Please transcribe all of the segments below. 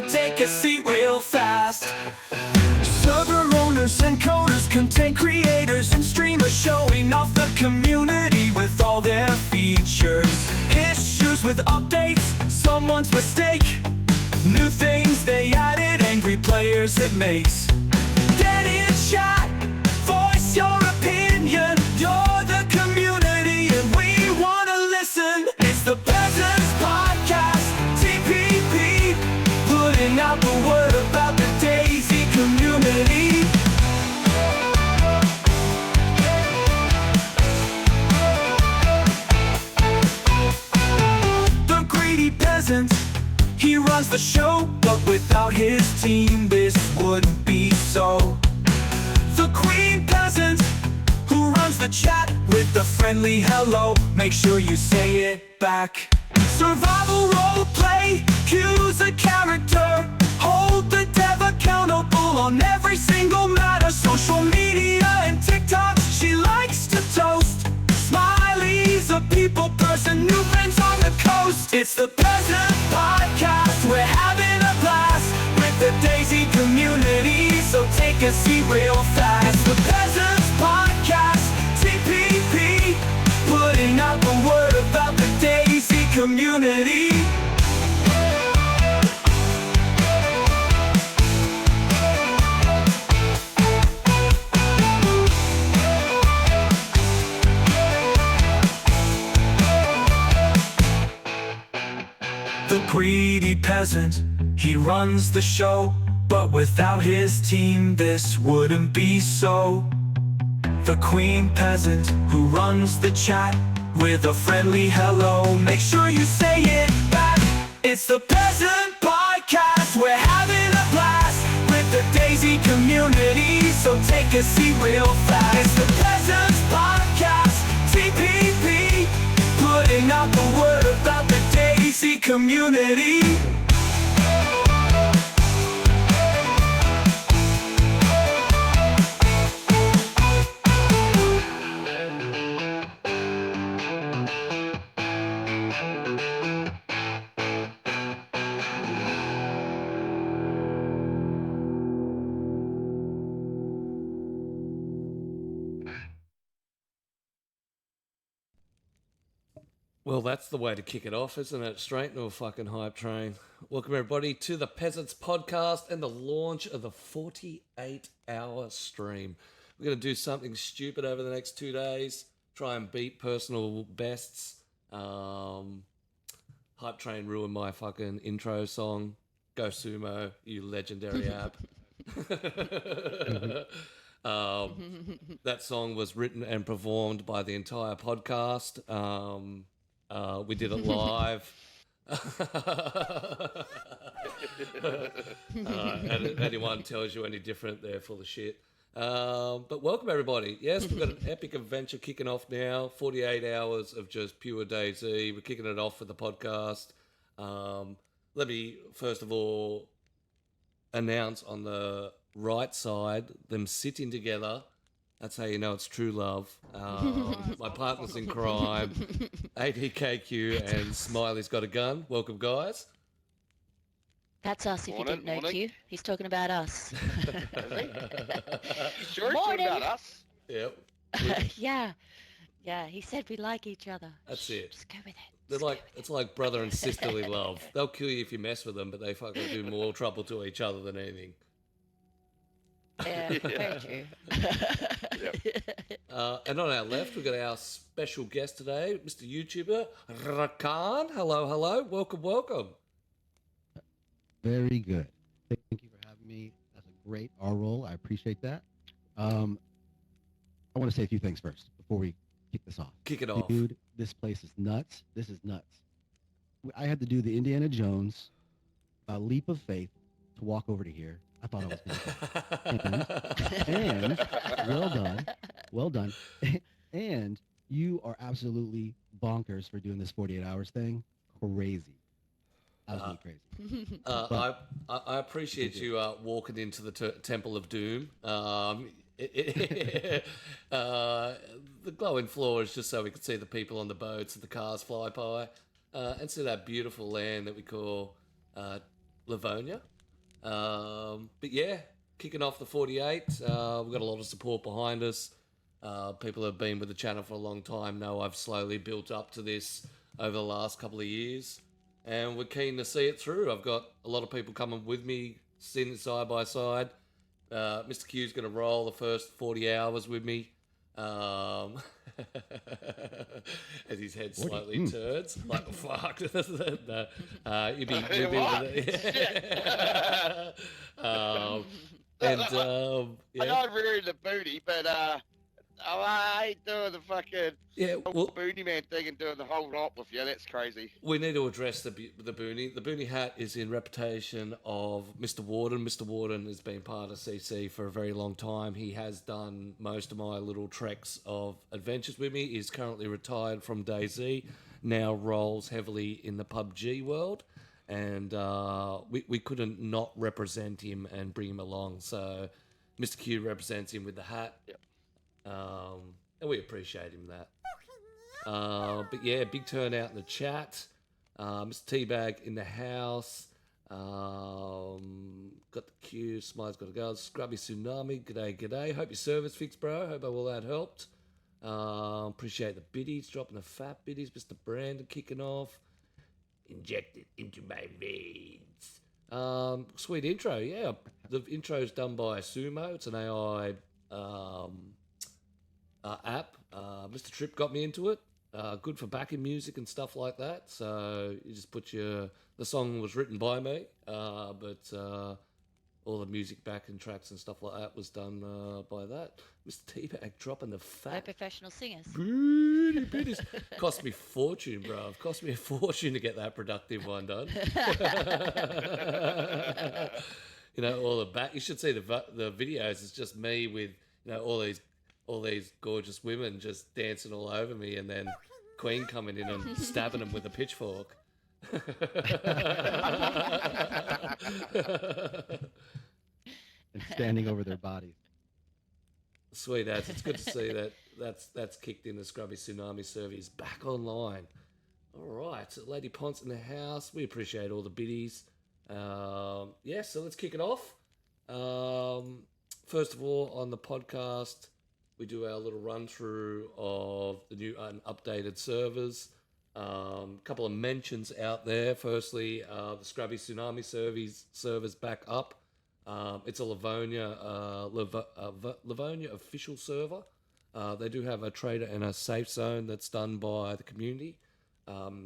take a seat real fast. Server owners and coders, content creators and streamers, showing off the community with all their features. Issues with updates, someone's mistake, new things they added, angry players it makes. Get in chat, voice your opinion. You're the community and we wanna listen. It's the Peasants Podcast, TPP, putting out the word about the DayZ community. The greedy peasant, he runs the show, but without his team this wouldn't be so. The queen peasant, who runs the chat with the friendly hello, make sure you say it back. Survival role play, choose a character, hold the dev accountable on every single matter. Social media and TikTok, she likes to toast. Smiley's a people person, new friends on the coast. It's the Peasant Podcast, we're having a blast with the DayZ community, so take a seat real fast. It's the Peasants Podcast, TPP, putting out the word about the DayZ community. The greedy peasant, he runs the show, but without his team this wouldn't be so. The queen peasant, who runs the chat with a friendly hello, make sure you say it back. It's the Peasant Podcast, we're having a blast with the DayZ community, so take a seat real fast. It's the Peasants Podcast, TPP, putting out the word about the DayZ community. Well, that's the way to kick it off, isn't it? Straight into a fucking hype train. Welcome, everybody, to the Peasants Podcast and the launch of the 48-hour stream. We're going to do something stupid over the next 2 days, try and beat personal bests. Hype train ruined my fucking intro song. Go Sumo, you legendary app. That song was written and performed by the entire podcast. We did it live. Anyone tells you any different, they're full of shit. But welcome, everybody. Yes, we've got an epic adventure kicking off now. 48 hours of just pure DayZ. We're kicking it off with the podcast. Let me, first of all, announce on the right side, them sitting together. That's how you know it's true love. My partners in crime, ADKQ and Smiley's Got a Gun. Welcome, guys. That's us, if you didn't know, Q. He's talking about us. Sure, he's talking about us. Yep. Yeah, he said we like each other. That's it. Just go with it. They're like, it's like brother and sisterly love. They'll kill you if you mess with them, but they fucking do more trouble to each other than anything. Yeah, very true. And on our left, we've got our special guest today, Mr. YouTuber Rakan. Hello. Welcome. Very good. Thank you for having me. That's a great R roll. I appreciate that. I want to say a few things first before we kick this off. Kick it off. Dude, this place is nuts. This is nuts. I had to do the Indiana Jones leap of faith to walk over to here. I thought I was going to and well done. And you are absolutely bonkers for doing this 48 hours thing. Crazy. Absolutely crazy. I appreciate you walking into the Temple of Doom. The glowing floor is just so we can see the people on the boats and the cars fly by and see that beautiful land that we call Livonia. But yeah, kicking off the 48. We've got a lot of support behind us. People who have been with the channel for a long time know I've slowly built up to this over the last couple of years. And we're keen to see it through. I've got a lot of people coming with me, sitting side by side. Mr. Q's going to roll the first 40 hours with me. As his head slightly turns. Like, fuck. No, you'd be I know I'm rearing the booty, but I ain't doing the fucking booty man thing and doing the whole lot with you. That's crazy. We need to address the boonie. The boonie hat is in reputation of Mr. Warden. Mr. Warden has been part of CC for a very long time. He has done most of my little treks of adventures with me. He's currently retired from DayZ, now rolls heavily in the PUBG world. And we couldn't not represent him and bring him along. So Mr. Q represents him with the hat. Yep. And we appreciate him that. But yeah, big turnout in the chat. Mr. Teabag in the house. Got the Q. Smile's got to go. Scrubby Tsunami. G'day. Hope your service fixed, bro. Hope all that helped. Appreciate the biddies. Dropping the fat biddies. Mr. Brandon kicking off. Injected into my veins. Sweet intro, yeah. The intro's done by Sumo. It's an AI app. Mr. Tripp got me into it. Good for backing music and stuff like that. So you just put the song was written by me, but all the music backing tracks and stuff like that was done by that. Mr. Teabag dropping the No fat. professional singers. Booty. Cost me a fortune, bro. It cost me a fortune to get that productive one done. You know, all the back. You should see the videos. It's just me with all these gorgeous women just dancing all over me, and then Queen coming in and stabbing them with a pitchfork. And standing over their bodies. Sweet as. It's good to see that's kicked in. The Scrubby Tsunami server is back online. All right, so Lady Ponce in the house. We appreciate all the biddies. Yeah, so let's kick it off. First of all, on the podcast, we do our little run through of the new and updated servers. Couple of mentions out there. Firstly, the Scrubby Tsunami server's back up. It's a Livonia official server. They do have a trader and a safe zone that's done by the community,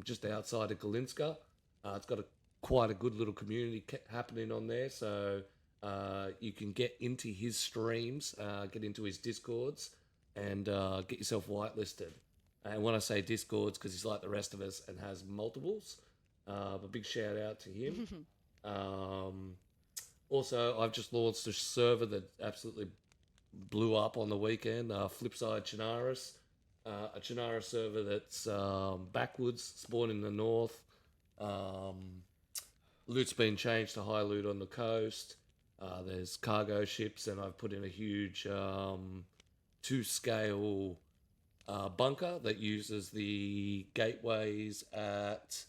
just outside of Galinska. It's got quite a good little community happening on there, so you can get into his streams, get into his Discords, and get yourself whitelisted. And when I say Discords, because he's like the rest of us and has multiples, but big shout out to him. Also, I've just launched a server that absolutely blew up on the weekend, Flipside Chinaris. A Chinaris server that's backwards, spawned in the north. Loot's been changed to high loot on the coast. There's cargo ships, and I've put in a huge 2-scale bunker that uses the gateways at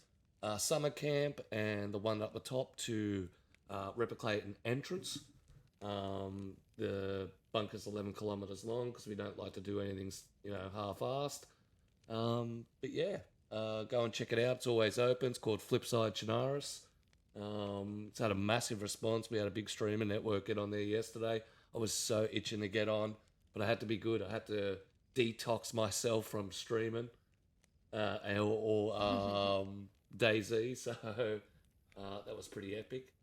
summer camp and the one up the top to replicate an entrance. The bunker's 11 kilometers long because we don't like to do anything, half-assed. But yeah, go and check it out. It's always open. It's called Flipside Chinaris. It's had a massive response. We had a big streamer network get on there yesterday. I was so itching to get on, but I had to be good. I had to detox myself from streaming or DayZ, so that was pretty epic.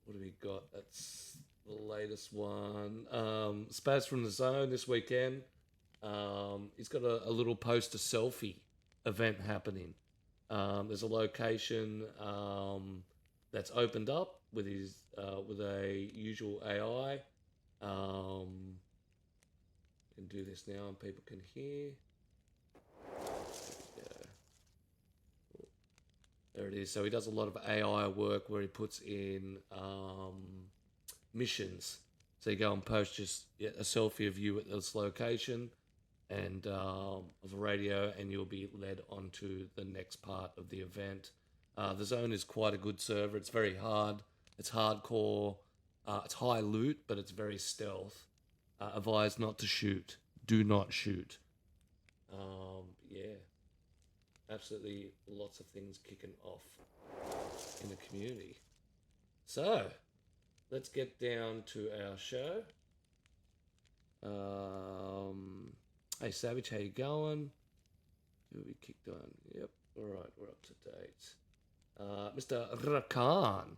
What do we got? That's the latest one. Spaz from the Zone this weekend. He's got a little poster selfie event happening. There's a location that's opened up with his with a usual AI. Can do this now and people can hear. There it is. So he does a lot of AI work where he puts in missions. So you go and post just a selfie of you at this location and of a radio, and you'll be led onto the next part of the event. The Zone is quite a good server. It's very hard. It's hardcore. It's high loot, but it's very stealth. Advise not to shoot. Do not shoot. Yeah. Absolutely lots of things kicking off in the community. So, let's get down to our show. Hey Savage, how you going? Who we kicked on? Yep, alright, we're up to date. Mr. Rakan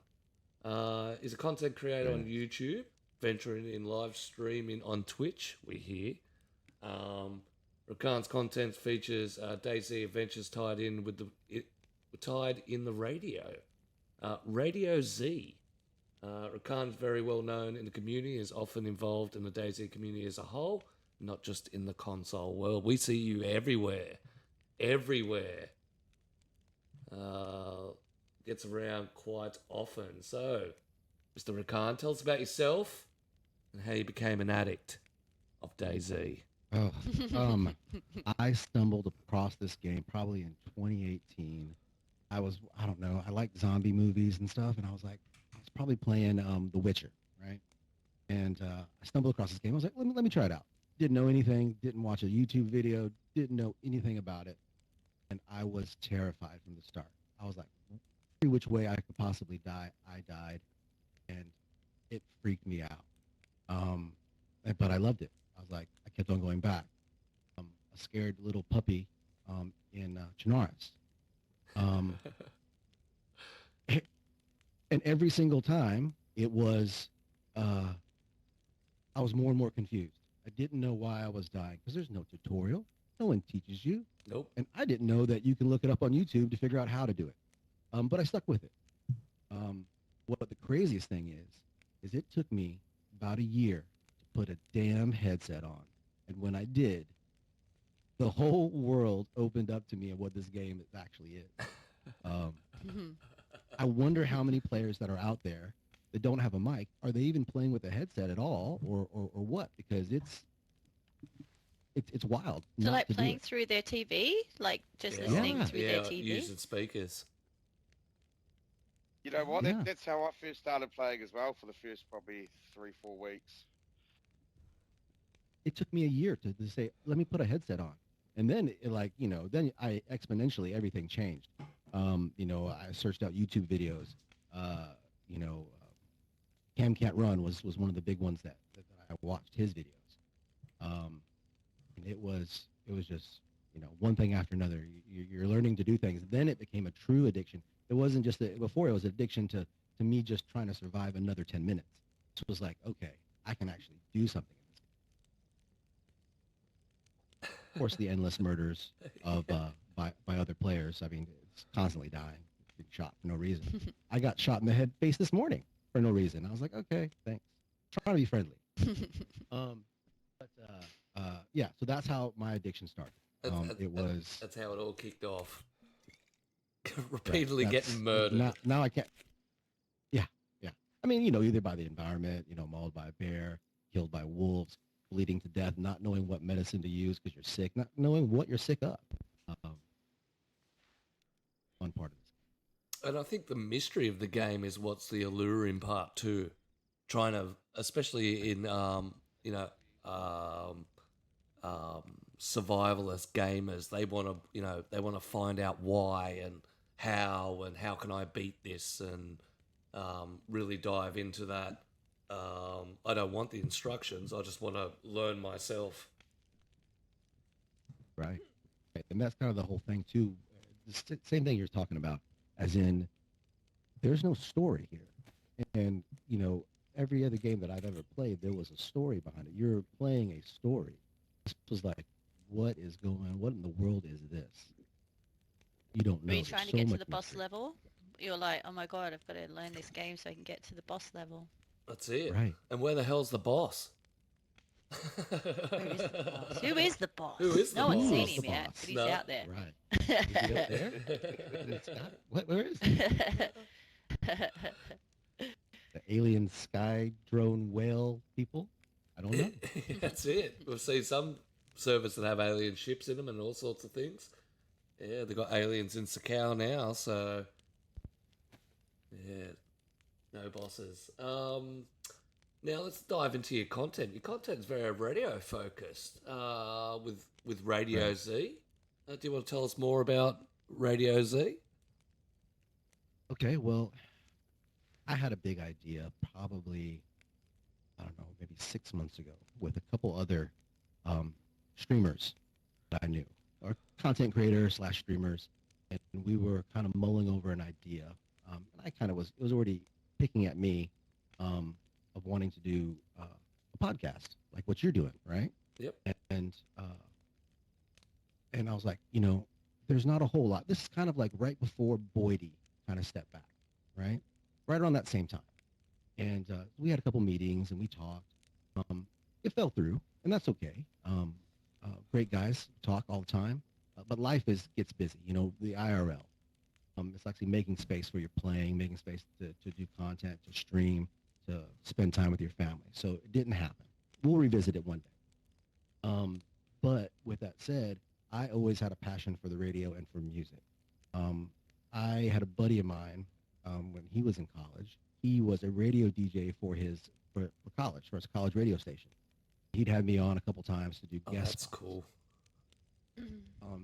is a content creator on YouTube, venturing in live streaming on Twitch, we hear. Rakan's content features DayZ adventures tied in the radio. RadioZ. Rakan's very well known in the community, is often involved in the DayZ community as a whole, not just in the console world. We see you everywhere. Everywhere. Gets around quite often. So, Mr. Rakan, tell us about yourself and how you became an addict of DayZ. Oh, I stumbled across this game probably in 2018. I don't know, I like zombie movies and stuff, and I was probably playing The Witcher, right? And I stumbled across this game. I was like, let me try it out. Didn't know anything, didn't watch a YouTube video, didn't know anything about it, and I was terrified from the start. I was like, every which way I could possibly die, I died, and it freaked me out. But I loved it. I was like, I kept on going back. A scared little puppy in Chinaris. And every single time it was, I was more and more confused. I didn't know why I was dying because there's no tutorial. No one teaches you. Nope. And I didn't know that you can look it up on YouTube to figure out how to do it. But I stuck with it. What the craziest thing is it took me about a year to put a damn headset on. And when I did, the whole world opened up to me of what this game actually is. I wonder how many players that are out there that don't have a mic, are they even playing with a headset at all, or what? Because it's wild. So like playing through their TV, like just listening through their TV. Using speakers. You know what? Yeah. That's how I first started playing as well for the first probably 3-4 weeks. It took me a year to say, let me put a headset on. And then, then I exponentially, everything changed. I searched out YouTube videos. Cam Can't Run was one of the big ones that I watched his videos. And it was just, one thing after another. You're learning to do things. Then it became a true addiction. It wasn't just before it was addiction to me just trying to survive another 10 minutes. It was like, okay, I can actually do something in this game. Of course, the endless murders of by other players. I mean, it's constantly dying, being shot for no reason. I got shot in the face this morning for no reason. I was like, okay, thanks. Trying to be friendly. Yeah, so that's how my addiction started. That's how it all kicked off. Repeatedly getting murdered. Now I can't. Yeah. I mean, either by the environment, mauled by a bear, killed by wolves, bleeding to death, not knowing what medicine to use because you're sick, not knowing what you're sick of. One part of this. And I think the mystery of the game is what's the alluring part too. Trying to, especially in survivalist gamers, they want to find out why and how can I beat this and really dive into that. I don't want the instructions. I just want to learn myself. Right. And that's kind of the whole thing too. The same thing you're talking about, as in there's no story here. And, every other game that I've ever played, there was a story behind it. You're playing a story. This was like, what in the world is this? You don't know. Were you trying to get to the boss level? You're like, oh my god, I've got to learn this game so I can get to the boss level. That's it. Right. And where the hell's the boss? Who is the boss? No one's boss? seen him yet, but he's out there. Right. Is he out there? Where is he? The alien sky drone whale people? I don't know. That's it. We've seen some servers that have alien ships in them and all sorts of things. Yeah, they've got aliens in Sakhal now, so Yeah, no bosses. Now let's dive into your content. Your content's very radio focused. With RadioZ. Do you want to tell us more about RadioZ? Okay, well, I had a big idea probably, I don't know, maybe 6 months ago with a couple other streamers that I knew, or content creators slash streamers, and we were kind of mulling over an idea. And I kind of it was already picking at me of wanting to do a podcast like what you're doing, right? Yep. And I was like, there's not a whole lot. This is kind of like right before Boydie kind of stepped back, right? Right around that same time. And we had a couple meetings and we talked. It fell through, and that's okay. Great guys talk all the time, but life gets busy. The IRL. It's actually making space where you're playing, making space to do content, to stream, to spend time with your family. So it didn't happen. We'll revisit it one day. But with that said, I always had a passion for the radio and for music. I had a buddy of mine when he was in college. He was a radio DJ for college, for his college radio station. He'd had me on a couple times to do guest That's spots. cool.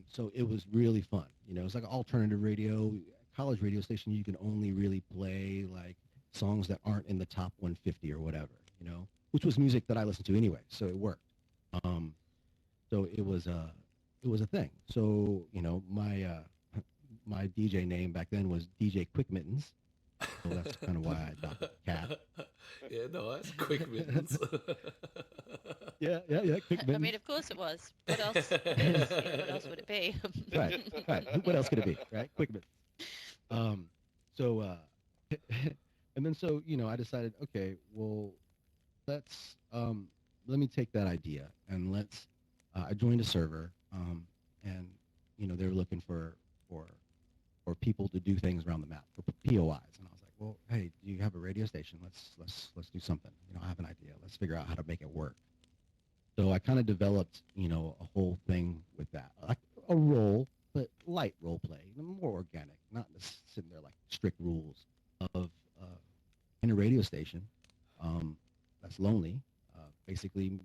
So it was really fun. It's like alternative radio, college radio station. You can only really play like songs that aren't in the top 150 or whatever, which was music that I listened to anyway. So it worked. So it was a thing. So, my DJ name back then was DJ Quick Mittens. So that's kind of why I adopted Cat. Yeah, no, that's quick mittens. Yeah, Quick Mittens. I mean, of course it was. What else? What else would it be? Right. What else could it be, right? Quick Mittens. And then I decided, okay, well, let me take that idea and I joined a server, and they were looking for people to do things around the map, for POIs, and I was like, well, hey, do you have a radio station? Let's do something. I have an idea. Let's figure out how to make it work. So I kind of developed, a whole thing with that, like a role, but light role play, more organic, not just sitting there like strict rules of in a radio station that's lonely, basically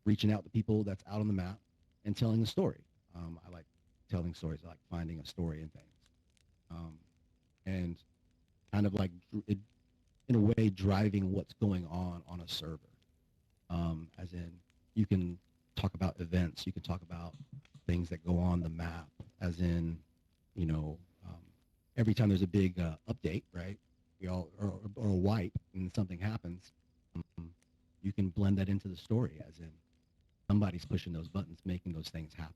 reaching out to people that's out on the map and telling a story. I like telling stories. I like finding a story in things. And kind of like, in a way, driving what's going on a server. As in, you can talk about events. You can talk about things that go on the map. As in, every time there's a big update, right? Or a wipe and something happens, you can blend that into the story. As in, somebody's pushing those buttons, making those things happen.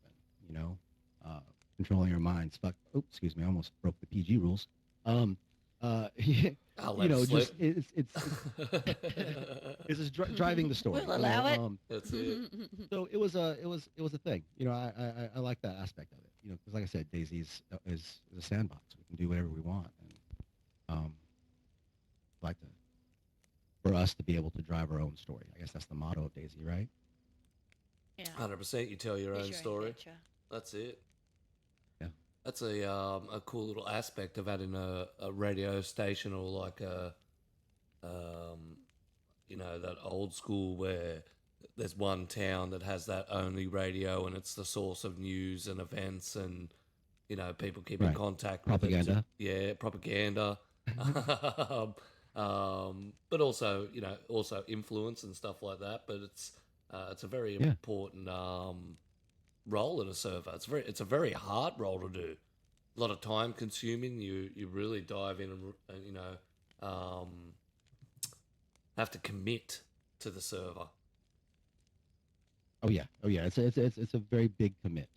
Controlling your minds. Excuse me, I almost broke the PG rules. Just it's just driving the story. We'll allow it. That's it. So it was a thing. I like that aspect of it. Because like I said, DayZ is a sandbox. We can do whatever we want, and for us to be able to drive our own story. I guess that's the motto of DayZ, right? Yeah. 100%. You tell your own story. Adventure. That's it. Yeah. That's a cool little aspect of adding a radio station, or like that old school where there's one town that has that only radio and it's the source of news and events, and people keep in contact with propaganda. Propaganda. But also influence and stuff like that. But it's a very important role in a server. It's a very hard role to do. A lot of time consuming. You really dive in and have to commit to the server. Oh yeah. It's a very big commit.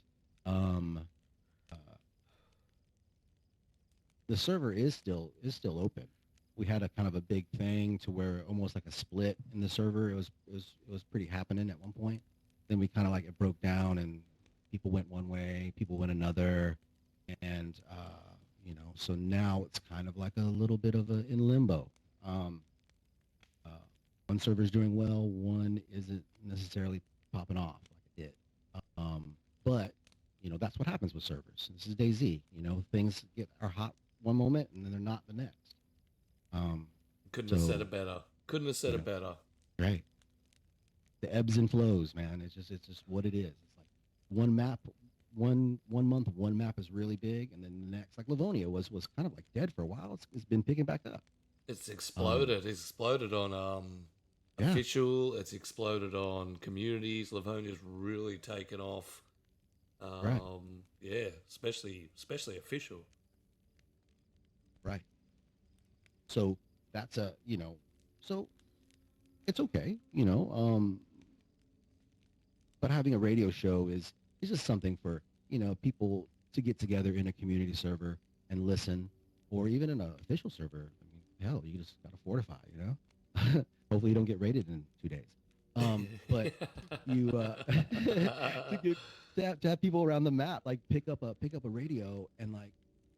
The server is still open. We had a kind of a big thing to where almost like a split in the server. It was pretty happening at one point. Then we kind of like it broke down, and people went one way, people went another, and so now it's kind of like a little bit of in limbo. One server's doing well, one isn't necessarily popping off like it did. But that's what happens with servers. This is DayZ. Things are hot one moment and then they're not the next. Couldn't have said it better. Couldn't have said it better. Right. The ebbs and flows, man. It's just what it is. It's like one map, one month, one map is really big, and then the next, like Livonia was kind of like dead for a while. It's been picking back up. It's exploded. It's exploded on official. It's exploded on communities. Livonia's really taken off. Right. Yeah, especially official. Right. So that's so it's okay, but having a radio show is just something for, people to get together in a community server and listen, or even in an official server. I mean, hell, you just got to fortify, Hopefully you don't get raided in 2 days. But you to have people around the map like pick up a radio and like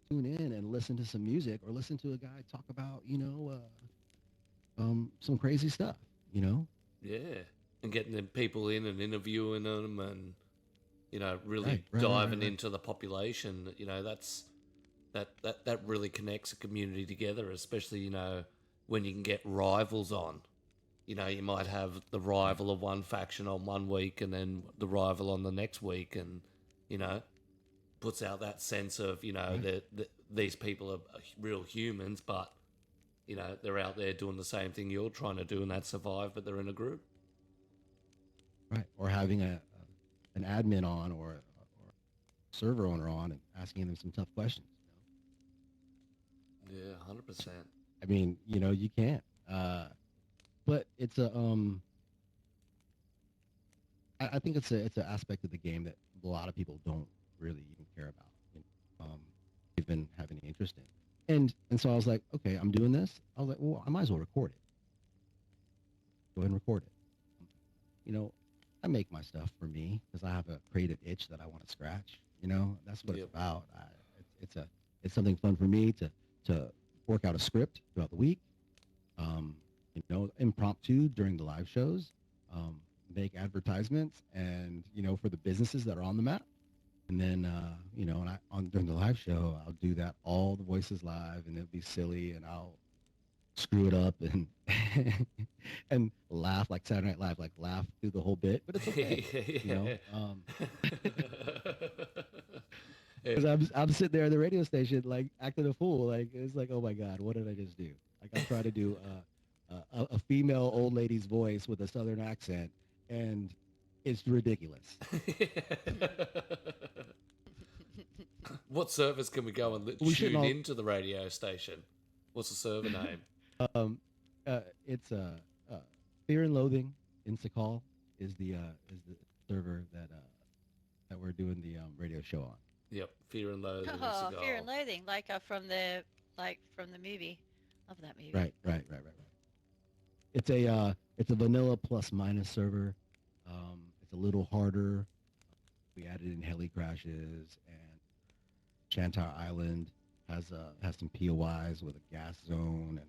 tune in and listen to some music, or listen to a guy talk about some crazy stuff, Yeah, and getting them people in and interviewing them, and really Right. diving into the population. That really connects a community together, especially when you can get rivals on. You might have the rival of one faction on one week, and then the rival on the next week, and puts out that sense of that these people are real humans, but they're out there doing the same thing you're trying to do, and that's survive, but they're in a group. Right. Or having an admin on, or a server owner on, and asking them some tough questions. Yeah, 100%. I mean, you can't. But it's I think it's an aspect of the game that a lot of people don't really even care about. Even have any interest in. And so I was like, okay, I'm doing this. I was like, well, I might as well record it. Go ahead and record it. I make my stuff for me because I have a creative itch that I want to scratch. That's what it's about. It's something fun for me to work out a script throughout the week. Impromptu during the live shows, make advertisements, and for the businesses that are on the map. And then during the live show, I'll do that, all the voices live, and it'll be silly, and I'll screw it up and and laugh like Saturday Night Live, like laugh through the whole bit, but it's okay. Because I'm sitting there at the radio station like acting a fool, like it's like, oh my god, what did I just do? Like I'm trying to do a female old lady's voice with a southern accent, and it's ridiculous. What service can we go and tune into the radio station? What's the server name? It's Fear and Loathing in Sakhal is the server that we're doing the radio show on. Yep, Fear and Loathing. Oh, Fear and Loathing, like from the movie. Love that movie. Right. It's a vanilla plus minus server. It's a little harder. We added in heli crashes, and Chantar Island has some POIs with a gas zone, and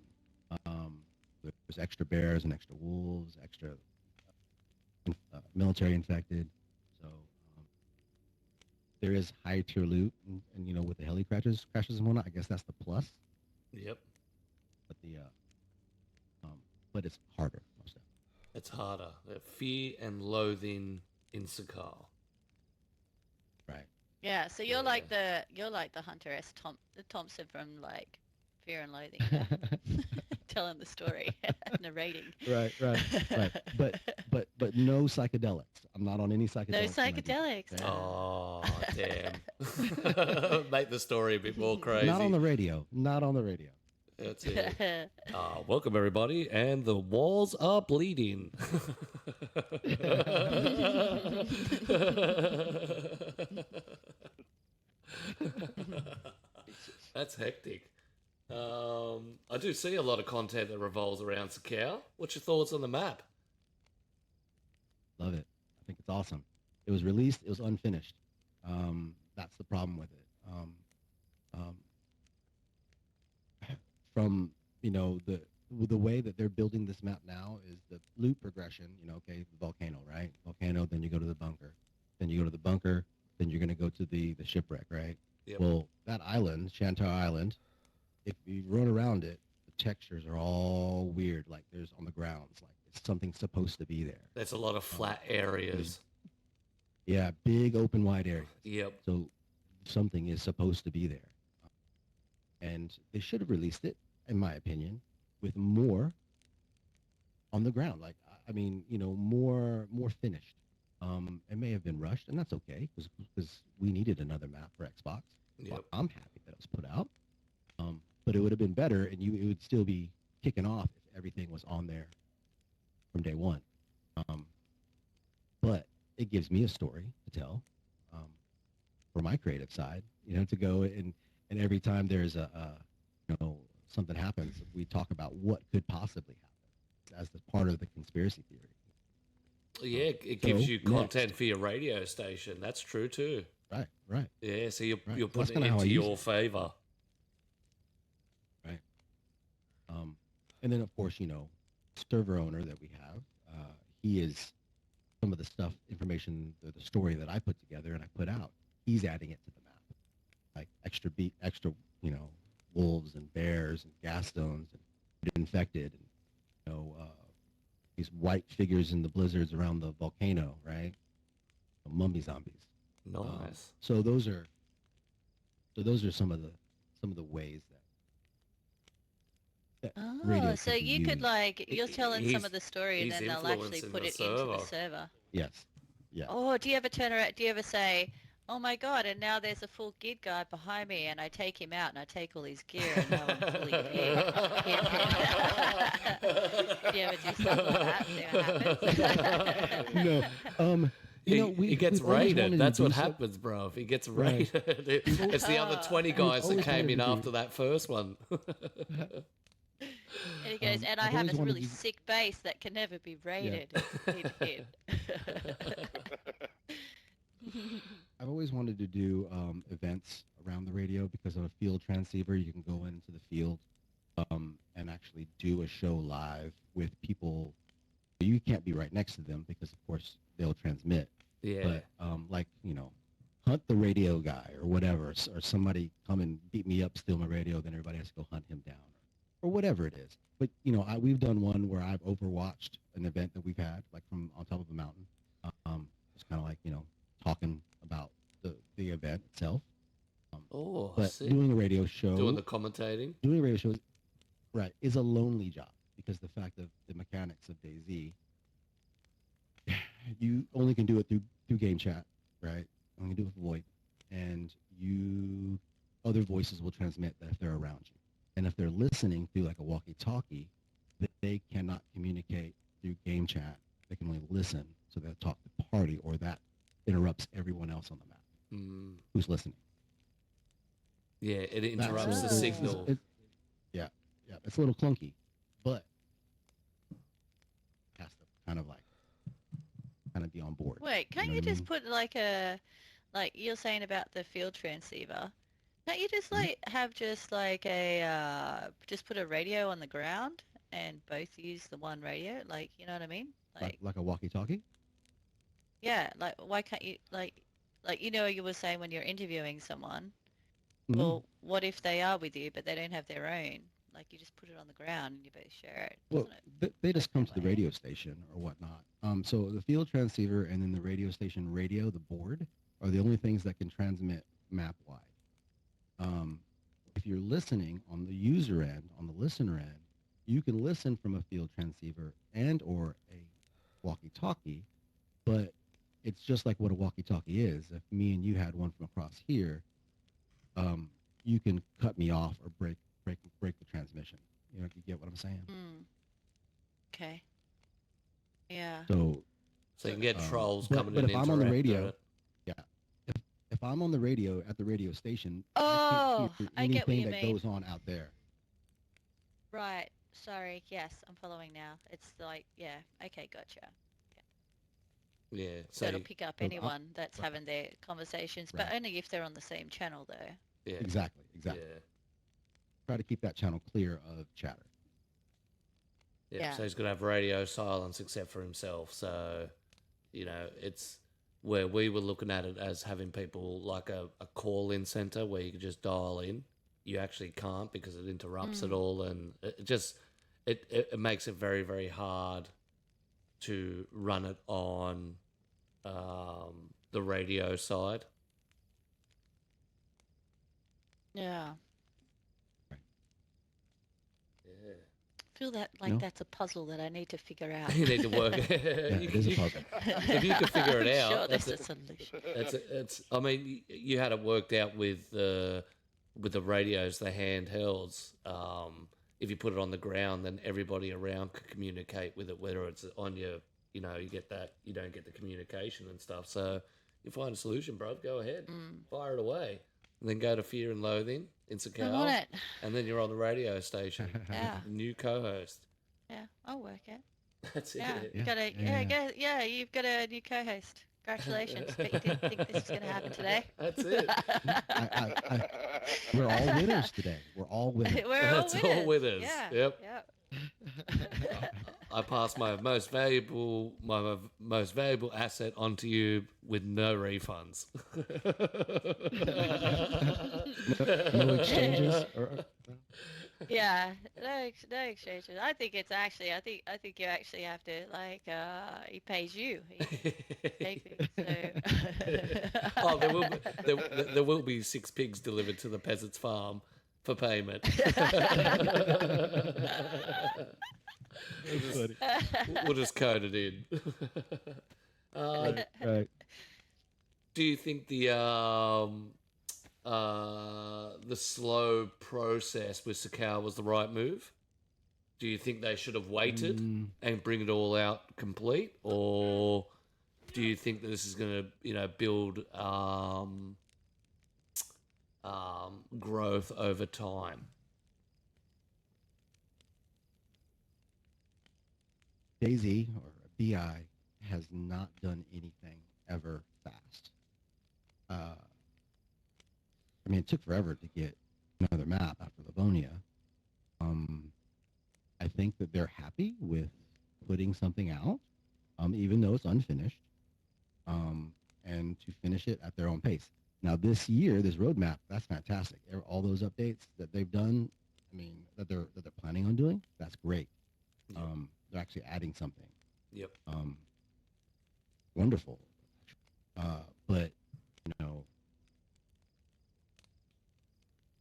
there's extra bears and extra wolves, extra military infected. So there is high tier loot, and with the heli crashes and whatnot, I guess that's the plus. Yep. But it's harder. It's harder. Fear and Loathing in Sakhal. Right. Yeah, so you're like the Hunter S. Thompson from like Fear and Loathing, telling the story, narrating. Right. But no psychedelics. I'm not on any psychedelics. No psychedelics. Oh, damn. Make the story a bit more crazy. Not on the radio. That's it. Welcome, everybody, and the walls are bleeding. That's hectic. I do see a lot of content that revolves around Sakhal. What's your thoughts on the map? Love it. I think it's awesome. It was released. It was unfinished. That's the problem with it. From the way that they're building this map now is the loot progression. Okay, the volcano, right? Volcano. Then you go to the bunker. Then you go to the bunker. Then you're gonna go to the shipwreck, right? Yep. Well, that island, Chantar Island, if you run around it, the textures are all weird. Like there's on the grounds, like it's something supposed to be there. There's a lot of flat areas. Yeah, big open wide areas. Yep. So something is supposed to be there, and they should have released it, in my opinion, with more on the ground. Like I mean, more finished. It may have been rushed, and that's okay because we needed another map for Xbox. Yep. Well, I'm happy that it was put out. But it would have been better, and it would still be kicking off if everything was on there from day one. But it gives me a story to tell for my creative side, to go and every time there's something happens, we talk about what could possibly happen as the part of the conspiracy theory. Yeah, it gives you content for your radio station. That's true too. Right. Yeah, so you're That's putting it kinda how I into use your it. favor. Right. And then, of course, server owner that we have, he is some of the stuff, information, the story that I put together and I put out, he's adding it to the map. Like extra, wolves and bears and gas stones and infected and, these white figures in the blizzards around the volcano, right? Mummy zombies. Nice. So those are some of the ways that radio so can be you could used. you're telling some of the story and he's then they'll actually influencing put the it into the server. server. Yes. Yeah. Oh, do you ever turn around? Do you ever say, "Oh my God!" And now there's a full gid guy behind me, and I take him out and I take all his gear, and now I'm fully gid. Do you ever do something like that? See what happens? No. He gets we've always wanted raided. to That's do what some- happens, bro. If he gets Right. raided, it's the other 20 guys that always came wanted in to do- after that first one. And he goes, and I I've have always this wanted really to- sick base that can never be raided. Hid. I've always wanted to do events around the radio because of a field transceiver. You can go into the field and actually do a show live with people. You can't be right next to them because, of course, they'll transmit. Yeah. But hunt the radio guy or whatever, or somebody come and beat me up, steal my radio, then everybody has to go hunt him down, or whatever it is. But we've done one where I've overwatched an event that we've had, like from on top of a mountain. It's kind of like talking about the event itself. But sick. doing a radio show, Doing the commentating. doing a radio show, right, is a lonely job because the fact of the mechanics of DayZ, you only can do it through game chat, right? Only do it with VoIP, and other voices will transmit that if they're around you, and if they're listening through like a walkie-talkie, they cannot communicate through game chat. They can only listen, so they'll talk to party, or that interrupts everyone else on the map who's listening. Yeah, it That's interrupts the a little- signal. Yeah, it's a little clunky, but has to kind of be on board. Wait, can't know you what I just mean? put like you're saying about the field transceiver? Can't you just have just just put a radio on the ground and both use the one radio? Like, you know what I mean? Like a walkie-talkie? Yeah, like why can't you you were saying when you're interviewing someone, Mhm. well, what if they are with you but they don't have their own? Like you just put it on the ground and you both share it. Well, Doesn't it? they just work come that to the way? radio station or whatnot. So the field transceiver and then the radio station radio, the board, are the only things that can transmit map-wide. If you're listening on the user end, on the listener end, you can listen from a field transceiver and or a walkie-talkie, but it's just like what a walkie-talkie is. If me and you had one from across here, you can cut me off or break the transmission. You get what I'm saying? Okay. Yeah. So So you can get trolls but coming in if and I'm on the interrupt radio, it. if I'm on the radio at the radio station, Oh, I can't hear I get what anything you that mean. goes on out there. Right. Sorry. Yes, I'm following now. It's like, yeah. Okay, gotcha. Yeah. So it'll you- pick up So, anyone that's right. having their conversations, but Right. only if they're on the same channel, though. yeah. Exactly. Yeah. Try to keep that channel clear of chatter. Yeah. Yeah. So he's gonna have radio silence except for himself. So, it's where we were looking at it as having people like a call-in center where you could just dial in you actually can't because it interrupts it all, and it makes it very, very hard to run it on the radio side. Yeah. Yeah. I feel that like that's a puzzle that I need to figure out. You need to work. It is a puzzle. If you can figure it out, Sure, that's there's it. a solution. It's. I mean, you had it worked out with the radios, the handhelds. If you put it on the ground, then everybody around could communicate with it. Whether it's on your, you get that, you don't get the communication and stuff. So you find a solution, bro. Go ahead, fire it away, and then go to Fear and Loathing in I Sakhal, want it. and then you're on the radio station. Yeah. New co-host. Yeah, I'll work it. That's it. Yeah. You've got a new co-host. Congratulations. Bet you didn't think this was going to happen today. That's it. We're all winners today. We're all winners. That's all winners. Yeah. Yep. Yep. I pass my most valuable asset onto you with no refunds. No exchanges. Yeah, no exchanges. I think it's actually. I think you actually have to he pays you. He pays you, so. Oh, there will be 6 pigs delivered to the peasant's farm for payment. We'll just code it in. Right. Do you think the slow process with Sakhal was the right move? Do you think they should have waited and bring it all out complete, or do you think that this is going to, build growth over time? DayZ or BI has not done anything ever fast. I mean, it took forever to get another map after Livonia. I think that they're happy with putting something out, even though it's unfinished, and to finish it at their own pace. Now, this year, this roadmap, that's fantastic. All those updates that they've done, I mean, that they're planning on doing, that's great. Yep. They're actually adding something. Yep. Wonderful. But,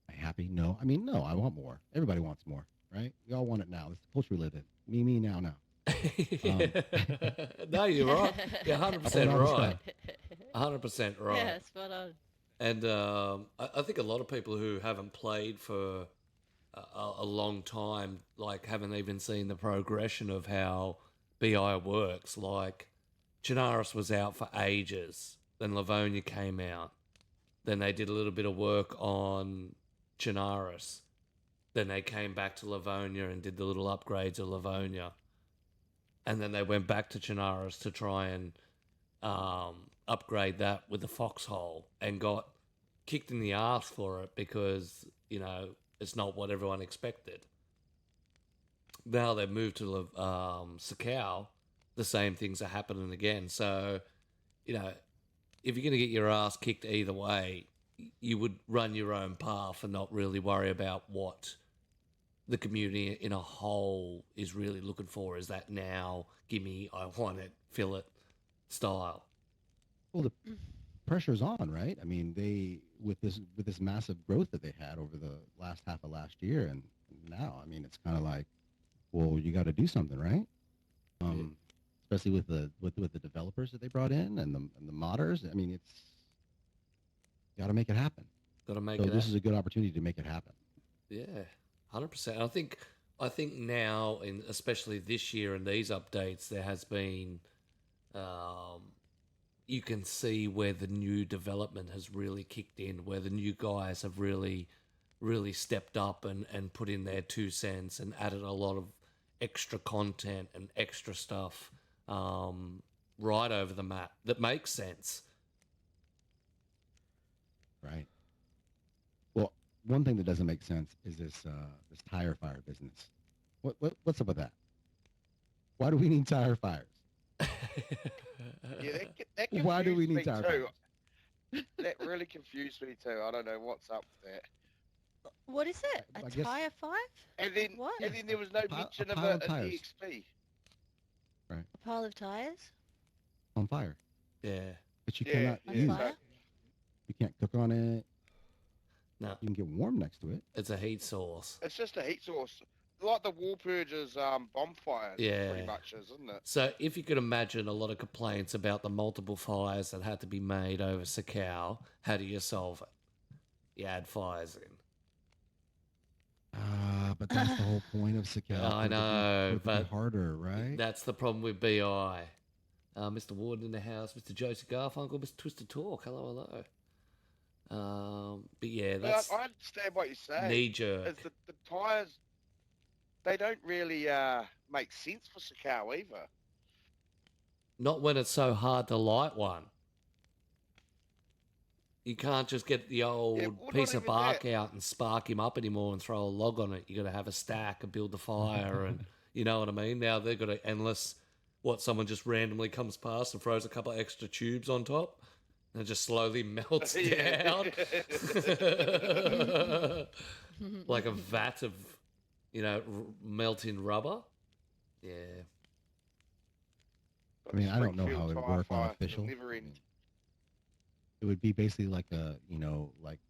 happy? No. I mean, no, I want more. Everybody wants more, right? We all want it now. It's the culture we live in. Me, now. No, you're right. You're 100% right. 100% right. Yeah, spot on. And I think a lot of people who haven't played for a long time, haven't even seen the progression of how BI works. Like, Chinaris was out for ages. Then Livonia came out. Then they did a little bit of work on Chinaris. Then they came back to Livonia and did the little upgrades of Livonia. And then they went back to Chinaris to try and upgrade that with the foxhole, and got kicked in the ass for it because, it's not what everyone expected. Now they've moved to Sakhal, the same things are happening again. So, if you're going to get your ass kicked either way, you would run your own path and not really worry about what the community in a whole is really looking for. Is that now, gimme, I want it, fill it style. Well, the pressure's on, right? I mean, with this massive growth that they had over the last half of last year, and now, I mean, it's kind of like, well, you got to do something, right? Especially with the developers that they brought in and the modders. I mean, you got to make it happen. Got to make it. So this is a good opportunity to make it happen. Yeah, 100%. I think now, especially this year in these updates, there has been. You can see where the new development has really kicked in, where the new guys have really, really stepped up and put in their 2 cents and added a lot of extra content and extra stuff right over the map that makes sense. Right. Well, one thing that doesn't make sense is this tire fire business. What's up with that? Why do we need tire fires? Yeah, that Why do we confused need me tire too. fires? That really confused me too. I don't know what's up with that. What is it? I A guess- tire 5? And then, What? and then there was no pile- mention a of pile of an tires. EXP. A pile of tires? On fire. Yeah. But you Yeah, cannot On yeah, use. fire? You can't cook on it. No, You can get warm next to it. it's a heat source. It's just a heat source, like the War Purge's bonfires. Yeah. Pretty much is, isn't it? So if you could imagine a lot of complaints about the multiple fires that had to be made over sakhal, how do you solve it? You add fires in. But that's the whole point of sakhal. I for it to be- know, for it to be but harder, right? That's the problem with BI. Mr. Warden in the house, Mr. Joseph Garfunkel, Mr. Twisted Talk. Hello, hello. But yeah, But that's I understand what you're saying. knee jerk. Is the tyres, they don't really make sense for sakhal either. Not when it's so hard to light one. You can't just get the old well, piece not of even bark that. out and spark him up anymore and throw a log on it. You got to have a stack and build the fire, and you know what I mean. Now they've got unless someone just randomly comes past and throws a couple of extra tubes on top, and it just slowly melts Yeah. down like a vat of, melting rubber. Yeah. I mean, I don't know Springfield how it would tyre work on fire, official. it'll never end. It would be basically like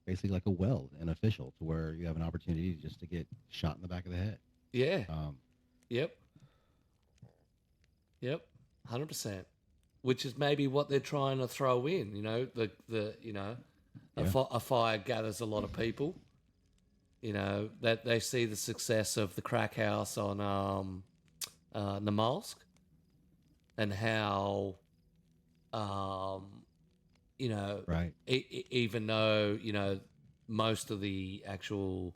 basically like a weld, an official, to where you have an opportunity just to get shot in the back of the head. Yeah. Um, Yep. 100%. Which is maybe what they're trying to throw in. A fire gathers a lot of people. That they see the success of the crack house on Namalsk, and how, right. even though most of the actual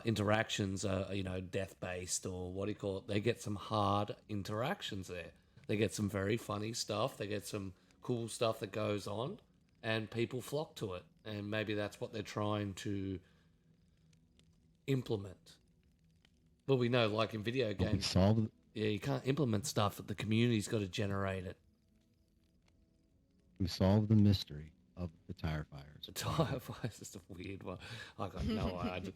interactions are death based, or what do you call it, they get some hard interactions there. They get some very funny stuff. They get some cool stuff that goes on, and people flock to it. And maybe that's what they're trying to implement. But we know, like in video But we games, solve. you can't implement stuff. The community's got to generate it. We solve the mystery of the tire fires. Tire fires is a weird one. I got no idea.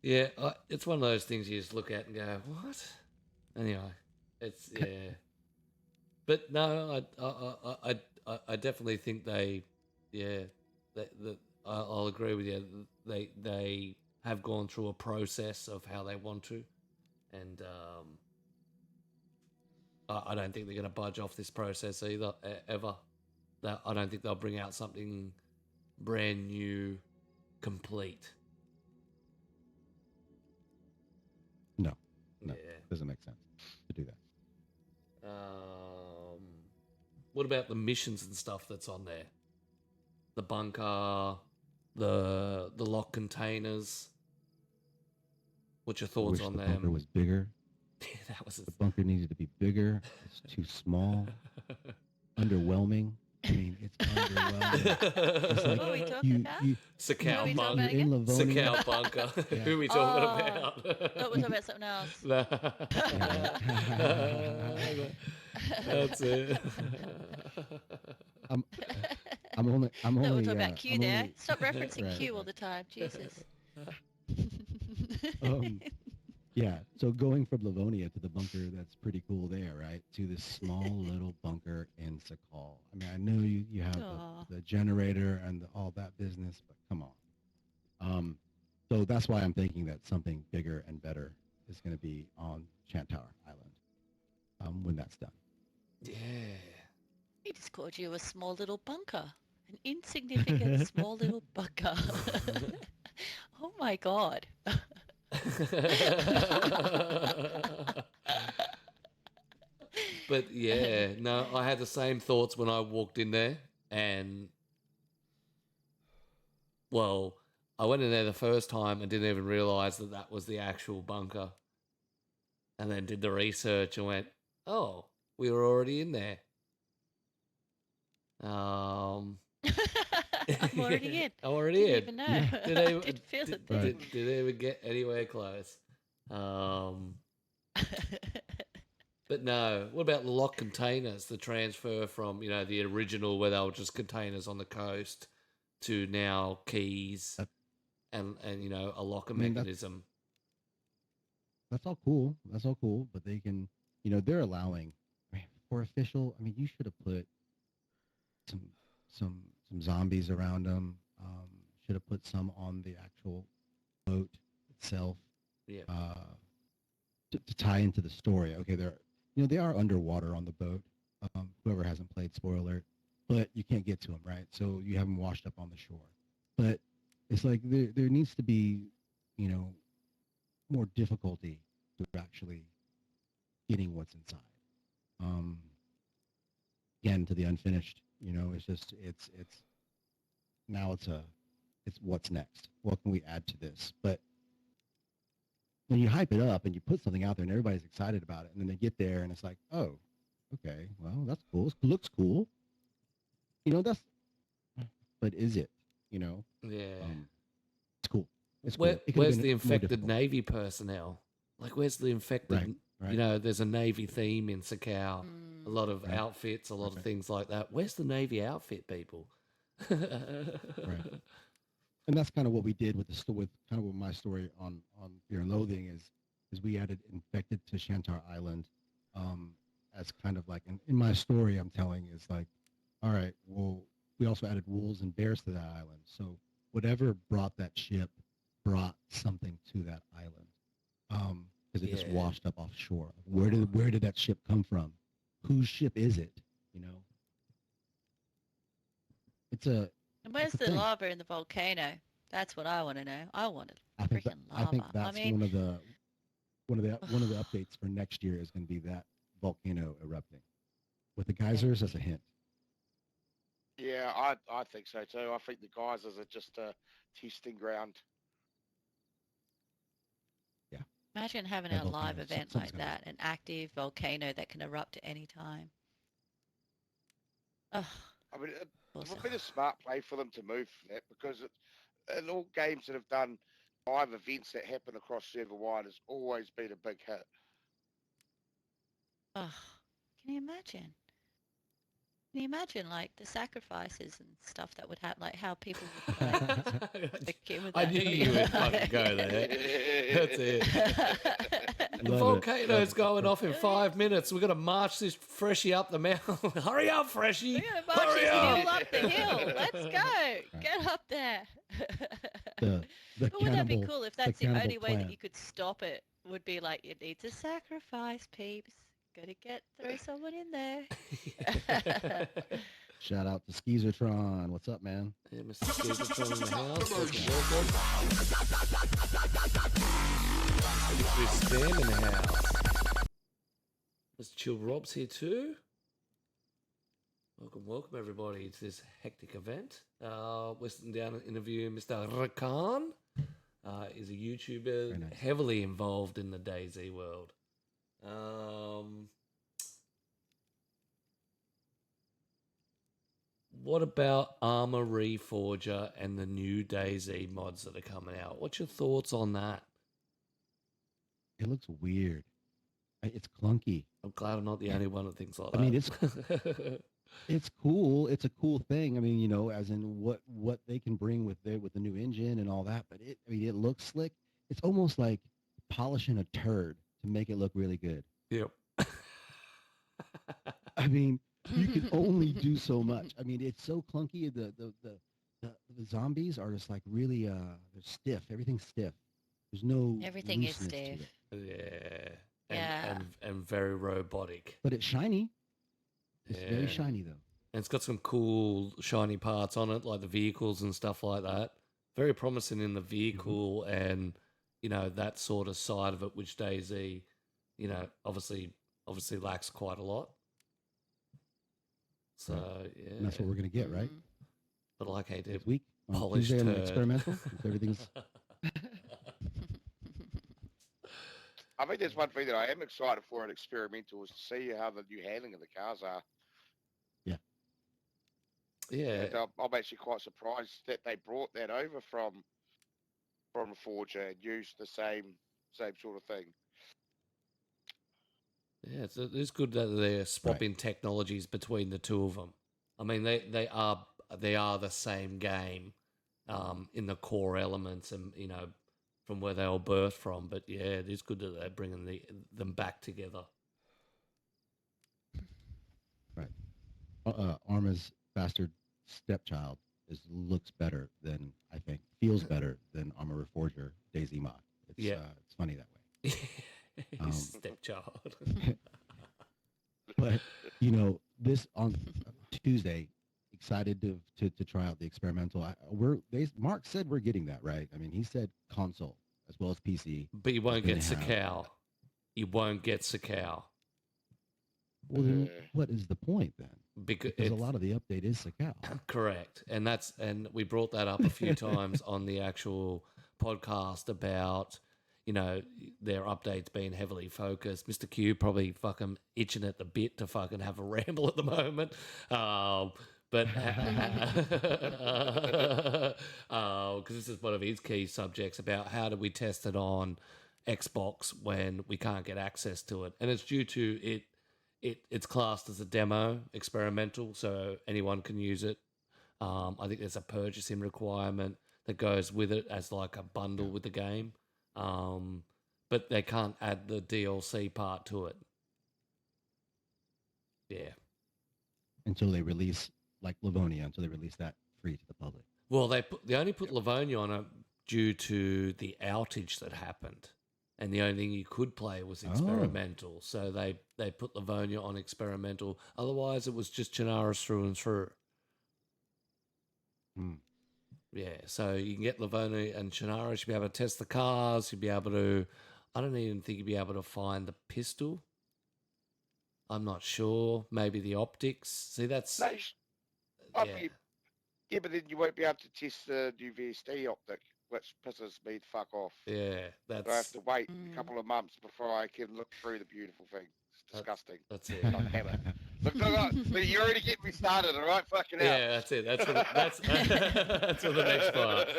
Yeah, it's one of those things you just look at and go, "What?" Anyway, it's yeah. But no, I definitely think I'll agree with you. They have gone through a process of how they want to, and I don't think they're going to budge off this process either, ever. I don't think they'll bring out something brand new, complete. No, Yeah. doesn't make sense to do that. What about the missions and stuff that's on there? The bunker, the lock containers. What's your I thoughts wish on the them? bunker was bigger. That was The bunker needed to be bigger. It's too small. Underwhelming. I mean, it's underwhelming. It's What are we talking about? Sakhal What are we talking bunker. about You're in Livonia. Sakhal bunker. Yeah. Who are we talking Oh, about? thought we were talking about something else. That's it. I'm only. Thought we were talking about Q I'm there. only- Stop referencing Right, Q all right. the time. Jesus. Yeah, so going from Livonia to the bunker that's pretty cool there, right? To this small little bunker in Sakhal. I mean, I know you have Aw. the generator and all that business, but come on. So that's why I'm thinking that something bigger and better is going to be on Chant Tower Island when that's done. Yeah. He just called you a small little bunker. An insignificant small little bunker. Oh my god. But yeah, no, I had the same thoughts when I walked in there, and well, I went in there the first time and didn't even realize that that was the actual bunker, and then did the research and went, "Oh, we were already in there." I'm already in. I'm already Didn't in. even know. Did they, Didn't feel it. Right. did they even get anywhere close? But no, what about the lock containers, the transfer from, the original where they were just containers on the coast to now keys and you know, a locker I mean, mechanism. that's all cool. That's all cool. But they can, you know, they're allowing for official. I mean, you should have put some some some zombies around them. Should have put some on the actual boat itself. Yeah. To tie into the story. Okay, they are underwater on the boat. Whoever hasn't played, spoiler alert, but you can't get to them, right? So you have them washed up on the shore. But it's like there needs to be, you know, more difficulty to actually getting what's inside. Um, Again, to the unfinished, you know, it's now it's what's next. What can we add to this? But when you hype it up and you put something out there and everybody's excited about it, and then they get there and it's like, oh, okay, well, that's cool. It looks cool. You know, but is it? You know? Yeah. It's cool. It's cool. Where's the infected Navy personnel? Like, where's the infected? Right. You know, there's a Navy theme in Sakhal. A lot of outfits, a lot of things like that. Where's the Navy outfit, people? Right. And that's kind of what we did with with kind of what my story on Fear and Loathing is we added infected to Shantar Island, as kind of like in my story I'm telling is like, all right, well, we also added wolves and bears to that island. So whatever brought that ship brought something to that island, because it just washed up offshore. Where did that ship come from? Whose ship is it? You know, it's a. And where's the lava in the volcano? That's what I want to know. I want freaking lava. I think that's one of the updates for next year is going to be that volcano erupting with the geysers as a hint. Yeah, I think so too. I think the geysers are just a testing ground. Yeah. Imagine having a live event like that, an active volcano that can erupt at any time. Ugh. I mean, it would be a smart play for them to move from that because in all games that have done live events that happen across server wide has always been a big hit. Ugh. Can you imagine? Can you imagine, like, the sacrifices and stuff that would happen, like how people would play? I knew you would fucking go there. That's it. The volcano's going off in 5 minutes. We've got to march this freshie up the mountain. Hurry up, freshie. We're going to march Hurry this up. hill up the hill. Let's go. Get up there. The But wouldn't that be cannibal- cool if that's the only way plan. that you could stop it? Would be like, it needs a sacrifice, peeps. Gotta throw someone in there. Shout out to Skeezertron. What's up, man? Yeah, Mr. Skeezertron in the house. Mr. Spam in the house. Mr. Chill Rob's here too. Welcome everybody to this hectic event. We're sitting down and interviewing Mr. Rakan. Is a YouTuber heavily involved in the DayZ world. What about Armor Reforger and the new DayZ mods that are coming out? What's your thoughts on that? It looks weird. It's clunky. I'm glad I'm not the only one that thinks like that. I mean, it's cool. It's a cool thing. I mean, you know, as in what they can bring with the new engine and all that. But it looks slick. It's almost like polishing a turd to make it look really good. Yep. I mean, you can only do so much. I mean, it's so clunky. The zombies are just like really they're stiff. Everything's stiff. There's no Everything is looseness to stiff. it. Yeah. And very robotic. But it's shiny. It's very shiny though. And it's got some cool shiny parts on it, like the vehicles and stuff like that. Very promising in the vehicle and, you know, that sort of side of it, which DayZ, you know, obviously lacks quite a lot. So, yeah. And that's what we're going to get, right? But like I did, week, polished Tuesday, turd. experimental. Everything's... I think there's one thing that I am excited for an experimental is to see how the new handling of the cars are. Yeah. And, I'm actually quite surprised that they brought that over from Forger and used the same sort of thing. Yeah, it's good that they're swapping technologies between the two of them. I mean, they are the same game, in the core elements and, from where they were birthed from. But yeah, it is good that they're bringing them back together. Right. Arma's bastard stepchild looks better than, I think, feels better than Arma Reforger DayZ mod. It's funny that way. Stepchild. But this on Tuesday, excited to try out the experimental. Mark said we're getting that right. I mean, he said console as well as PC. But you won't get sakhal. You won't get sakhal. Well, then what is the point then? Because a lot of the update is sakhal. Correct, and we brought that up a few times on the actual podcast about their updates being heavily focused. Mr. Q probably fucking itching at the bit to fucking have a ramble at the moment. But because this is one of his key subjects about how do we test it on Xbox when we can't get access to it, and it's due to it's classed as a demo experimental, so anyone can use it. I think there's a purchasing requirement that goes with it as like a bundle with the game, but they can't add the DLC part to it. Yeah, until they release. Like Livonia, until they release that free to the public. Well, they only put Livonia on it due to the outage that happened, and the only thing you could play was experimental. So they put Livonia on experimental. Otherwise, it was just Chernarus through and through. Yeah, so you can get Livonia and Chernarus. You'll be able to test the cars. You'll be able to. I don't even think you'll be able to find the pistol. I'm not sure. Maybe the optics. See, that's. Yeah, but then you won't be able to test the new VSD optic, which pisses me the fuck off. Yeah, that's. So I have to wait a couple of months before I can look through the beautiful thing. It's disgusting. That's it. God damn it. Look, you already get me started, all right? Fucking hell. Yeah, that's it. That's for the next part.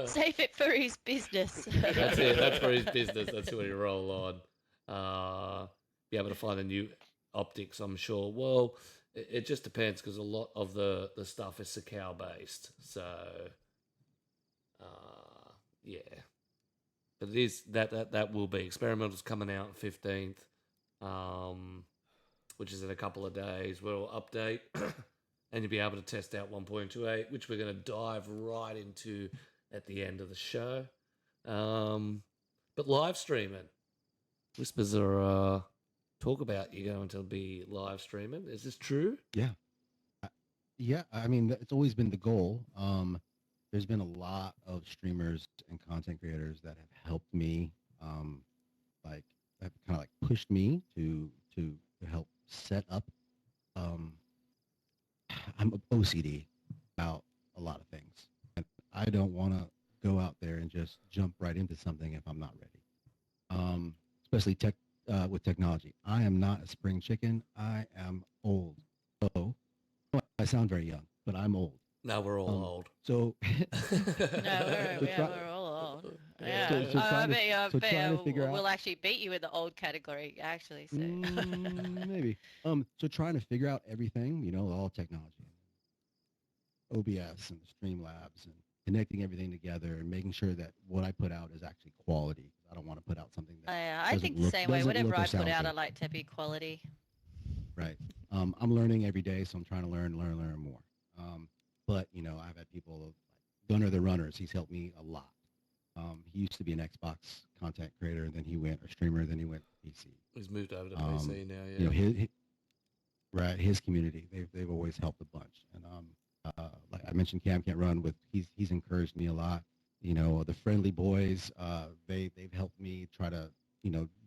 Save it for his business. That's it. That's for his business. That's where you roll on. Be able to find the new optics, I'm sure. Well, it just depends because a lot of the stuff is sakhal based. So, yeah. But it is that will be experimental's coming out on 15th, which is in a couple of days. We'll update and you'll be able to test out 1.28, which we're going to dive right into at the end of the show. But live streaming, whispers are talk about you going to be live streaming. Is this true? Yeah. Yeah, I mean, it's always been the goal. There's been a lot of streamers and content creators that have helped me, have kind of like pushed me to help set up. I'm OCD about a lot of things, and I don't want to go out there and just jump right into something if I'm not ready. Especially with technology. I am not a spring chicken. I am old. So I sound very young, but I'm old. No, we're all old. So we're all old. Yeah. We'll actually beat you in the old category, actually. So. Maybe. So trying to figure out everything, all technology, OBS and Streamlabs, and connecting everything together and making sure that what I put out is actually quality. I don't want to put out something that I think the same way. Whatever I put out, I like to be quality. Right. I'm learning every day, so I'm trying to learn more. But I've had people like Gunner the Runners. He's helped me a lot. He used to be an Xbox content creator, and then he went a streamer, then he went PC. He's moved over to PC now. Yeah. His community. They've always helped a bunch, and like I mentioned, Cam Can't Run with. He's encouraged me a lot. The Friendly Boys. They've helped me try to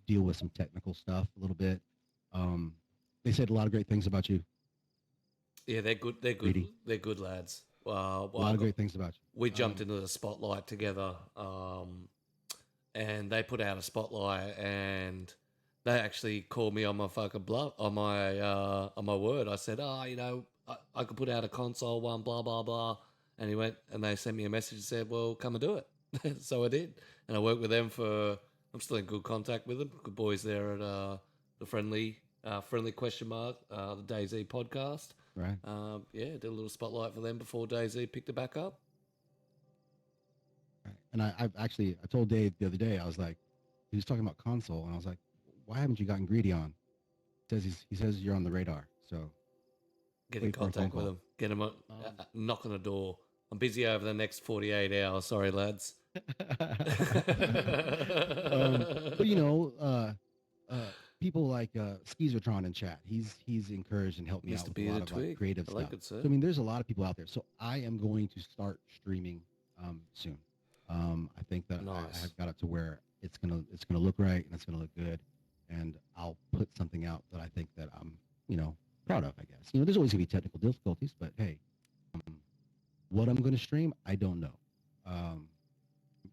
deal with some technical stuff a little bit. They said a lot of great things about you. Yeah, they're good. They're good. Reedy. They're good lads. A lot of great things about you. We jumped into the spotlight together, and they put out a spotlight, and they actually called me on my fucking bluff, on my word. I said, I could put out a console one, blah blah blah, and he went, and they sent me a message and said, well, come and do it. So I did, and I worked with them I'm still in good contact with them. Good boys there at the friendly question mark, the DayZ podcast. Right. Did a little spotlight for them before DayZ picked it back up. And I told Dave the other day, I was like, he was talking about console, and I was like, why haven't you gotten Greedy on? He says you're on the radar. So Get in wait for a phone contact with call. him. Get him knock on the door. I'm busy over the next 48 hours. Sorry, lads. But people like Skeezertron in chat. He's encouraged and helped me out Mr. with a lot of Twig. creative I like stuff. it, sir. So I mean, there's a lot of people out there. So I am going to start streaming soon. I think that Nice. I've got it to where it's gonna look right and it's gonna look good, and I'll put something out that I think that I'm proud of. I guess there's always gonna be technical difficulties, but hey, what I'm gonna stream, I don't know. I'm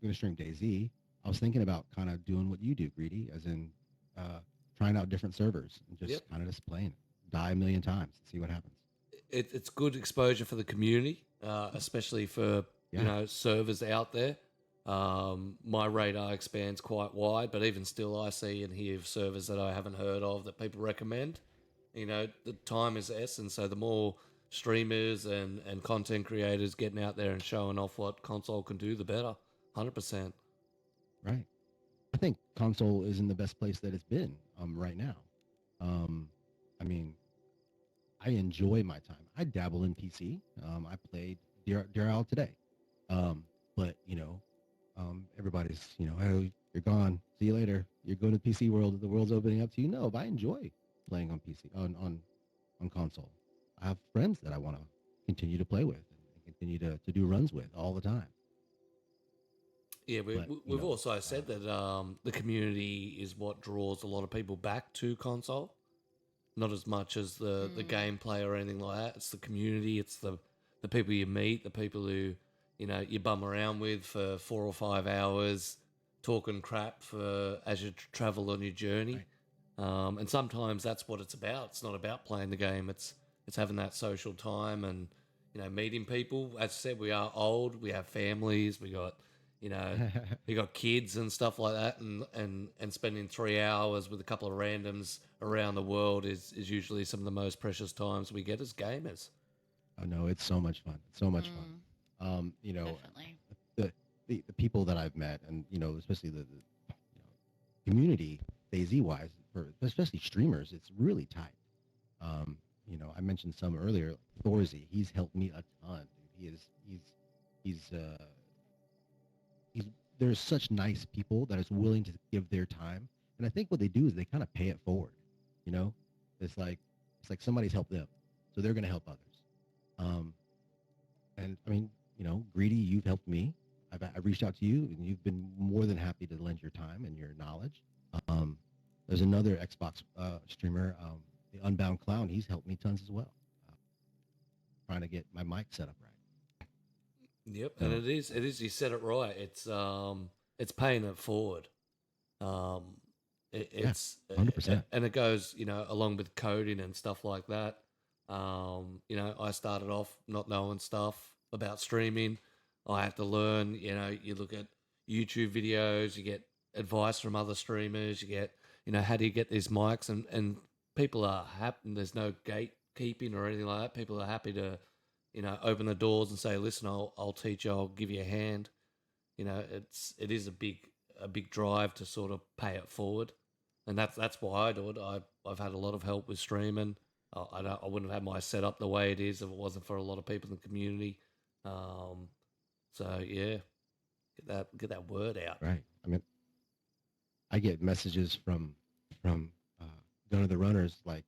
gonna stream DayZ. I was thinking about kind of doing what you do, Greedy, as in trying out different servers and just kind of just playing it, die a million times, and see what happens. It's good exposure for the community, especially for servers out there. My radar expands quite wide, but even still, I see and hear of servers that I haven't heard of that people recommend. The time is essence, so the more streamers and content creators getting out there and showing off what console can do, the better. 100%. Right. I think console is in the best place that it's been right now. I mean, I enjoy my time. I dabble in PC. I played Dear Owl today. But everybody's oh, you're gone. See you later. You're going to PC world. The world's opening up to you. No, but I enjoy playing on PC on console. I have friends that I want to continue to play with and continue to do runs with all the time. Yeah, we've also said that the community is what draws a lot of people back to console. Not as much as the gameplay or anything like that. It's the community. It's the people you meet, the people who you bum around with for 4 or 5 hours, talking crap as you travel on your journey. Right. And sometimes that's what it's about. It's not about playing the game. It's having that social time and meeting people. As I said, we are old. We have families. We got we got kids and stuff like that, and spending 3 hours with a couple of randoms around the world is usually some of the most precious times we get as gamers. Oh no, it's so much fun. It's so much fun. Definitely. The people that I've met, and especially the community, DayZ wise, for especially streamers, it's really tight. I mentioned some earlier. Thorzy, he's helped me a ton. There's such nice people that is willing to give their time, and I think what they do is they kind of pay it forward. It's like somebody's helped them, so they're going to help others. And I mean, Greedy, you've helped me. I've reached out to you, and you've been more than happy to lend your time and your knowledge. There's another Xbox streamer, the Unbound Clown. He's helped me tons as well, trying to get my mic set up right. Yep, and it is. You said it right. It's paying it forward. It's 100%, and it goes along with coding and stuff like that. I started off not knowing stuff about streaming. I had to learn. You look at YouTube videos, you get advice from other streamers, you get how do you get these mics, and people are happy. There's no gatekeeping or anything like that. People are happy to open the doors and say, listen, I'll teach you, I'll give you a hand. It is a big drive to sort of pay it forward, and that's why I do it. I've had a lot of help with streaming. I wouldn't have had my setup the way it is if it wasn't for a lot of people in the community. So yeah, get that word out. Right. I mean, I get messages from Gun of the Runners like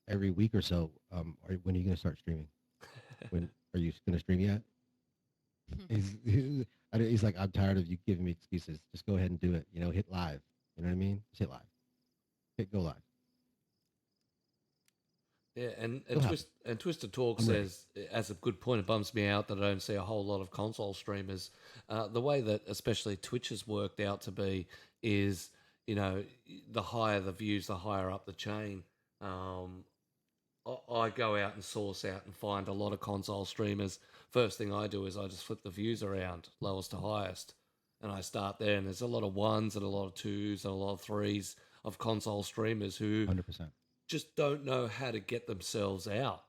every week or so. When are you going to start streaming? When are you going to stream yet? He's like, I'm tired of you giving me excuses. Just go ahead and do it. Hit live. You know what I mean? Just hit live. Hit go live. Yeah, and Twisted Talk says, as a good point, it bums me out that I don't see a whole lot of console streamers. The way that especially Twitch has worked out to be is, the higher the views, the higher up the chain. I go out and source out and find a lot of console streamers. First thing I do is I just flip the views around, lowest to highest, and I start there. And there's a lot of ones and a lot of twos and a lot of threes of console streamers who 100%. just don't know how to get themselves out.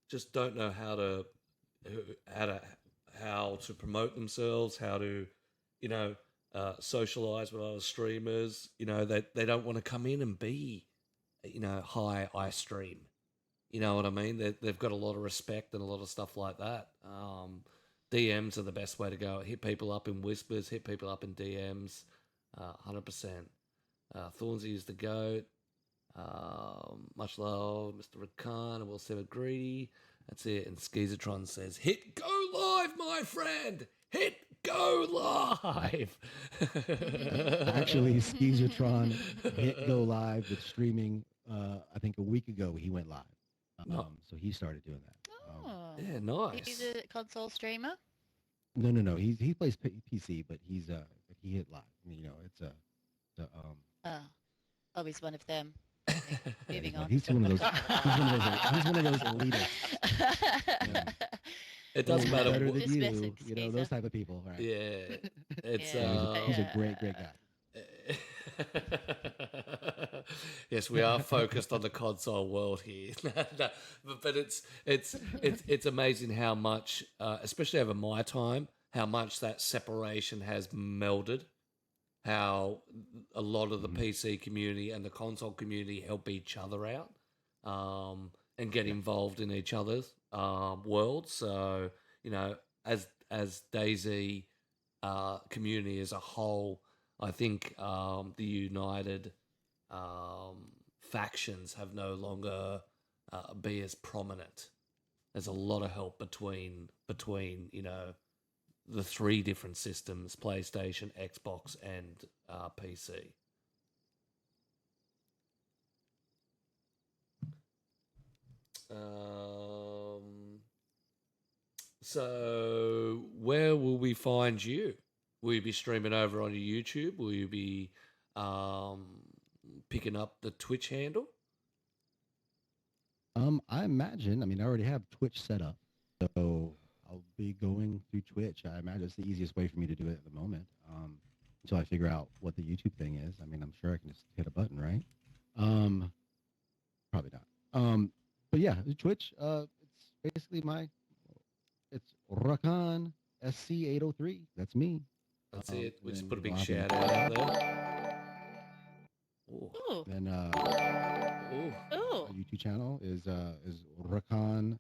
Just don't know how how to promote themselves, how to, you know, socialize with other streamers. You know, they don't want to come in and be, you know, hi, I stream. You know what I mean? They've got a lot of respect and a lot of stuff like that. DMs are the best way to go. Hit people up in whispers, hit people up in DMs, 100%. Thornsy is the GOAT. Much love, Mr. Rakan, and Will Sever Greedy. That's it. And Skizatron says, hit go live, my friend! Hit go live! Actually, Skizatron hit go live with streaming. I think a week ago he went live. So he started doing that. Oh. Yeah, nice. He's a console streamer? No. He plays PC, but he hit live. You know, it's Oh, he's one of them. Moving on. He's one of those. He's one of those elitists. Yeah. It doesn't matter. Better than Dismissing you know, those type of people, right? Yeah, it's He's a great guy. Yes, we are focused on the console world here, but it's amazing how much, especially over my time, how much that separation has melded. How a lot of the PC community and the console community help each other out, and get involved in each other's worlds. So, you know, as DayZ community as a whole, I think the united factions have no longer be as prominent. There's a lot of help between you know, the three different systems: PlayStation, Xbox, and PC. So where will we find you? Will you be streaming over on your YouTube? Will you be picking up the Twitch handle? I imagine. I mean, I already have Twitch set up, so I'll be going through Twitch. I imagine it's the easiest way for me to do it at the moment, until I figure out what the YouTube thing is. I mean, I'm sure I can just hit a button, right? Probably not. But yeah, Twitch. It's basically it's Rakan SC803. That's me. That's it. We just put a big Robin. shout out there. Ooh. Ooh. Then Ooh. Ooh. our YouTube channel is Rakan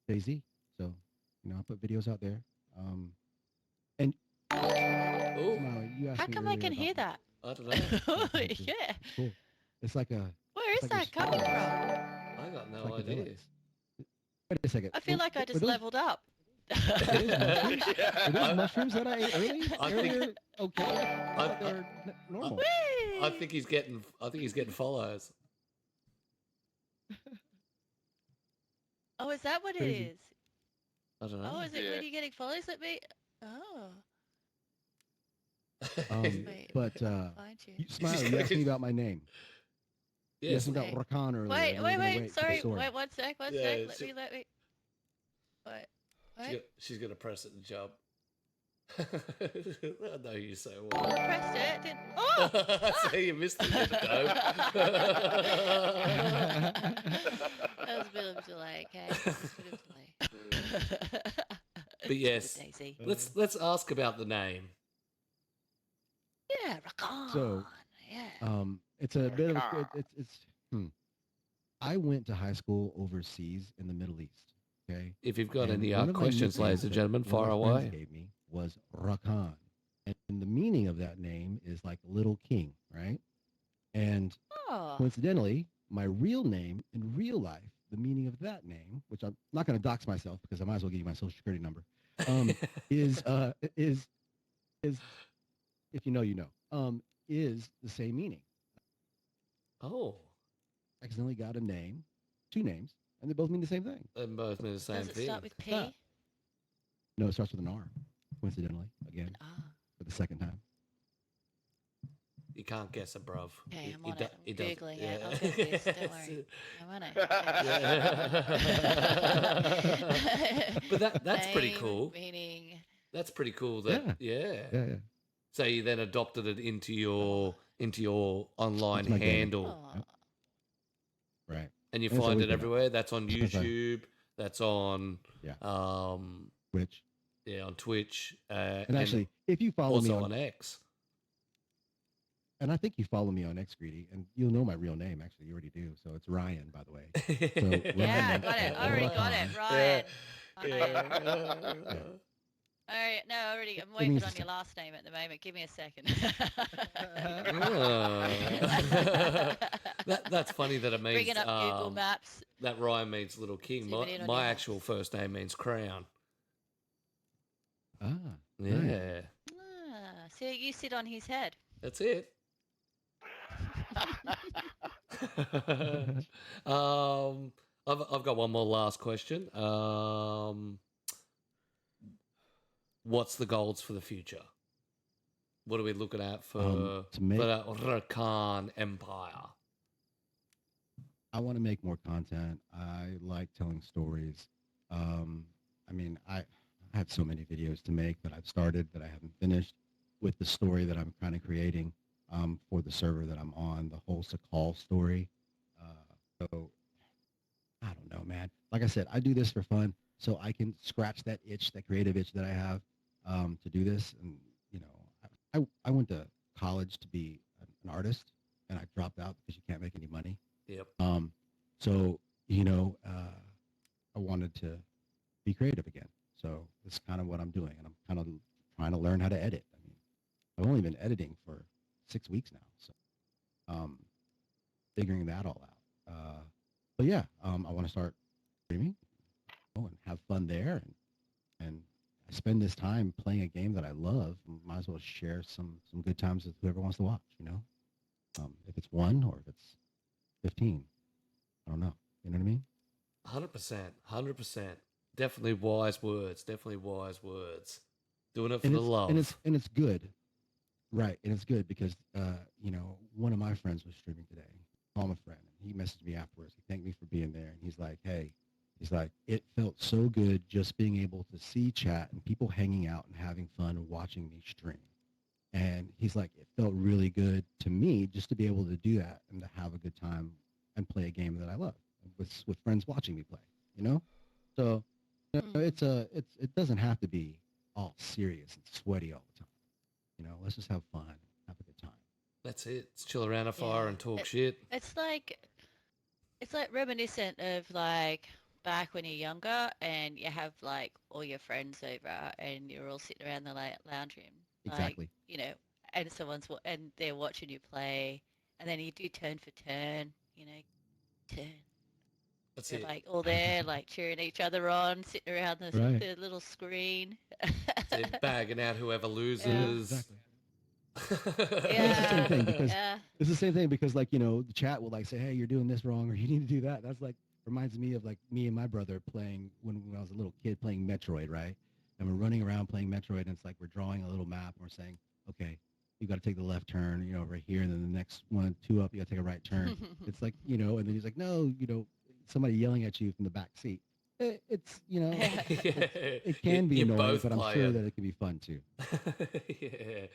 DayZ. So, you know, I put videos out there. And Ooh. Smiley, you asked How me come I earlier can about hear the- that? I don't know. Yeah. Cool. It's like a. Where is It's like that coming from? I got it's no like a idea. device. Wait a second. I feel like I just leveled up. Are those mushrooms that I ate I think- earlier? Okay. I thought they were normal. I think he's getting follows. Oh, is that what it Crazy. is? I don't know. Oh, is it Yeah. when you getting follows at me? Oh, Wait. But find you. Smile, you asked me about my name. You Yes. asked me about Rakan earlier. Wait, and wait, we're gonna wait. for the Sorry. sword. Wait, one sec. One Yeah, sec. Let she- me. Wait. Wait. She's gonna press it and jump. I know you so well. I pressed it. Didn't. Oh! So you missed it, didn't you? That was a bit of a delay, okay? That was a bit of a delay. But yes, DayZ. let's ask about the name. Yeah, Rakan. So, yeah. It's a bit of a, I went to high school overseas in the Middle East. Okay. If you've got And any one of my questions, ladies nicknames and that gentlemen, one of fire my friends away. Gave me was Rakan, and the meaning of that name is like little king, right? And Oh. coincidentally, my real name in real life, the meaning of that name, which I'm not going to dox myself because I might as well give you my social security number, is if you know, you know, is the same meaning. Oh, I accidentally got a name, two names, and they both mean the same thing. they both mean the same Does it thing. start with P? Yeah. No, it starts with an R, coincidentally, again, Ah. for the second time. You can't guess it, bruv. Okay, I'm on do- it. I'm does- Googling it. I'll get this. Don't worry. I'm on it. But that's pretty Name, cool. Meaning. That's pretty cool. That yeah. Yeah. So you then adopted it into your online It's my game. handle, Oh. Right. and you And it's find always it been everywhere. That's on It's my phone. YouTube. That's on Yeah. um Which Yeah, on Twitch. And actually, if you follow me also on on X. And I think you follow me on X, Greedy, and you'll know my real name. Actually, you already do. So it's Ryan, by the way. So Yeah, I Ryan, got it. I already got it. Ryan. I know. Yeah. All right, no, already. I'm It waiting means on the your same. last name at the moment. Give me a second. That's funny that it means Bringing up Google Maps. that Ryan means little king. Zooming in on My your actual first name means crown. Ah, Yeah, nice. So you sit on his head. that's it. I've got one more last question. What's the goals for the future? What are we looking at for To make, the Rakan Empire? I want to make more content. I like telling stories. I mean, I have so many videos to make that I've started that I haven't finished with the story that I'm kind of creating for the server that I'm on, the whole sakhal story. So I don't know, man. Like I said, I do this for fun, so I can scratch that itch, that creative itch that I have to do this. And you know, I went to college to be an artist, and I dropped out because you can't make any money. Yep. So you know, I wanted to be creative again. So that's kind of what I'm doing, and I'm kind of trying to learn how to edit. I mean, I've only been editing for 6 weeks now, so figuring that all out. But yeah, I want to start streaming and have fun there, and I spend this time playing a game that I love. Might as well share some good times with whoever wants to watch. You know, if it's 1 or if it's 15, I don't know. You know what I mean? 100%. 100%. Definitely wise words. Definitely wise words. Doing it for And the it's love. and it's good, right? And it's good because you know, one of my friends was streaming today. Call him a friend. He messaged me afterwards. He thanked me for being there, and he's like, "Hey, he's like, it felt so good just being able to see chat and people hanging out and having fun and watching me stream." And he's like, it felt really good to me just to be able to do that and to have a good time and play a game that I love with friends watching me play. You know, so you know, it doesn't have to be all serious and sweaty all the time. You know, let's just have fun, have a good time. That's it. Let's chill around a fire Yeah. and talk shit. It's like reminiscent of like back when you're younger and you have like all your friends over and you're all sitting around the lounge room. Like, Exactly. you know, and and they're watching you play, and then you do turn for turn. You know, turn. That's You're it. like all there, like cheering each other on, sitting around Right. the little screen. That's it. Bagging out whoever Yeah. loses. Exactly. Yeah. It's the same thing because Yeah. it's the same thing because like, you know, the chat will like say, hey, you're doing this wrong or you need to do that. That's like reminds me of like me and my brother playing when I was a little kid playing Metroid, right? And we're running around playing Metroid and it's like we're drawing a little map and we're saying, okay, you got to take the left turn, you know, right here, and then the next 1, 2 up, you got to take a right turn. It's like, you know, and then he's like, no, you know, somebody yelling at you from the back seat. It's, you know, it can be You're annoying, both but I'm sure playing. that it can be fun too. Yeah.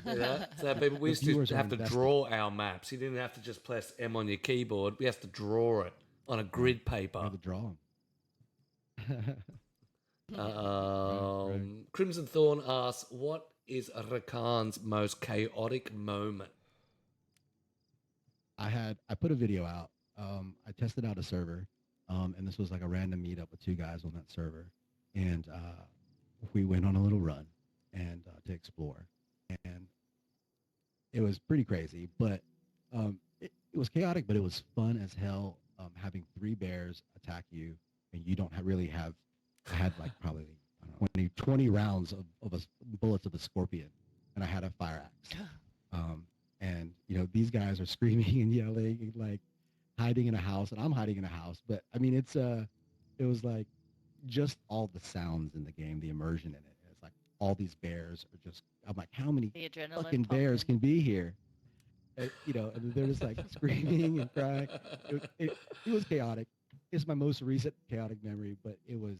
Yeah, so people, we The used to viewers are have to invested. draw our maps. You didn't have to just press M on your keyboard. We have to draw it on a grid I paper. had to draw them. Crimson Thorn asks, what is Rakan's most chaotic moment? I put a video out. I tested out a server, and this was like a random meetup with 2 guys on that server, and we went on a little run and to explore, and it was pretty crazy, but it was chaotic, but it was fun as hell. Having 3 bears attack you, and you don't really have. I had like probably I don't know, 20 rounds of bullets of a scorpion, and I had a fire axe. And you know, these guys are screaming and yelling and like hiding in a house, and I'm hiding in a house. But I mean, it was like just all the sounds in the game, the immersion in it. It's like all these bears are just. I'm like, how many The adrenaline fucking bears pumping. can be here? You know, and they're just like screaming and crying. It was chaotic. It's my most recent chaotic memory, but it was.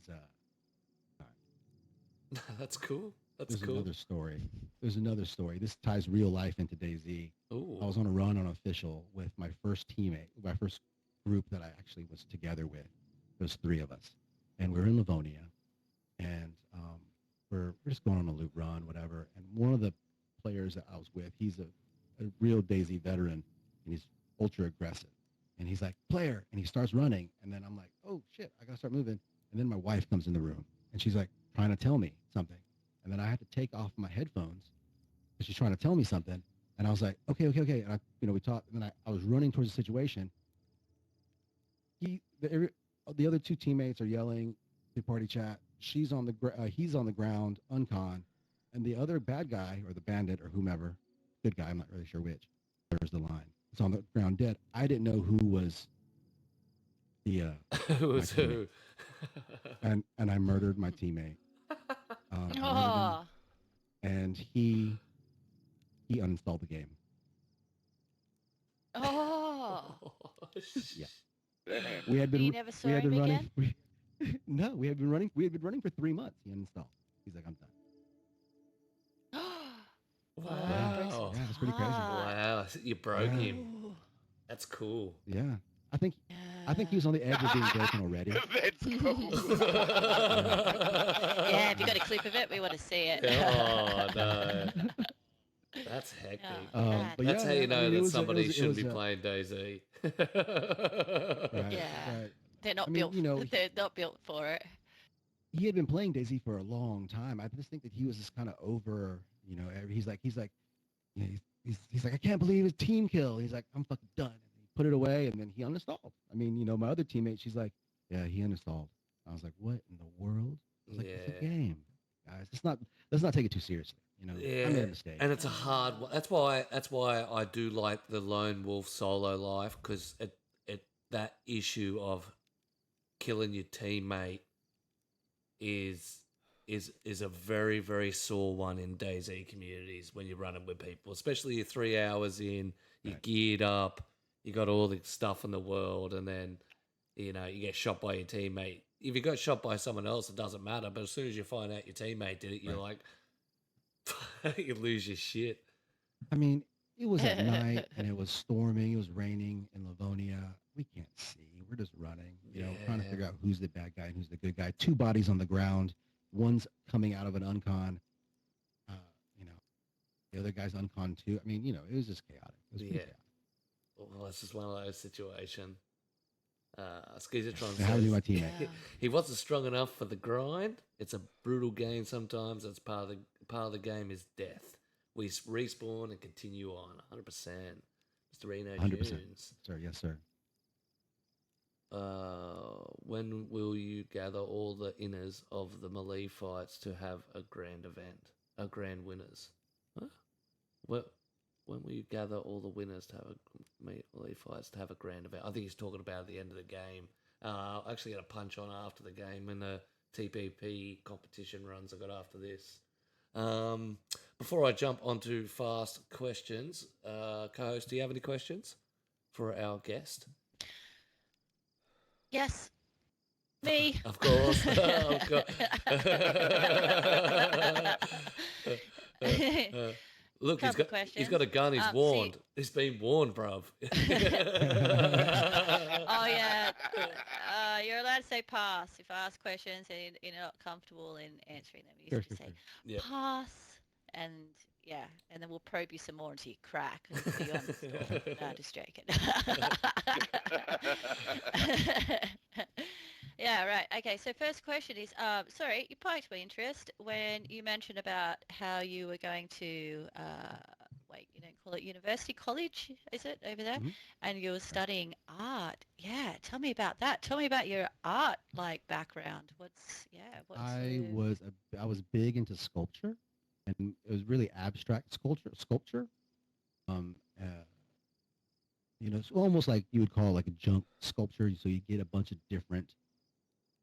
That's cool. That's There's cool. another story. There's another story. This ties real life into DayZ. I Ooh. was on a run on official with my first teammate, my first group that I actually was together with. There's 3 of us, and we were in Livonia, and we're just going on a loop run, whatever. And one of the players that I was with, he's a real DayZ veteran, and he's ultra aggressive. And he's like, player, and he starts running. And then I'm like, oh, shit, I got to start moving. And then my wife comes in the room, and she's like trying to tell me something. And then I had to take off my headphones because she's trying to tell me something. And I was like, okay. And we talked, and then I was running towards the situation. The other two teammates are yelling, the party chat. He's on the ground, uncon, and the other bad guy or the bandit or whomever, good guy, I'm not really sure which. There's the line. It's on the ground dead. I didn't know who was the Who was who? and I murdered my teammate. Murdered him, and he uninstalled the game. Oh. Yeah. Damn. We had been You never saw we had him been again? running. No, we had been running for 3 months. He uninstalled. He's like, I'm done. Wow. Yeah, that's pretty crazy. Wow. You broke him. Ooh. That's cool. Yeah, I think he was on the edge of being broken already. That's cool. Yeah, if you got a clip of it, we want to see it. Oh, no. That's hectic. But That's yeah, how you I know mean, that it somebody was shouldn't be a- playing DayZ. Right, Yeah. right. They're not I mean, built. They're not built for it. He had been playing DayZ for a long time. I just think that he was just kind of over. He's like, he's like, I can't believe his team kill. He's like, I'm fucking done. And he put it away, and then he uninstalled. I mean, my other teammate, she's like, yeah, he uninstalled. I was like, what in the world? I was like, it's a game, guys. Let's not take it too seriously. Yeah, I made a mistake. and it's a hard one. That's why I do like the lone wolf solo life, because that issue of killing your teammate is a very, very sore one in DayZ communities when you're running with people, especially you're 3 hours in, you're geared up, you got all the stuff in the world, and then you get shot by your teammate. If you got shot by someone else, it doesn't matter. But as soon as you find out your teammate did it, you're like, you lose your shit. I mean, it was at night, and it was storming. It was raining in Livonia. We can't see. We're just running, trying to figure out who's the bad guy and who's the good guy. 2 bodies on the ground. One's coming out of an uncon. The other guy's uncon too. I mean, it was just chaotic. It was pretty chaotic. Well, it's just one of those situations. Skizatron How says do my teammate? he wasn't strong enough for the grind. It's a brutal game sometimes. That's part of the game is death. We respawn and continue on. 100%. Mr. Reno 100%. Jones. Sir, yes, sir. When will you gather all the inners of the melee fights to have a grand event? A grand winners? Huh? When will you gather all the winners to have a melee fights to have a grand event? I think he's talking about at the end of the game. I actually got a punch on after the game in the TPP competition runs I got after this. Before I jump onto fast questions, co-host, do you have any questions for our guest? Yes. Me. Of course. Of course. Look, he's got a gun. He's warned. He's been warned, bruv. Oh yeah. You're allowed to say pass if I ask questions and you're not comfortable in answering them. You just say Yep. pass, and and then we'll probe you some more until you crack. Until you understand. No, just joking. Yeah, right. Okay, so first question is, sorry, you piqued my interest when you mentioned about how you were going to, wait, you don't call it university, college, is it, over there? Mm-hmm. And you were studying art. Yeah, tell me about that. Tell me about your art, background. I was big into sculpture, and it was really abstract sculpture. It's almost like you would call like a junk sculpture. So you get a bunch of different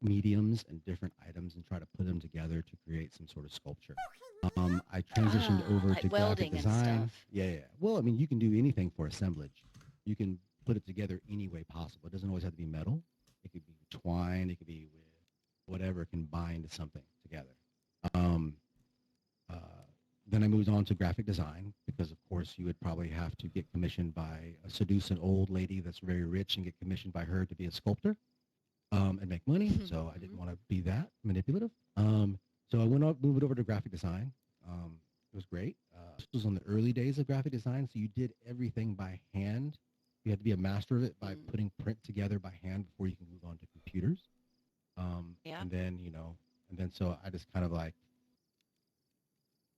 mediums and different items and try to put them together to create some sort of sculpture. I transitioned over like to graphic welding design. and stuff. Yeah. Well, I mean, you can do anything for assemblage. You can put it together any way possible. It doesn't always have to be metal. It could be twine. It could be with whatever can bind something together. Then I moved on to graphic design because, of course, you would probably have to get commissioned by seduce an old lady that's very rich and get commissioned by her to be a sculptor and make money. So I didn't want to be that manipulative. So I moved over to graphic design. It was great. This was on the early days of graphic design, so you did everything by hand. You had to be a master of it by putting print together by hand before you can move on to computers. Yeah. And then, so I just kind of like,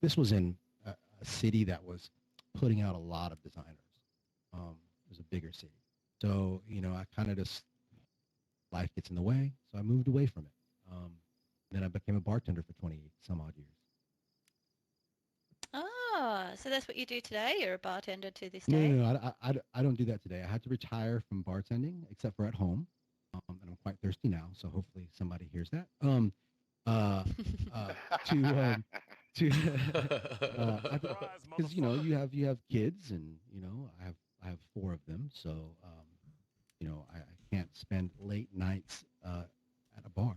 this was in a city that was putting out a lot of designers. It was a bigger city. So, I kind of just, life gets in the way, so I moved away from it. Then I became a bartender for 20 some odd years. Oh, so that's what you do today? You're a bartender to this No, day? no, I don't do that today. I had to retire from bartending, except for at home. And I'm quite thirsty now, so hopefully somebody hears that. Because you have kids, and I have 4 of them, so I can't spend late nights at a bar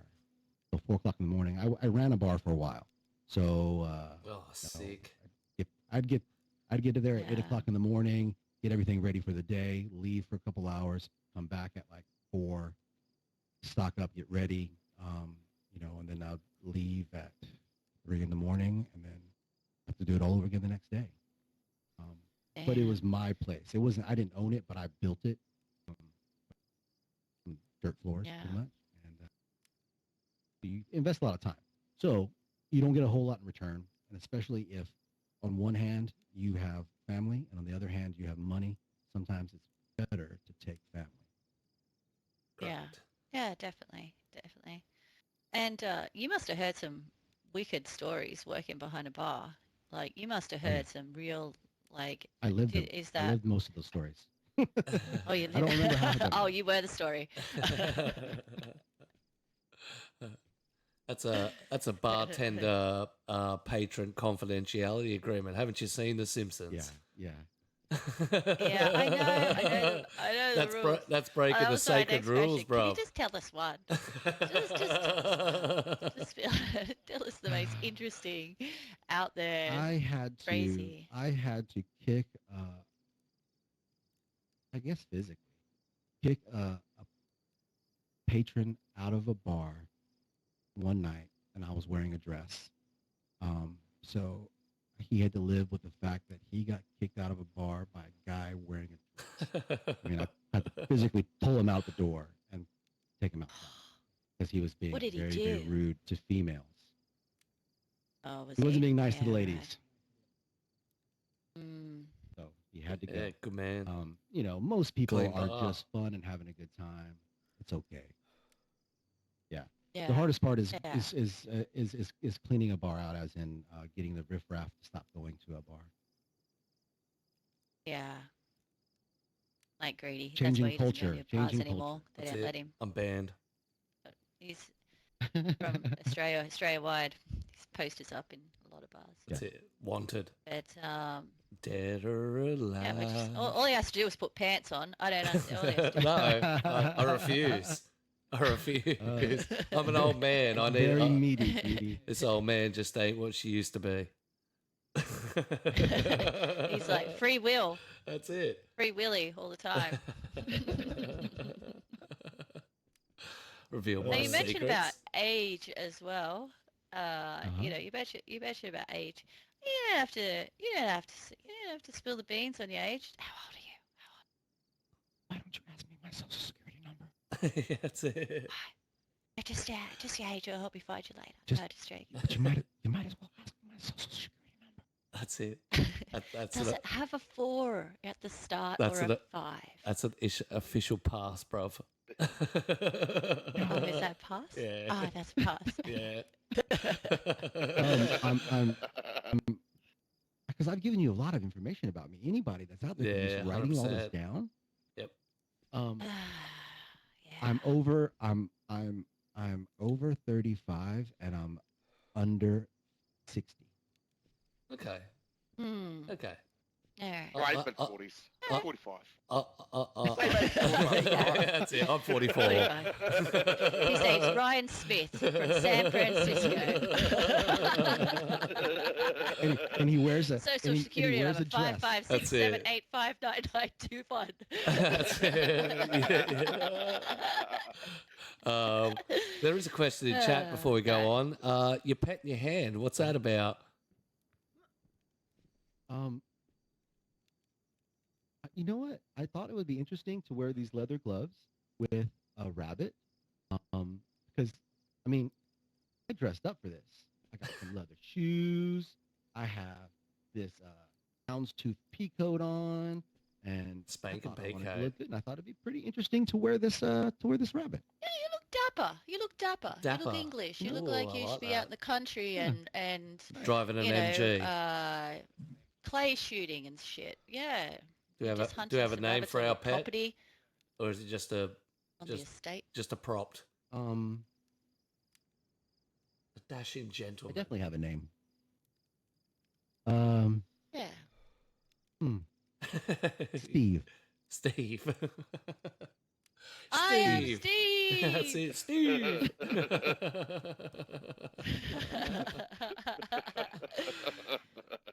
till 4 o'clock in the morning. I ran a bar for a while, so sick. I'd get to there at 8 Yeah. o'clock in the morning, get everything ready for the day, leave for a couple hours, come back at like 4, stock up, get ready, and then I'd leave at 3 in the morning, and then have to do it all over again the next day. But it was Damn. my place. It wasn't. I didn't own it, but I built it from dirt floors, Yeah. pretty much. And you invest a lot of time, so you don't get a whole lot in return. And especially if, on one hand, you have family, and on the other hand, you have money. Sometimes it's better to take family. Yeah. Correct. Yeah, definitely. Definitely. And you must have heard some wicked stories working behind a bar. Like, you must have Oh, yeah. heard some real, like, I lived them. is I that, lived most of those stories. oh, you I don't remember half of them. Oh, you were the story. That's a bartender patron confidentiality agreement. Haven't you seen The Simpsons? Yeah. Yeah, I know the rules. That's breaking That the was my sacred next rules, question. bro. Can you just tell us one? Just tell us the most interesting, out there, I had crazy. to kick, I guess physically, kick a patron out of a bar one night, and I was wearing a dress. So he had to live with the fact that he got kicked out of a bar by a guy wearing a dress. I mean, I had to physically pull him out the door and take him outside because he was being What did he very, do? very rude to females. Oh, was He wasn't being nice Yeah, to the right. ladies, Mm, so he had to go. Yeah, good man. Most people Clean are bar. just fun and having a good time. It's okay. yeah. The hardest part is Yeah. is cleaning a bar out, as in getting the riffraff to stop going to a bar. Yeah. Like Greedy. That's Changing why he doesn't go culture, to bars changing anymore. culture. They That's don't it. let him. I'm banned. He's from Australia-wide. His posters up in a lot of bars. That's it. Wanted. But Dead or alive. yeah, which is, all he has to do is put pants on. I don't know. All he has to do. No, I refuse. I refuse. I'm an old man. I need. Very meaty, Judy. This old man just ain't what she used to be. He's like free will, That's it. free willy all the time. Reveal Now my you mentioned secrets. about age as well. You mentioned about age. You don't have to spill the beans on your age. How old are you? Why don't you ask me my social security number? That's it. Just your age. I'll help you find you later. Just- No, just joking. But you might as well ask me my social security number. That's it. That's Does an, it have a 4 at the start That's or an- a 5? that's an official pass, bruv. Oh, is that pass? Yeah. Oh, that's pass. Yeah. Because I've given you a lot of information about me. Anybody that's out there Yeah, just writing all this 100%. down. Yep. Yeah. I'm over 35 and I'm under 60. Okay. Hmm. Okay. All right. Right, mid 40s. 45. That's it. I'm 44. 45. His name's Ryan Smith from San Francisco. And he wears a Social and he security wears number a dress. 55678599925. That's it. There is a question in chat before we go on. Your pet in your hand, what's that about? You know what? I thought it would be interesting to wear these leather gloves with a rabbit. Because, I mean, I dressed up for this. I got some leather shoes. I have this houndstooth pea coat on, and Spank I and thought I wanted to peacoat. look good, and I thought it'd be pretty interesting to wear this rabbit. Yeah, you look dapper. You look dapper. You Dapper. look English. You look Ooh, like I you like should be that. out in the country Yeah. and Driving an you know, MG. clay shooting and shit. Yeah. Do we You're have a, just do we hunting have a some name rabbits for on our your pet, property or is it just a on the just estate. just a propt? Um, A dashing I gentleman. definitely have a name. Yeah. Steve. Steve. I am Steve. Steve. That's it, Steve.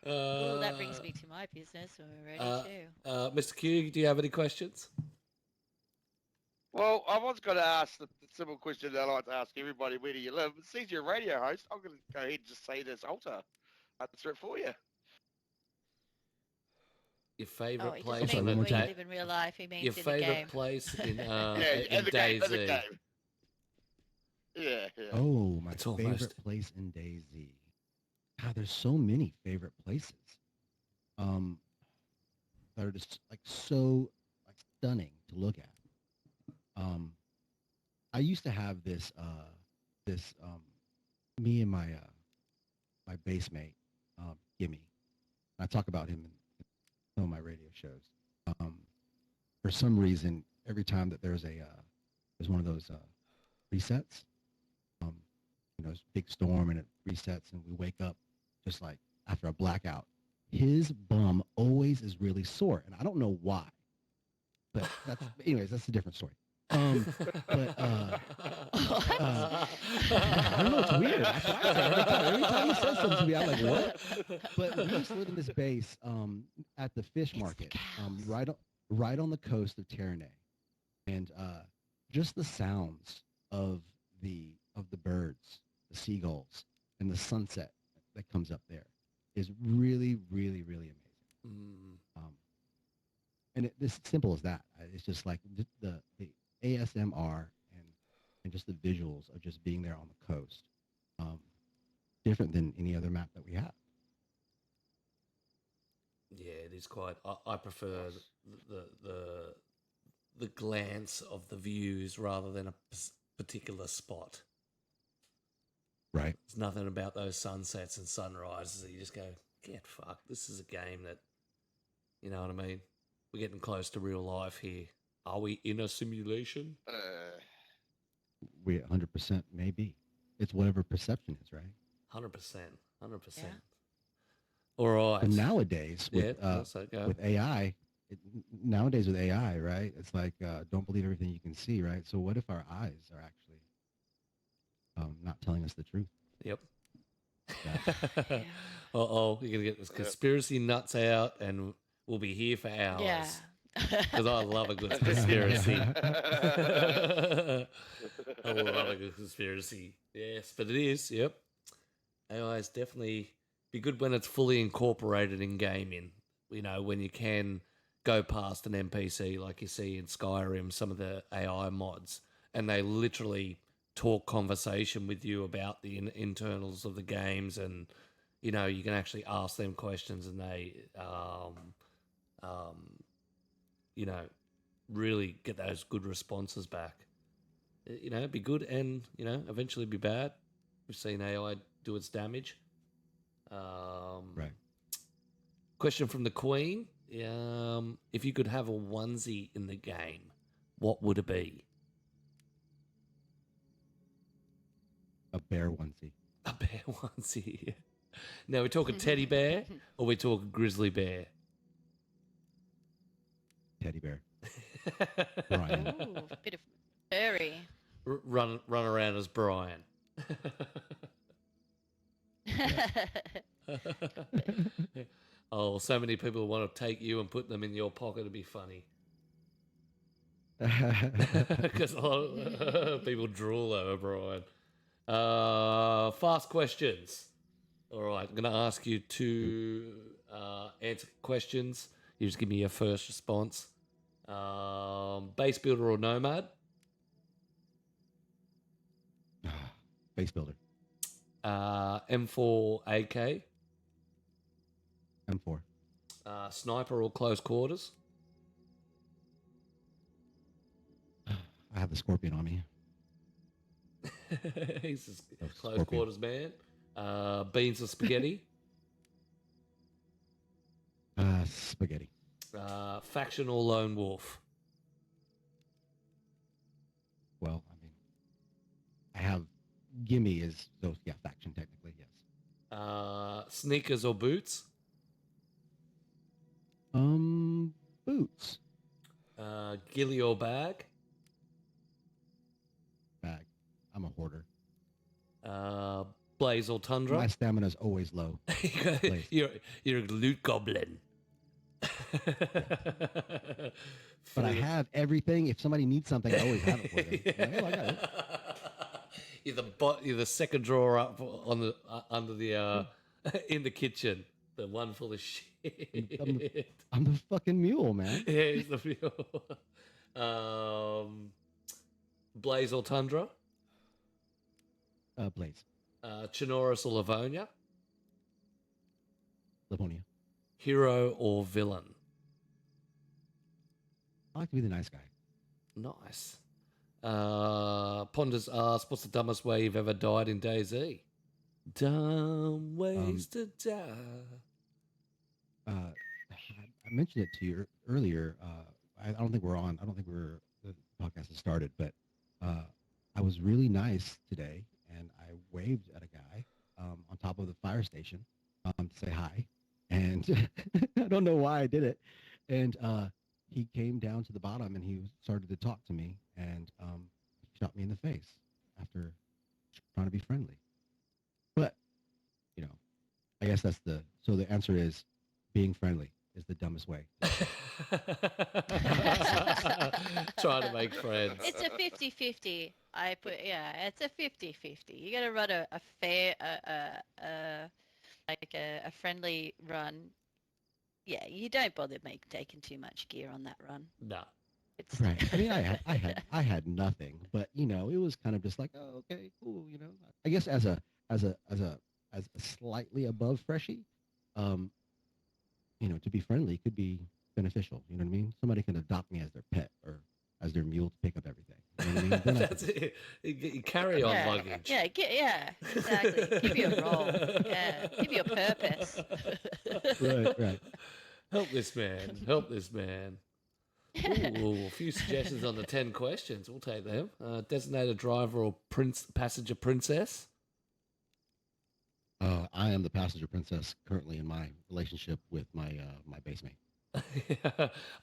Well, that brings me to my business when we're ready too. Mr. Q, do you have any questions? Well, I was going to ask the simple question that I like to ask everybody: where do you live? But since you're a radio host, I'm going to go ahead and just say this altar. Answer it for you. Your Oh, favourite he place doesn't on mean the where you day? live in real life. He means Your in the favourite game. place in Yeah, in the game. DayZ? Yeah. Oh, my It's favorite almost- place in DayZ. God, there's so many favorite places. That are just like so like stunning to look at. I used to have this me and my my bass mate, Gimme. I talk about him in some of my radio shows. For some reason, every time that there's one of those resets, it's a big storm and it resets and we wake up just like after a blackout. His bum always is really sore, and I don't know why. But that's a different story. I don't know. It's weird. That's what I say. Every time he says something to me, I'm like, what? But we used to live in this base at the fish market, right on the coast of Ternay, and just the sounds of the birds, the seagulls, and the sunset that comes up there is really, really, really amazing. And it's simple as that. It's just like the ASMR and just the visuals of just being there on the coast, different than any other map that we have. Yeah, it is quite. I prefer the glance of the views rather than a particular spot. Right. There's nothing about those sunsets and sunrises that you just go, get fucked. This is a game that, you know what I mean? We're getting close to real life here. Are we in a simulation? We 100% may be. It's whatever perception is, right? 100%. 100%. All right. But nowadays, with with AI, nowadays with AI, right? It's like, don't believe everything you can see, right? So what if our eyes are actually not telling us the truth? Yep. Yeah. Uh-oh, you're going to get this conspiracy nuts out and we'll be here for hours. Yeah. Because I love a good conspiracy. I love a good conspiracy. Yes, but it is, yep. AI is definitely be good when it's fully incorporated in gaming. You know, when you can go past an NPC like you see in Skyrim, some of the AI mods, and they literally talk conversation with you about the internals of the games, and, you know, you can actually ask them questions and they, you know, really get those good responses back. You know, be good and, you know, eventually be bad. We've seen AI do its damage. Right. Question from the Queen. If you could have a onesie in the game, what would it be? A bear onesie. A bear onesie. Now, we're talking teddy bear or we're talking grizzly bear? Teddy bear. Brian. Ooh, a bit of furry. Run around as Brian. Oh, so many people want to take you and put them in your pocket to be funny. Because a lot of people drool over Brian. Fast questions. All right, I'm going to ask you to answer questions. You just give me your first response. Base builder or nomad? Base builder. M4 AK? M4. Sniper or close quarters? I have the Scorpion on me. He's a close Scorpion. quarters man. Beans or spaghetti? Spaghetti. Faction or lone wolf? Well, I mean, I have Gimme is those. Yeah, faction technically, yes. Sneakers or boots? Boots. Ghillie or bag? Bag. I'm a hoarder. Blaze or tundra? My stamina's always low. Blaze. you're a loot goblin. But I have everything. If somebody needs something, I always have it for them. Like, oh, I got it. You're the second drawer up on the under the in the kitchen. The one full of shit. I'm the fucking mule, man. Yeah, he's the mule. Blaze or tundra? Blaze. Chinoris or Livonia? Livonia. Hero or villain? I like to be the nice guy. Nice. Ponders asks, what's the dumbest way you've ever died in DayZ? Dumb ways to die. I mentioned it to you earlier. I don't think we're on. I don't think the podcast has started, but I was really nice today, and I waved at a guy on top of the fire station to say hi, and I don't know why I did it, and he came down to the bottom and he started to talk to me, and shot me in the face after trying to be friendly. But I guess that's the answer is being friendly is the dumbest way. Trying to make friends. It's a 50-50. It's a 50-50. You got to run a fair, a friendly run. Yeah, you don't bother taking too much gear on that run. No. It's Right. I mean, I had nothing, but it was kind of just like, oh, okay, cool. I guess as a slightly above freshie, to be friendly could be beneficial. You know what I mean? Somebody can adopt me as their pet or as their mule to pick up everything. You know what I mean? Then That's it. You carry on luggage. Yeah, exactly. Give you a role. Yeah, give you a purpose. right. Help this man. Ooh, a few suggestions on the 10 questions. We'll take them. Designated driver or passenger princess? I am the passenger princess currently in my relationship with my my base mate.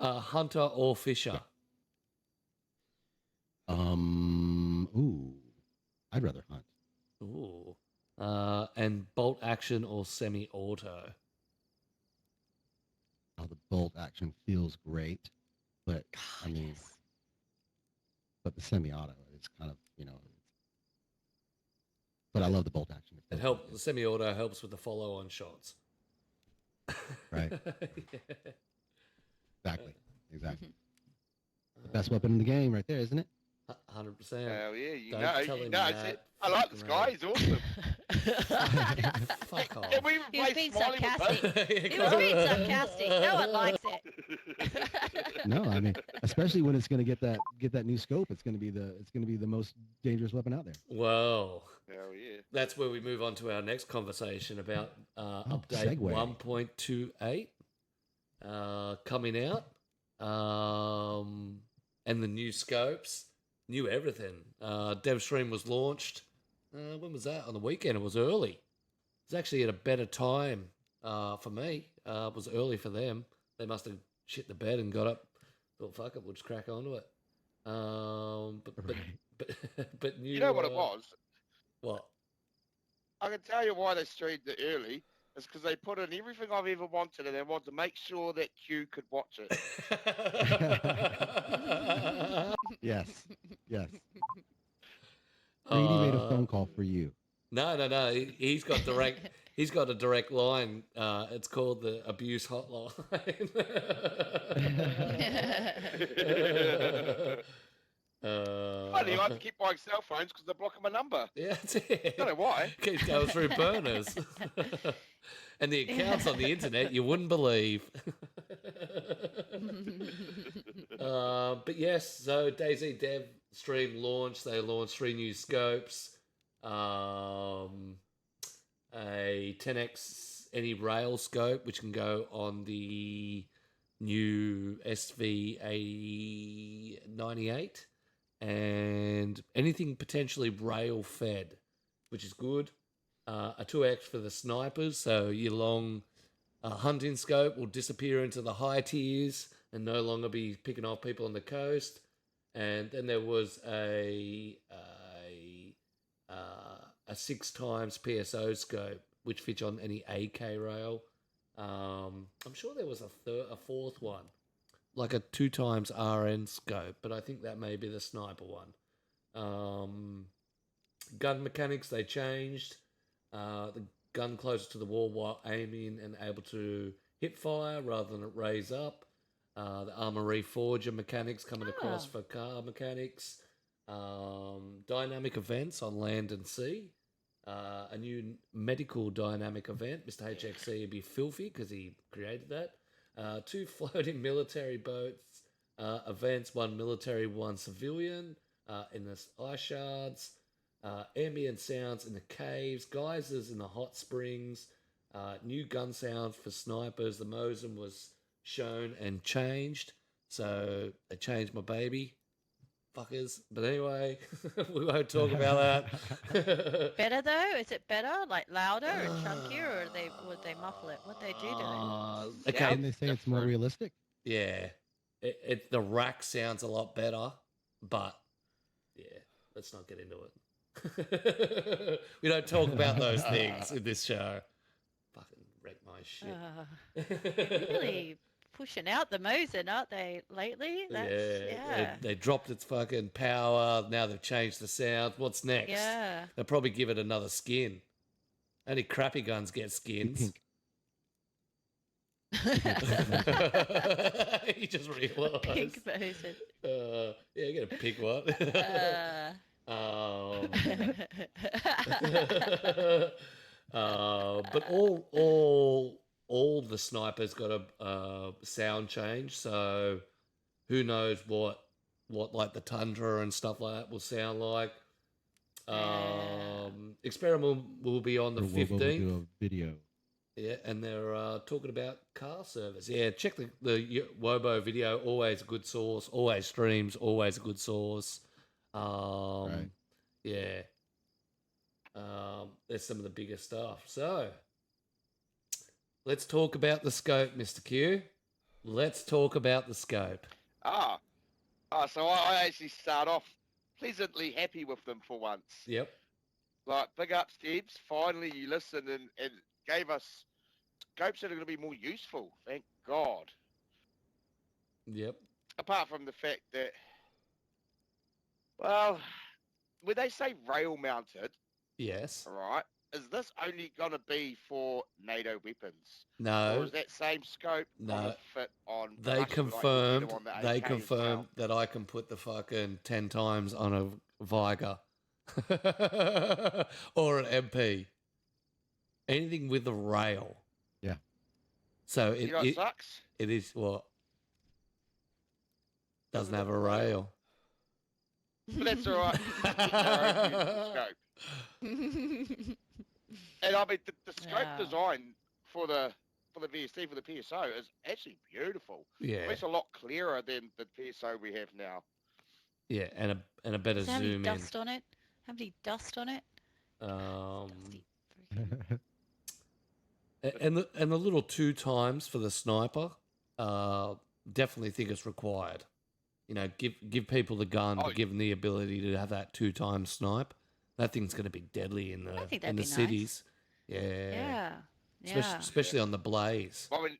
Hunter or fisher? I'd rather hunt. Ooh. And bolt action or semi-auto? Oh, the bolt action feels great, but I mean, but the semi-auto is kind of but I love the bolt action. It helps. The semi-auto helps with the follow-on shots. Right. Yeah. Exactly. The best weapon in the game, right there, isn't it? 100%. Hell yeah, Don't tell him that. I like this guy. He's awesome. Fuck off. Can we He was replace being Smiley with sarcastic. He was being sarcastic. No one likes it. No, I mean, especially when it's going to get that new scope, it's going to be the most dangerous weapon out there. Well, Hell yeah. that's where we move on to our next conversation about update segue. 1.28 coming out, and the new scopes, new everything. DevStream was launched. When was that? On the weekend. It was early. It was actually at a better time for me. It was early for them. They must have shit the bed and got up. Thought, fuck it, we'll just crack onto it. But new. You know what it was? What? I can tell you why they streamed it early. It's because they put in everything I've ever wanted, and they want to make sure that Q could watch it. Yes. Yes. Brady made a phone Uh, call for you. No. He's got direct. He's got a direct line. It's called the abuse hotline. Funny, I have to keep buying cell phones because they're blocking my number. Yeah, that's it. Don't know why. Keeps going through burners. And the accounts on the internet you wouldn't believe. But yes, so DayZ Dev Stream launched. They launched 3 new scopes. A 10x any rail scope, which can go on the new SV-A98, and anything potentially rail fed, which is good. A 2x for the snipers, so your long hunting scope will disappear into the high tiers and no longer be picking off people on the coast. And then there was a 6 times PSO scope, which fits on any AK rail. I'm sure there was a fourth one, like a 2 times RN scope, but I think that may be the sniper one. Gun mechanics, they changed. The gun closer to the wall while aiming and able to hip fire rather than it raise up. The armory forger mechanics coming across for car mechanics. Dynamic events on land and sea. A new medical dynamic event. Mr. HXC would be filthy because he created that. 2 floating military boats events, 1 military, 1 civilian in the ice shards. Ambient sounds in the caves, geysers in the hot springs. New gun sounds for snipers. The Mosin was shown and changed, so they changed my baby. Fuckers. But anyway, we won't talk about that. Better though? Is it better? Like louder and chunkier, or would they muffle it? What they do to it? Okay. And they say it's more realistic. Yeah. The rack sounds a lot better, but yeah, let's not get into it. We don't talk about those things in this show. Fucking wreck my shit. Really pushing out the Mosin, aren't they, lately? Yeah. They dropped its fucking power. Now they've changed the sound. What's next? Yeah. They'll probably give it another skin. Only crappy guns get skins. You just realised. Pink Mosin. Yeah, you gotta pick one. But all the snipers got a sound change, so who knows what like the Tundra and stuff like that will sound like. Experiment will be on the 15th. Video. Yeah, and they're talking about car service. Yeah, check the Wobo video. Always a good source. Always streams. Always a good source. Right. Yeah. There's some of the bigger stuff. So, let's talk about the scope, Mr. Q. Let's talk about the scope. So I actually start off pleasantly happy with them for once. Yep. Like, big ups, Debs. Finally, you listened and gave us scopes that are going to be more useful. Thank God. Yep. Apart from the fact that, well, when they say rail mounted, Yes. right, is this only going to be for NATO weapons? No. Or is that same scope going to fit on... They Russian, confirmed. like on the They AK as confirmed well? that I can put the fucking 10 times on a Viger or an MP. Anything with a rail. Yeah. So You know what sucks? it is what doesn't have a rail. But that's all right. Get your own beautiful scope. And I mean, the scope design for the VST, for the PSO, is actually beautiful. Yeah. It's a lot clearer than the PSO we have now. Yeah, and a better Does it have any zoom in. dust on it? Have any dust on it? Dusty freaking- And the little 2 times for the sniper, definitely think it's required. You know, give people the gun, but give them the ability to have that 2 times snipe. That thing's going to be deadly in I think the that'd be cities. nice. Yeah. Yeah. Yeah. especially on the blaze. I mean,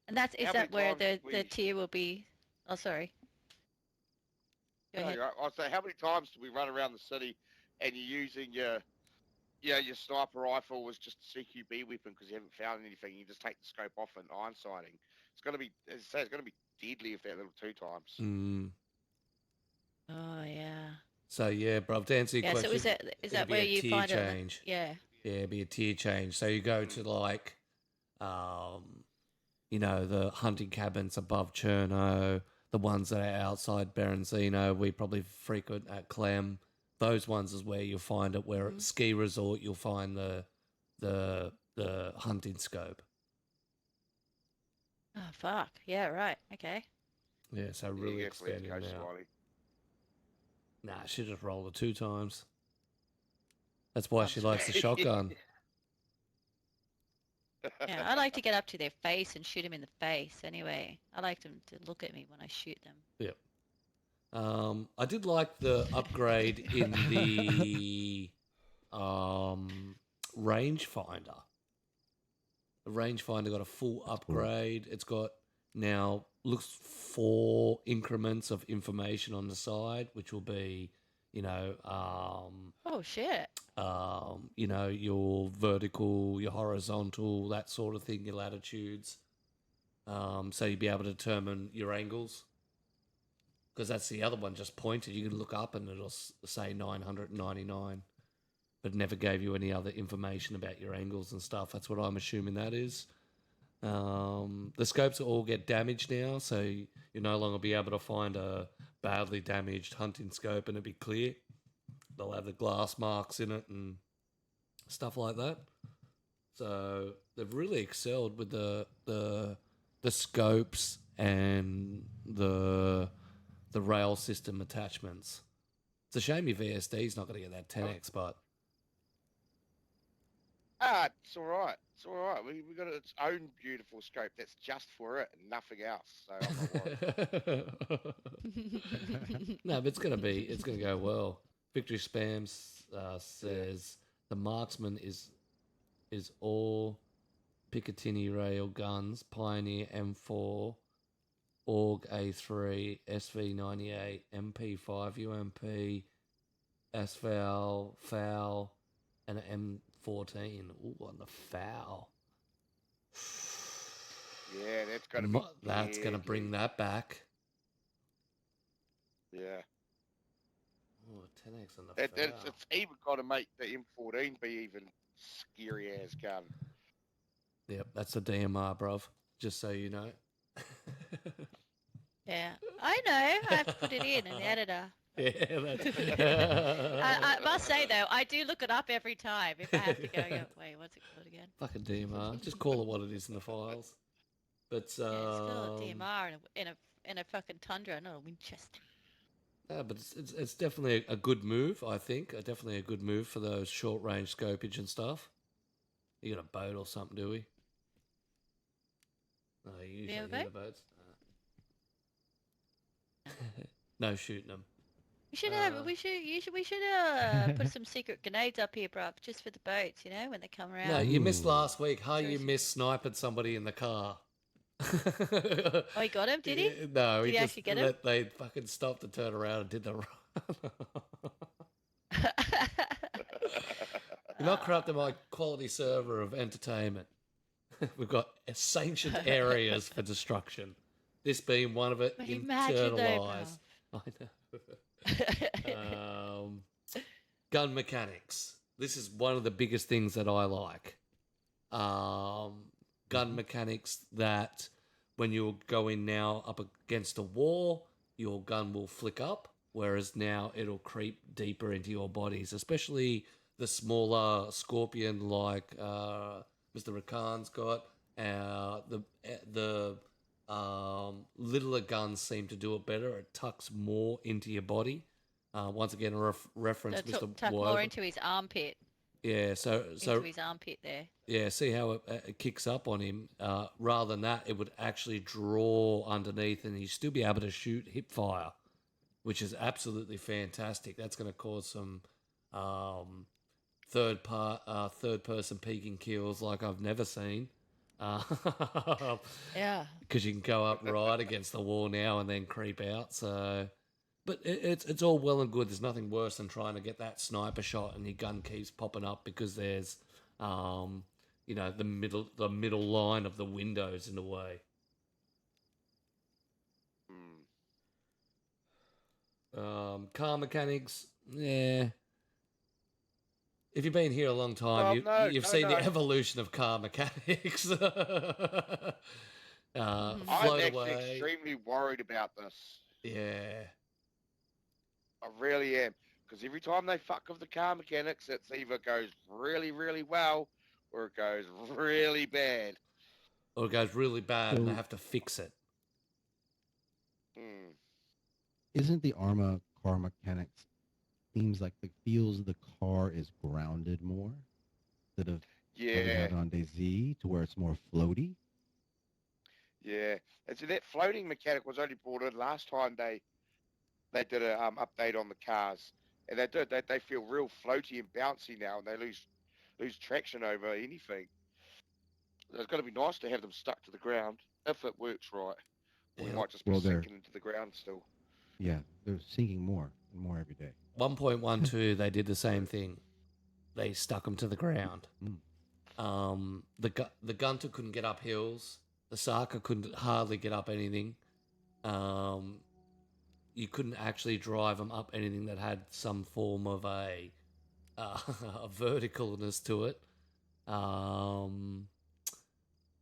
And is how that many where times the tier will be? Oh, sorry. Go No, ahead. you're right. I say, how many times do we run around the city and you're using your sniper rifle was just a CQB weapon because you haven't found anything. You just take the scope off and iron sighting. It's gonna be, as I say, it's gonna be deadly if that little 2 times. Mm. Oh, yeah. So yeah, bruv, to answer your Yeah, so question, is it'd that be where a you tier find it? change. Yeah. Yeah, it'd be a tier change. So you go to like, the hunting cabins above Cherno, the ones that are outside Berenzino. We probably frequent at Clem. Those ones is where you'll find it. Where at ski resort, you'll find the hunting scope. Oh, fuck. Yeah, right. Okay. Yeah, so Yeah, really you definitely have to expanding go now. slowly. Nah, she just rolled it 2 times. That's why I'm she likes the screwed. shotgun. Yeah, I like to get up to their face and shoot them in the face anyway. I like them to look at me when I shoot them. Yep. I did like the upgrade in the rangefinder. The rangefinder got a full upgrade. It's got now looks 4 increments of information on the side, which will be, Oh, shit. your vertical, your horizontal, that sort of thing, your latitudes. So you'll be able to determine your angles. Because that's the other one, just pointed. You can look up and it'll say 999, but never gave you any other information about your angles and stuff. That's what I'm assuming that is. The scopes will all get damaged now, so you'll no longer be able to find a badly damaged hunting scope and it'll be clear. They'll have the glass marks in it and stuff like that. So they've really excelled with the scopes and the rail system attachments. It's a shame your VSD's not going to get that 10x, but It's all right. It's all right. We got its own beautiful scope that's just for it and nothing else. So I'm not worried. no, but it's going to go well. Victory Spams says the marksman is all Picatinny rail guns, Pioneer M4, AUG A3, SV98, MP5 UMP, SVAL, FAL, and an M14. Ooh, on the FAL. Yeah, that's gonna be. That's going to bring that back. Yeah. Oh, 10x on the FAL. It's even got to make the M14 be even scary as gun. Yep, that's a DMR, bruv. Just so you know. Yeah, I know. I put it in the editor. Yeah, that's... I must say, though, I do look it up every time if I have to go, wait, what's it called again? Fucking DMR. Just call it what it is in the files. But, Yeah, it's called a DMR in a fucking Tundra, not a Winchester. Yeah, but it's definitely a good move, I think. Definitely a good move for those short-range scopage and stuff. You got a boat or something, do we? No, you usually have a hit boats. No shooting them. We should put some secret grenades up here, bruv, just for the boats, when they come around. No, you missed last week. How you missed sniping somebody in the car? Oh, he got him, did he? No, Did he actually get him? They fucking stopped and turned around and did the run. You're not corrupting my quality server of entertainment. We've got sanctioned areas for destruction. This being one of it, internalized. I know. Gun mechanics. This is one of the biggest things that I like. Gun mechanics that when you're going now up against a wall, your gun will flick up, whereas now it'll creep deeper into your bodies, especially the smaller Scorpion like Mr. Rakan's got. The littler guns seem to do it better. It tucks more into your body. Once again, a reference Mr. Tuck more into his armpit. Yeah, so into his armpit there. Yeah, see how it kicks up on him. Rather than that, it would actually draw underneath, and he'd still be able to shoot hip fire, which is absolutely fantastic. That's going to cause some third person peeking kills like I've never seen. Yeah. Because you can go up right against the wall now and then creep out. So, but it's all well and good. There's nothing worse than trying to get that sniper shot and your gun keeps popping up because there's, the middle line of the windows in the way. Car mechanics, yeah. If you've been here a long time, you've seen the evolution of car mechanics. I'm Float actually away. extremely worried about this. Yeah. I really am. Because every time they fuck with the car mechanics, it either goes really, really well or it goes really bad. Or it goes really bad and they So- have to fix it. Hmm. Isn't the Arma car mechanics seems like the feels of the car is grounded more instead of floating Yeah, out on DayZ to where it's more floaty? yeah. And so that floating mechanic was only brought in last time they did a update on the cars, and they feel real floaty and bouncy now, and they lose traction over anything. It's going to be nice to have them stuck to the ground if it works right. Or we Yeah. might just be Well, they're- sinking into the ground still. Yeah, they're sinking more and more every day. 1.12, they did the same thing. They stuck them to the ground. The Gunter couldn't get up hills. The Saka couldn't hardly get up anything. You couldn't actually drive them up anything that had some form of a verticalness to it.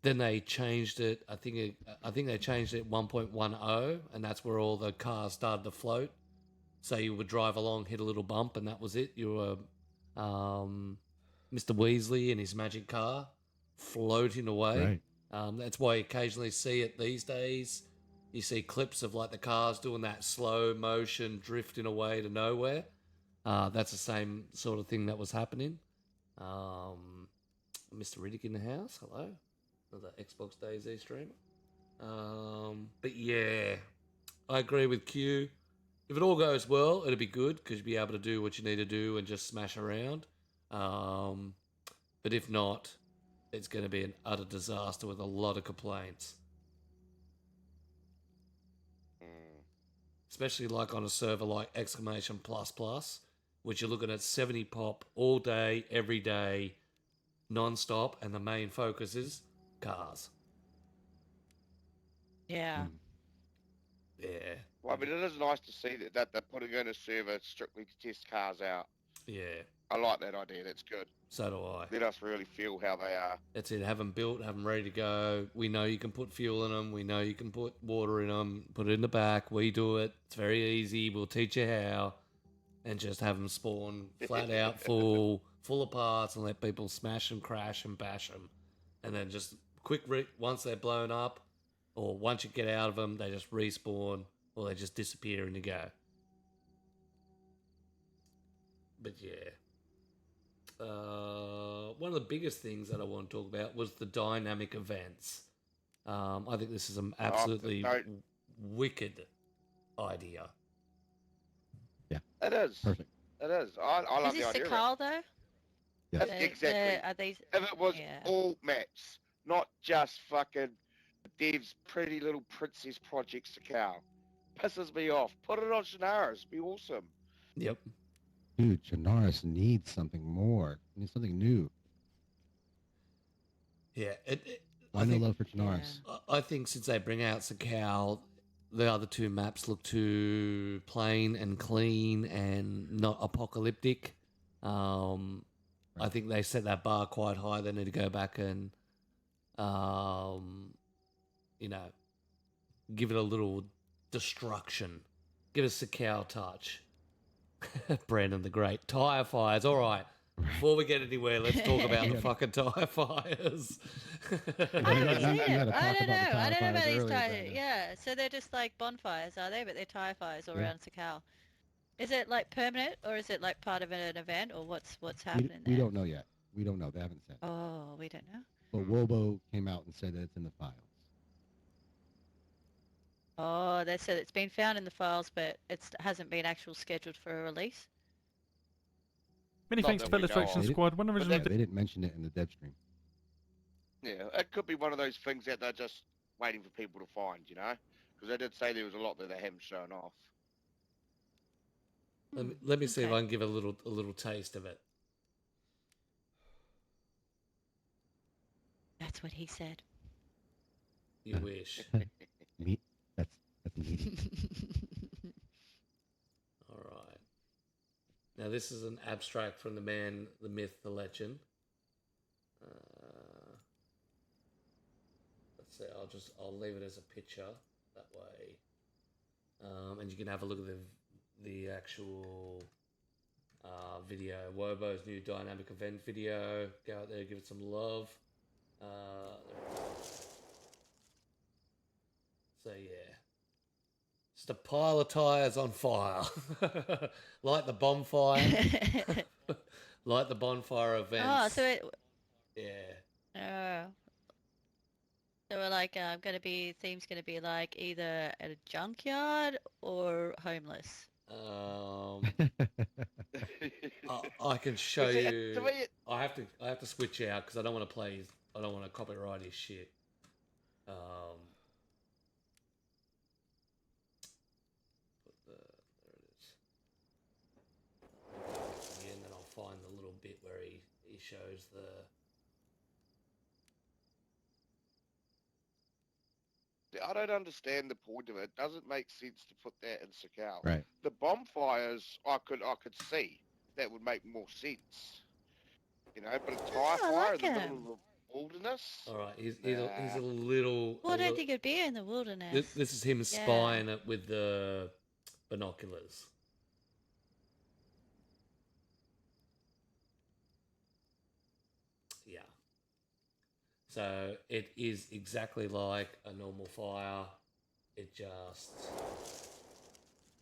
Then they changed it. I think they changed it 1.10, and that's where all the cars started to float. So you would drive along, hit a little bump, and that was it. You were Mr. Weasley in his magic car floating away. Right. That's why you occasionally see it these days. You see clips of like the cars doing that slow motion drifting away to nowhere. That's the same sort of thing that was happening. Mr. Riddick in the house. Hello. Another Xbox DayZ streamer. But yeah, I agree with Q. If it all goes well, it'll be good because you'll be able to do what you need to do and just smash around. But if not, it's going to be an utter disaster with a lot of complaints. Especially like on a server like exclamation plus plus, which you're looking at 70 pop all day, every day, non-stop, and the main focus is cars. Yeah. Yeah. Well, I mean, it is nice to see that they're putting in a server strictly to test cars out. Yeah. I like that idea. That's good. So do I. Let us really feel how they are. That's it. Have them built, have them ready to go. We know you can put fuel in them. We know you can put water in them. Put it in the back. We do it. It's very easy. We'll teach you how. And just have them spawn flat out full of parts and let people smash and crash and bash them. And then just once they're blown up or once you get out of them, they just respawn or they just disappear and you go. But yeah. One of the biggest things that I want to talk about was the dynamic events. I think this is an absolutely wicked idea. Yeah. It is. Perfect. It is. I love Is the this idea. sakhal though? Yeah. Exactly. Are these? If it was Yeah. all maps, not just fucking Dev's pretty little princess project Sakal. Pisses me off. Put it on Shannara's. Be awesome. Yep. Dude, Chernarus needs something more. He needs something new. Yeah. Why no love for Chernarus? I think since they bring out Sakhal, the other two maps look too plain and clean and not apocalyptic. I think they set that bar quite high. They need to go back and, give it a little destruction. Give it a Sakhal touch. Brandon the Great. Tire fires. All right. Before we get anywhere, let's talk about the fucking tire fires. I haven't seen You it. gotta I talk don't know. about the I don't know tire about fires these earlier, tire. Brandon. Yeah, so they're just like bonfires, are they? But they're tire fires all Yeah. around Sakhal. Is it like permanent, or is it like part of an event, or what's We, happening we there? don't know yet. We don't know. They haven't said. Oh, we don't know. But Wobo came out and said that it's in the files. Oh, they said it's been found in the files, but it hasn't been actual scheduled for a release. Many Not thanks that to we know Illustration of. Squad. One They original. didn't mention it in the dev stream. Yeah, it could be one of those things that they're just waiting for people to find, you know? Because they did say there was a lot that they haven't shown off. Let me see if okay. I can give a little taste of it. That's what he said. You wish. Me, that's meaty. All right. Now this is an abstract from the man, the myth, the legend. Let's see. I'll leave it as a picture that way, and you can have a look at the actual video. Wobo's new dynamic event video. Go out there, give it some love. So yeah, just a pile of tires on fire, like the bonfire, like the bonfire events. Oh, so it. Yeah. So we're like, theme's gonna be like either at a junkyard or homeless. I can show Is it- you. to me it- I have to switch out because I don't want to play. I don't want to copyright his shit. There it is. And then I'll find the little bit where he shows the. I don't understand the point of it. It doesn't make sense to put that in Sakhal. Right. The bonfires, I could see. That would make more sense. You know, but a tire I fire like in the him. middle of the wilderness? All right, he's a little. Well, I a don't little- think it'd be in the wilderness. This is him spying it with the binoculars. Yeah. So it is exactly like a normal fire. It just.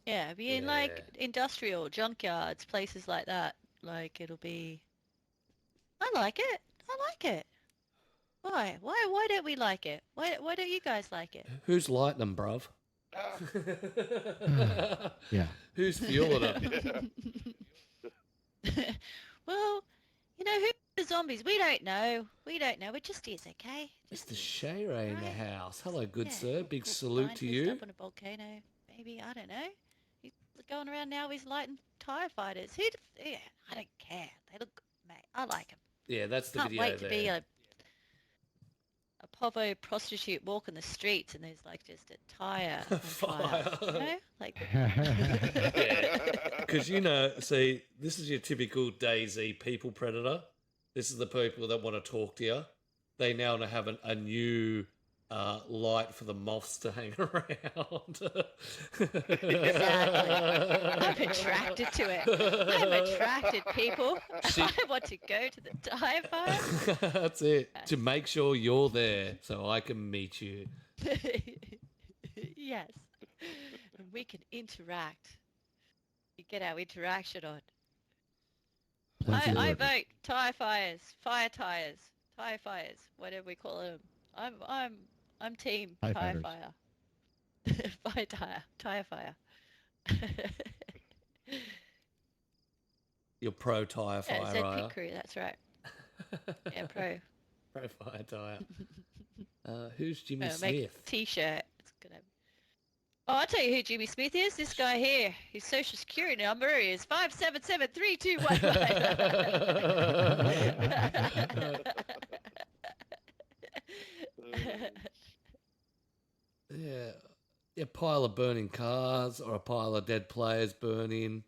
Yeah, it'd be in like Yeah. industrial junkyards, places like that. Like it'll be. I like it. I like it. Why? Why don't we like it? Why don't you guys like it? Who's lighting them, bruv? Yeah. Who's fueling them? Well, you know who the zombies? We don't know. We don't know. It just is, okay? Just Mr. is. Shayray in the Right. house. Hello, good Yeah. sir. Big salute to Scientist you. Up on a volcano, maybe. I don't know. He's going around now. He's lighting tire fighters. Yeah, I don't care. They look, mate. I like them. Yeah, that's the Can't video wait to there. be a povo prostitute walking the streets and there's like just a tire on fire. You know? Like Because, you know, see, this is your typical DayZ people predator. This is the people that want to talk to you. They now have a new light for the moths to hang around. Exactly. I'm attracted to it. I'm attracted, people. I want to go to the tire fire. That's it. To make sure you're there so I can meet you. Yes. And we can interact. We get our interaction on. Plenty of I work. vote tire fires, fire fires, whatever we call them. I'm team Tie tire fighters. fire. Tire fire. You're pro tire Yeah, fire, Z are Pit Crew, that's right. Yeah, pro. Pro fire tire. Who's Jimmy Make a Smith? t-shirt. It's gonna. Oh, I'll tell you who Jimmy Smith is. This guy here. His social security number is 5773211. Yeah. A pile of burning cars or a pile of dead players burning.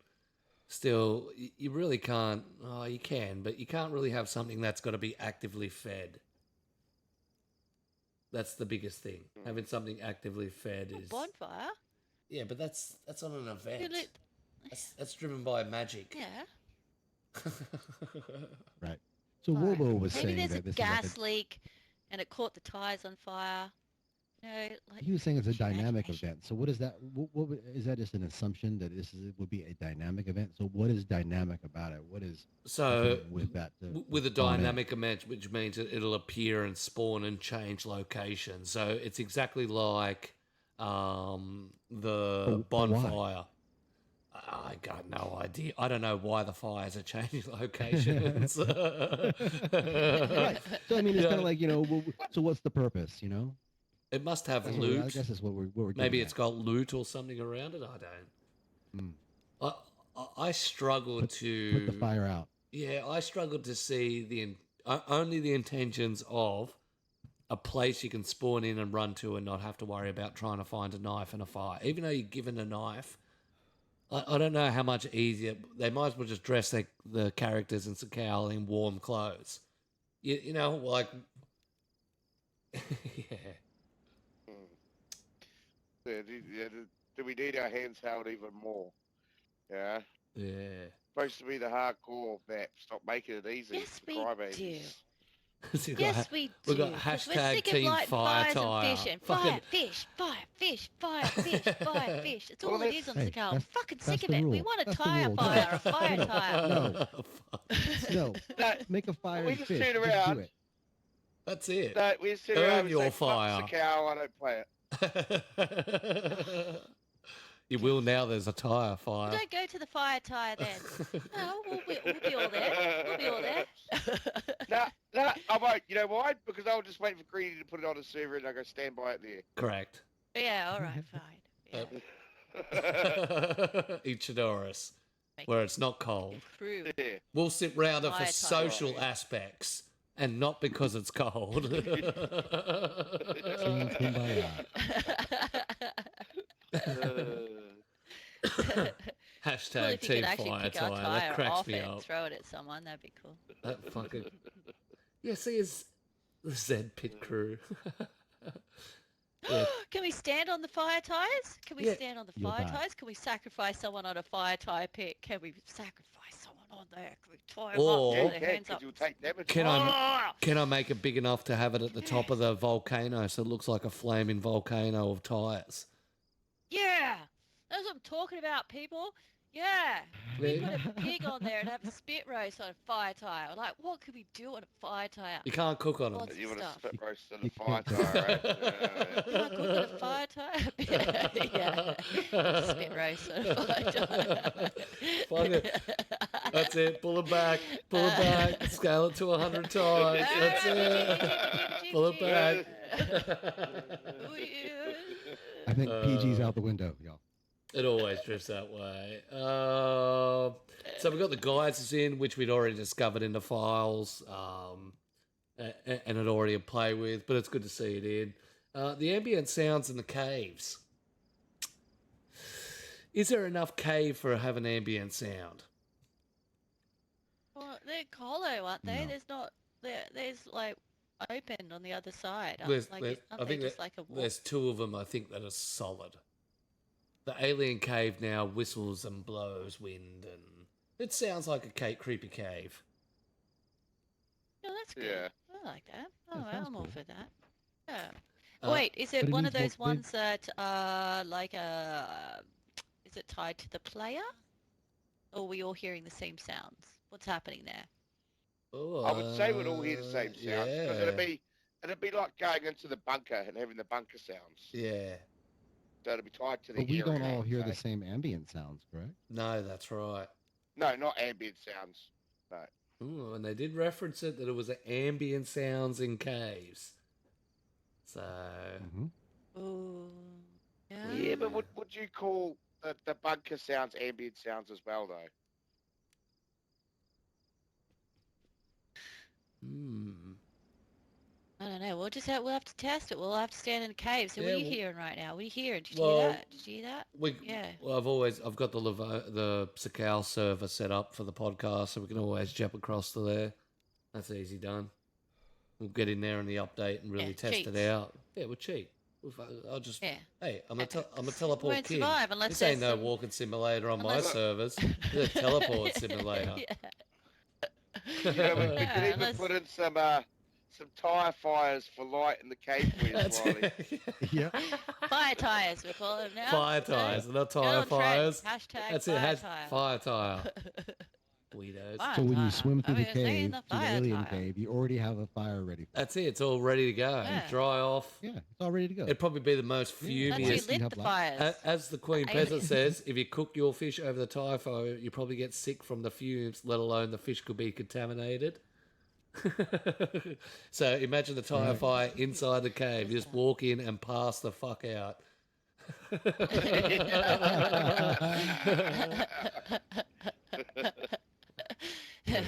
Still, you really can't. Oh, you can, but you can't really have something that's got to be actively fed. That's the biggest thing. Having something actively fed is. Bonfire? Yeah, but that's on an event. You lit- That's driven by magic. Yeah. Right. So Alright. Wobo was Maybe saying there's that a this gas is like leak and it caught the tires on fire. You know, like he was saying it's a use your dynamic imagination. event. So what is that? Is that just an assumption that would be a dynamic event? So what is dynamic about it? What is So, happening with that? with a spawn in? dynamic event, which means it'll appear and spawn and change location. So it's exactly like the But why? bonfire. got no idea. I don't know why the fires are changing locations. Right. So I mean, it's Yeah. kind of like so what's the purpose? It must have That's loot. I guess that's what we're Maybe getting it's got loot or something around it. I don't. Mm. I struggle to Put the fire out. Yeah, I struggle to see only the intentions of a place you can spawn in and run to and not have to worry about trying to find a knife and a fire. Even though you're given a knife, I don't know how much easier. They might as well just dress the characters in sakhal in warm clothes. You know, like yeah. Do we need our hands held even more? Yeah. Yeah. Supposed to be the hardcore map. Stop making it easy. Yes, for we crybabies. do. So you've Yes, got- we do. we've got 'cause we're hashtag sick of team lighting fire fires tire. and fishing. Fucking- Fire, fish, fire, fish, fire, fish, fire, fish. It's all Well, it is on Hey, Sakhal. I'm that's- fucking that's sick of the it. We rule. want a That's the tire rule. fire, a fire tire. No. No, No, make a fire We and just fish. turn Just around. do it. That's it. no, we just sit Earn around and your say, "Fuck fire." the cow, I don't play it. You will now. There's a tire fire. Don't go to the fire tire then. No, we'll be all there. We'll be all there. No, I won't. You know why? Because I'll just wait for Greedy to put it on a server and I'll go stand by it there. Correct. Yeah, all right, fine. Yeah. Ichidorus, Make where it it's not cold. improve. Yeah. We'll sit round it for Fire tire. social aspects and not because it's cold. Team Kumbaya. Well, Hashtag if you team could actually fire pick our tire. tire That cracks off me it and up. throw it at someone, that'd be cool. That fucking yeah. See, it's the Z Pit crew. Yeah. Can we stand on the fire tires? Can we Yeah. stand on the You'll fire die. tires? Can we sacrifice someone on a fire tire pit? Can we sacrifice someone on there? Can we tie them Or- up, Yeah, put their yeah, hands 'cause up? you'll take damage. Can I Ah! can I make it big enough to have it at the top of the volcano so it looks like a flaming volcano of tires? Yeah, that's what I'm talking about, people. Yeah, we put a pig on there and have a spit roast on a fire tire. Like, what could we do on a fire tire? You can't cook on them. Lots You of want to stuff. spit roast in You the fire can't- tire, right? Yeah. Can I cook on a fire tire? Yeah, spit roast on a fire tire. Fuck it. That's it. Pull it back. Pull it back. Scale it to 100 times. That's it. Pull it back. I think PG's out the window, y'all. It always drifts that way. So we've got the guides in, which we'd already discovered in the files, and had already play with, but it's good to see it in. The ambient sounds in the caves. Is there enough cave for have an ambient sound? Well, they're hollow, aren't they? No. There's not. There's like open on the other side. There's- Like, there's- aren't I they think just that like a wall? There's two of them, I think, that are solid. The alien cave now whistles and blows wind, and it sounds like a creepy cave. Oh, that's good. Yeah. I like that. Oh, That sounds I'm all cool. for that. Yeah. Uh, Wait, is but it it one of needs those more- they- ones that are like a? Is it tied to the player? Or are we all hearing the same sounds? What's happening there? Oh, I would say we'd all hear the same sounds. Because it'd be like going into the bunker and having the bunker sounds. Yeah. So it'd be tied to the But we don't area, all hear the so- same ambient sounds, correct? No, that's right. No, not ambient sounds. Ooh, and they did reference it that it was ambient sounds in caves. So Mm-hmm. Ooh. Yeah. Yeah, but would you call the bunker sounds ambient sounds as well, though? I don't know. We'll have to test it. We'll have to stand in the cave. So what Yeah, are you well- hearing right now? What are you hearing? Did you Well, hear that? Did you hear that? Yeah. Well, I've got the Sakhal server set up for the podcast, so we can always jump across to there. That's easy done. We'll get in there in the update and really Yeah, test cheats. it out. Yeah, we'll cheat. I'll just Yeah. hey, I'm a We teleport won't kid. survive unless This ain't there's no some- walking simulator on my unless- servers. It's a teleport simulator. Yeah. Yeah, we Yeah, could even unless- put in some tire fires for light in the cave quiz, That's Riley. it. Yeah. Fire tires, we call them now. Fire So, tires, not get tire on trend. fires. Hashtag That's fire it. tire. Fire tire. Weirdos. Fire So when you tire. swim through I the was saying cave, the to the fire alien tire. cave, you already have a fire ready for That's it. It's all ready to go. Yeah. Dry off. it. Yeah, it's all ready to go. It'd probably be the most That's who fumiest. lit have the lights. fires. As the Queen The Peasant aliens. says, if you cook your fish over the tire fire, you probably get sick from the fumes, let alone the fish could be contaminated. So imagine the tire Right. fire inside the cave. You just walk in and pass the fuck out.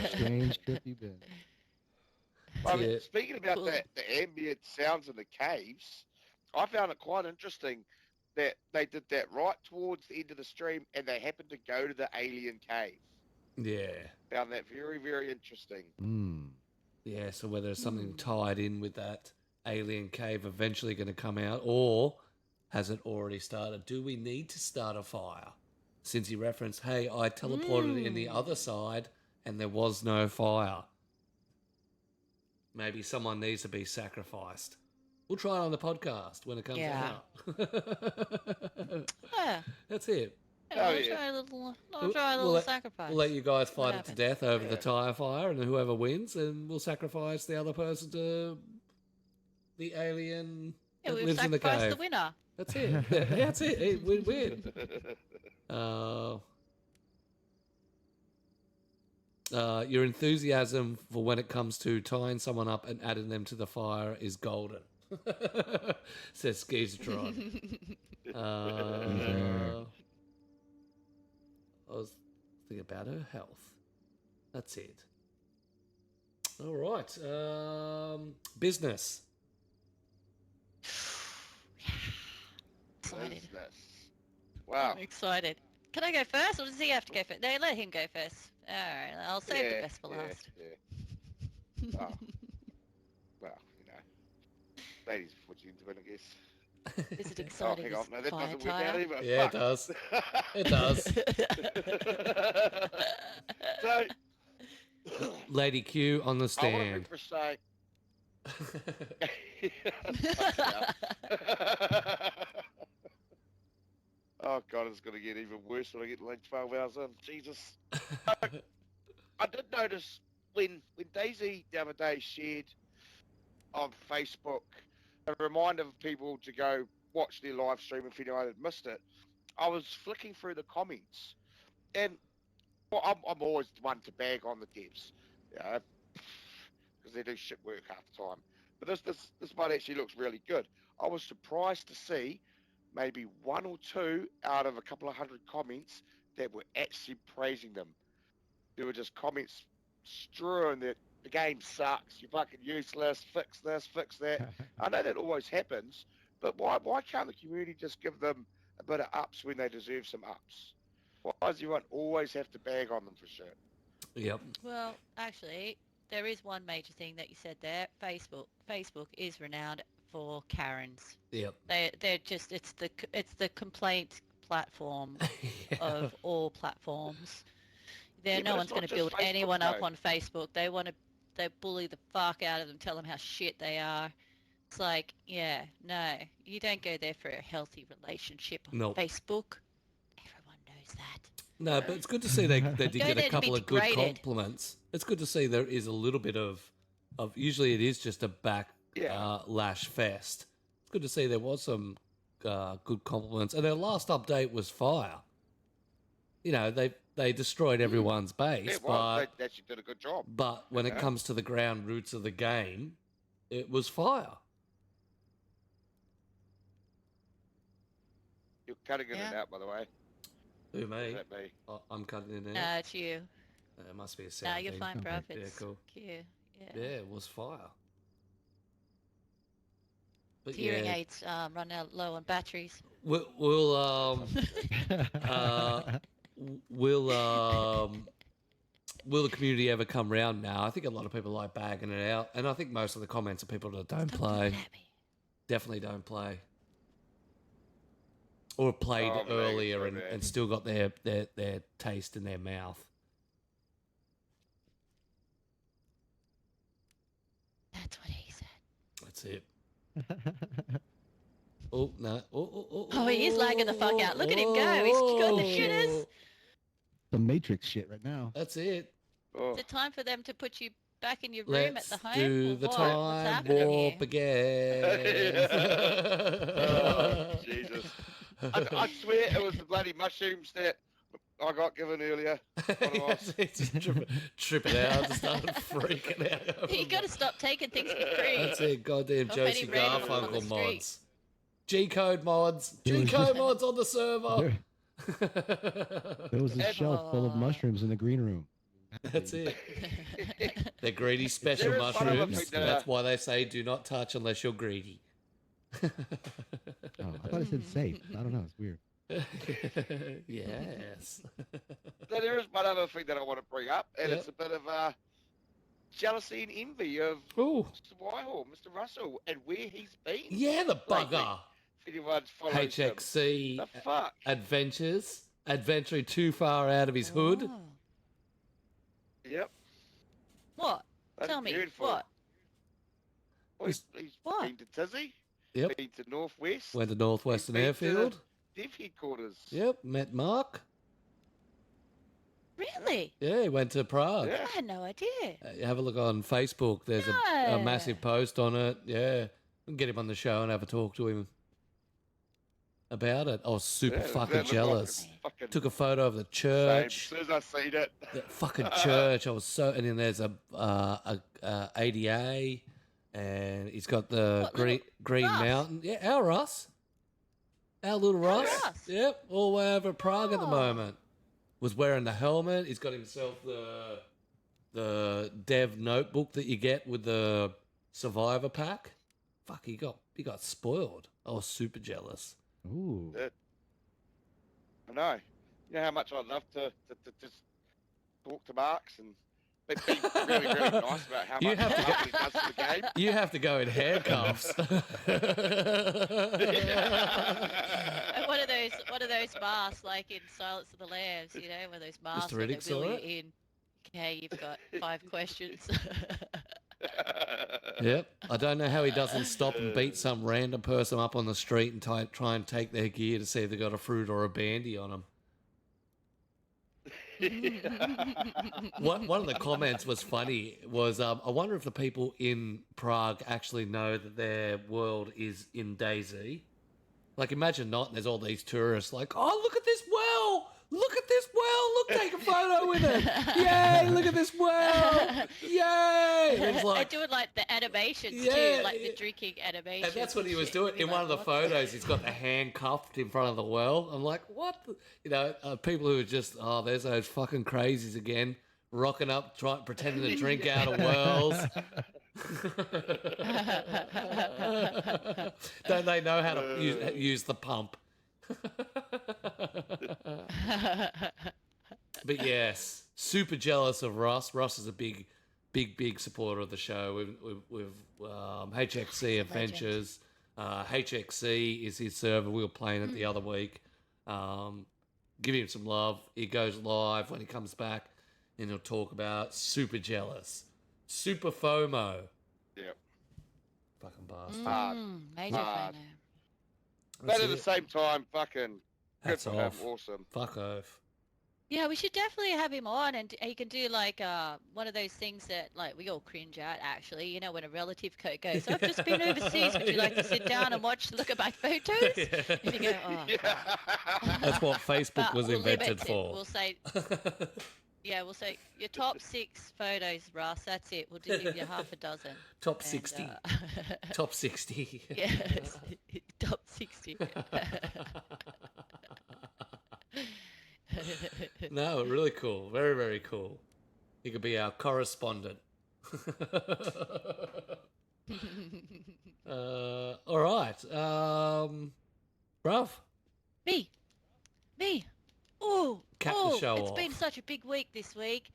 Strange trip you've been. I mean, Yeah. speaking about Cool. the ambient sounds in the caves, I found it quite interesting that they did that right towards the end of the stream, and they happened to go to the alien cave. Yeah. Found that very, very interesting. Mm. Yeah, so whether there's something tied in with that alien cave eventually going to come out, or has it already started? Do we need to start a fire? Since he referenced, hey, I teleported in the other side and there was no fire. Maybe someone needs to be sacrificed. We'll try it on the podcast when it comes Yeah. out. Yeah. That's it. Yeah, Oh, we'll yeah. try a little, We'll- we'll try a we'll little let- sacrifice. We'll let you guys What fight it to happens? death over the Yeah. tire fire, and whoever wins, and we'll sacrifice the other person to the alien Yeah, that we've lives in the sacrificed cave. the winner. That's it. That's it. Win-win. Your enthusiasm for when it comes to tying someone up and adding them to the fire is golden. Says Skeezatron. I was thinking about her health. That's it. All right. Business. Excited. Business. Wow. I'm excited. Can I go first, or does he have to go first? No, let him go first. All right, I'll save the best for last. Yeah. Oh. Well, you know. Ladies, what you into it, I guess. Is it Oh, exciting? hang on. as No, that fire doesn't work out tire? either. Yeah, it Fuck. does. It does. So, Lady Q on the I want to stand. for saying. Oh god, it's gonna get even worse when I get like 12 hours in. Jesus. I did notice when DayZ the other day shared on Facebook a reminder of people to go watch their live stream if anyone had missed it. I was flicking through the comments, and well, I'm always the one to bag on the devs, you know, because they do shit work half the time. But this one actually looks really good. I was surprised to see maybe one or two out of a couple of hundred comments that were actually praising them. There were just comments strewn that the game sucks, you're fucking useless, fix this, fix that. I know that always happens, but why can't the community just give them a bit of ups when they deserve some ups? Why does everyone always have to bag on them for shit? Yep. Well, actually, there is one major thing that you said there. Facebook is renowned for Karens. Yep. They're just it's the complaint platform of all platforms. Yeah, No but one's it's going not to just build Facebook, anyone up though. on Facebook. They bully the fuck out of them, tell them how shit they are. It's like, yeah, no, you don't go there for a healthy relationship on Nope. Facebook. Everyone knows that. No, but it's good to see they did Go get there a to be couple of good degraded. compliments. It's good to see there is a little bit of usually it is just a lash fest. It's good to see there was some good compliments, and their last update was fire. You know, they destroyed everyone's base, Yeah, but well, they actually did a good job. but when it Yeah. comes to the ground roots of the game, it was fire. You're cutting in and Yeah. out, by the way. Who me? Is that me? I'm cutting it No, out. it's you. It must be a sound No, you're thing. fine, bruv. Yeah, It's cool. cute. Yeah. Yeah, it was fire. But Hearing yeah, aids run out low on batteries. we'll will the community ever come round now? I think a lot of people like bagging it out, and I think most of the comments are people that don't Stop play. looking at me. Definitely don't play, or played Oh, man, earlier it's so bad. and still got their taste in their mouth. That's what he said. That's it. Oh no! Oh, he is lagging the fuck out. Look at him go. He's got the shitters. The Matrix shit right now. That's it. Oh, Is it time for them to put you back in your room Let's at the home? do or the what? What's time happening warp here? again. oh Jesus. I swear it was the bloody mushrooms that I got given earlier. What it was. It's just tripping out, just started freaking out. You got to stop taking things for free. That's it, goddamn Off Josie any random on the Garfunkel street. mods. G-code mods. There was G-code mods on the server. There was a Ed- shelf full of mushrooms in the green room. That's it. They're greedy special There is one other mushrooms. thing that- That's why they say do not touch unless you're greedy. Oh, I thought it said safe. I don't know. It's weird. Yes. Now, there is one other thing that I want to bring up, and Yep. it's a bit of jealousy and envy of Ooh. Mr. Whitehall, Mr. Russell, and where he's been. Yeah, the lately. bugger. If anyone's followed him. HXC The fuck? adventures. Adventuring too far out of his hood. Oh. Yep. What? That's Tell me, beautiful. what? Well, he's What? been to Tizzy. Yep. Been to Northwest. Went to Northwestern He's been to Airfield. Dev headquarters. Yep. Met Mark. Really? Yeah, he went to Prague. Yeah. I had no idea. Have a look on Facebook. There's a No. massive post on it. Yeah. We can get him on the show and have a talk to him about it. I was super Yeah, that fucking looked like jealous. a fucking Took a photo of the same. church. As soon as I seen it. The fucking church. I was so. And then there's a ADA, and he's got the What, green little Green Russ? Mountain. Yeah, our Russ. Our little Our Russ. Russ? Yep, all the way over Prague at the Oh. moment. Was wearing the helmet. He's got himself the dev notebook that you get with the Survivor pack. Fuck, he got spoiled. I was super jealous. Ooh. I know. You know how much I'd love to just talk to Marks and be really, really nice about how You much have to love he does for the game. You have to go in handcuffs. And what are those masks like in Silence of the Lambs? You know, where those masks when they Riddick saw wheel you it? in. Okay, you've got 5 questions. Yep. I don't know how he doesn't stop and beat some random person up on the street and try and take their gear to see if they got a fruit or a bandy on them. One of the comments was funny. Was I wonder if the people in Prague actually know that their world is in DayZ. Like, imagine not. And there's all these tourists like, oh, look at this well. Look at this well. Look, take a photo with it. Yay! Look at this well. Yay! And it's They're like, doing like the animations Yeah, too, like yeah. the drinking animations. and that's what he was shit. doing You're in one of the like, what? photos. He's got the hand cuffed in front of the well. I'm like, what? You know, people who are just, oh, there's those fucking crazies again, rocking up, pretending to drink out of wells. Don't they know how to use the pump? But yes, super jealous of Ross. Ross is a big supporter of the show. With HXC Adventures. HXC is his server. We were playing it the other week. Give him some love. He goes live when he comes back, and he'll talk about super jealous, super FOMO. Yep. Fucking bastard. Hard. Major Hard. FOMO. But That's at the it. same time, fucking good Hats for him. off. Awesome. Fuck off. Yeah, we should definitely have him on, and he can do like one of those things that like we all cringe at. Actually, you know, when a relative goes, "I've just been overseas. Would you like to sit down and look at my photos?" And you go, "Oh." That's what Facebook But was we'll invented limit it. for. We'll say, yeah, we'll say your top 6 photos, Russ. That's it. We'll give you half a dozen. Top And, 60. Top 60. yes, top 60. No, really cool. Very, very cool. He could be our correspondent. All right. Bruv, Me. Oh, Cap the show it's off. been such a big week this week.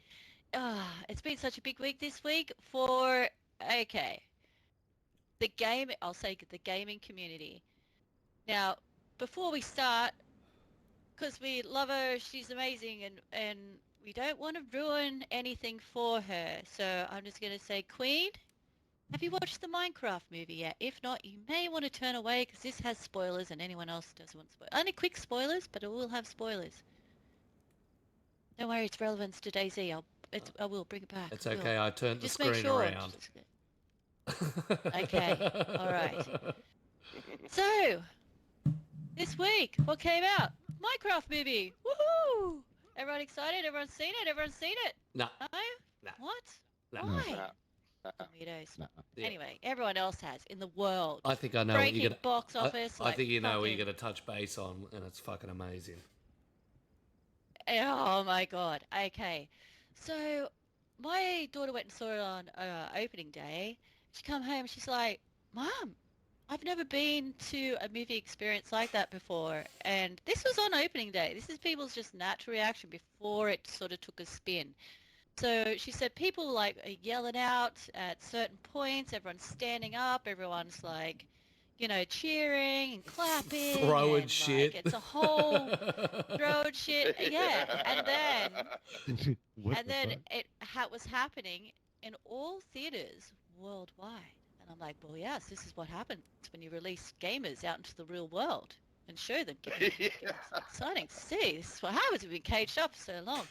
It's been such a big week this week for, okay, I'll say the gaming community. Now, before we start, because we love her, she's amazing, and we don't want to ruin anything for her, so I'm just going to say, Queen, have you watched the Minecraft movie yet? If not, you may want to turn away, because this has spoilers, and anyone else doesn't want spoilers. Only quick spoilers, but it will have spoilers. Don't worry, it's relevant to DayZ. I will bring it back. It's I will. okay. I turned the Just make screen sure. around. Okay, all right. So, this week, what came out? Minecraft movie. Woohoo! Everyone excited? Everyone's seen it? Everyone's seen it? No. No? Nah. What? Nah. Why? Nah. Tomatoes. Nuh-uh. Yeah. Anyway, everyone else has in the world. I think I know what you're Breaking gonna. box office. I think you know what you're fucking- gonna touch base on, and it's fucking amazing. Oh my god. Okay. So my daughter went and saw it on opening day. She come home, she's like, Mom, I've never been to a movie experience like that before. And this was on opening day. This is people's just natural reaction before it sort of took a spin. So she said people like are yelling out at certain points, everyone's standing up, everyone's like, cheering and clapping Throwing and shit. like it's a whole road shit. Yeah, and What the then fuck? it was happening in all theaters worldwide. And I'm like, well, yes, this is what happens when you release gamers out into the real world and show them. It's exciting to see. This is what happens. We've been caged up for so long.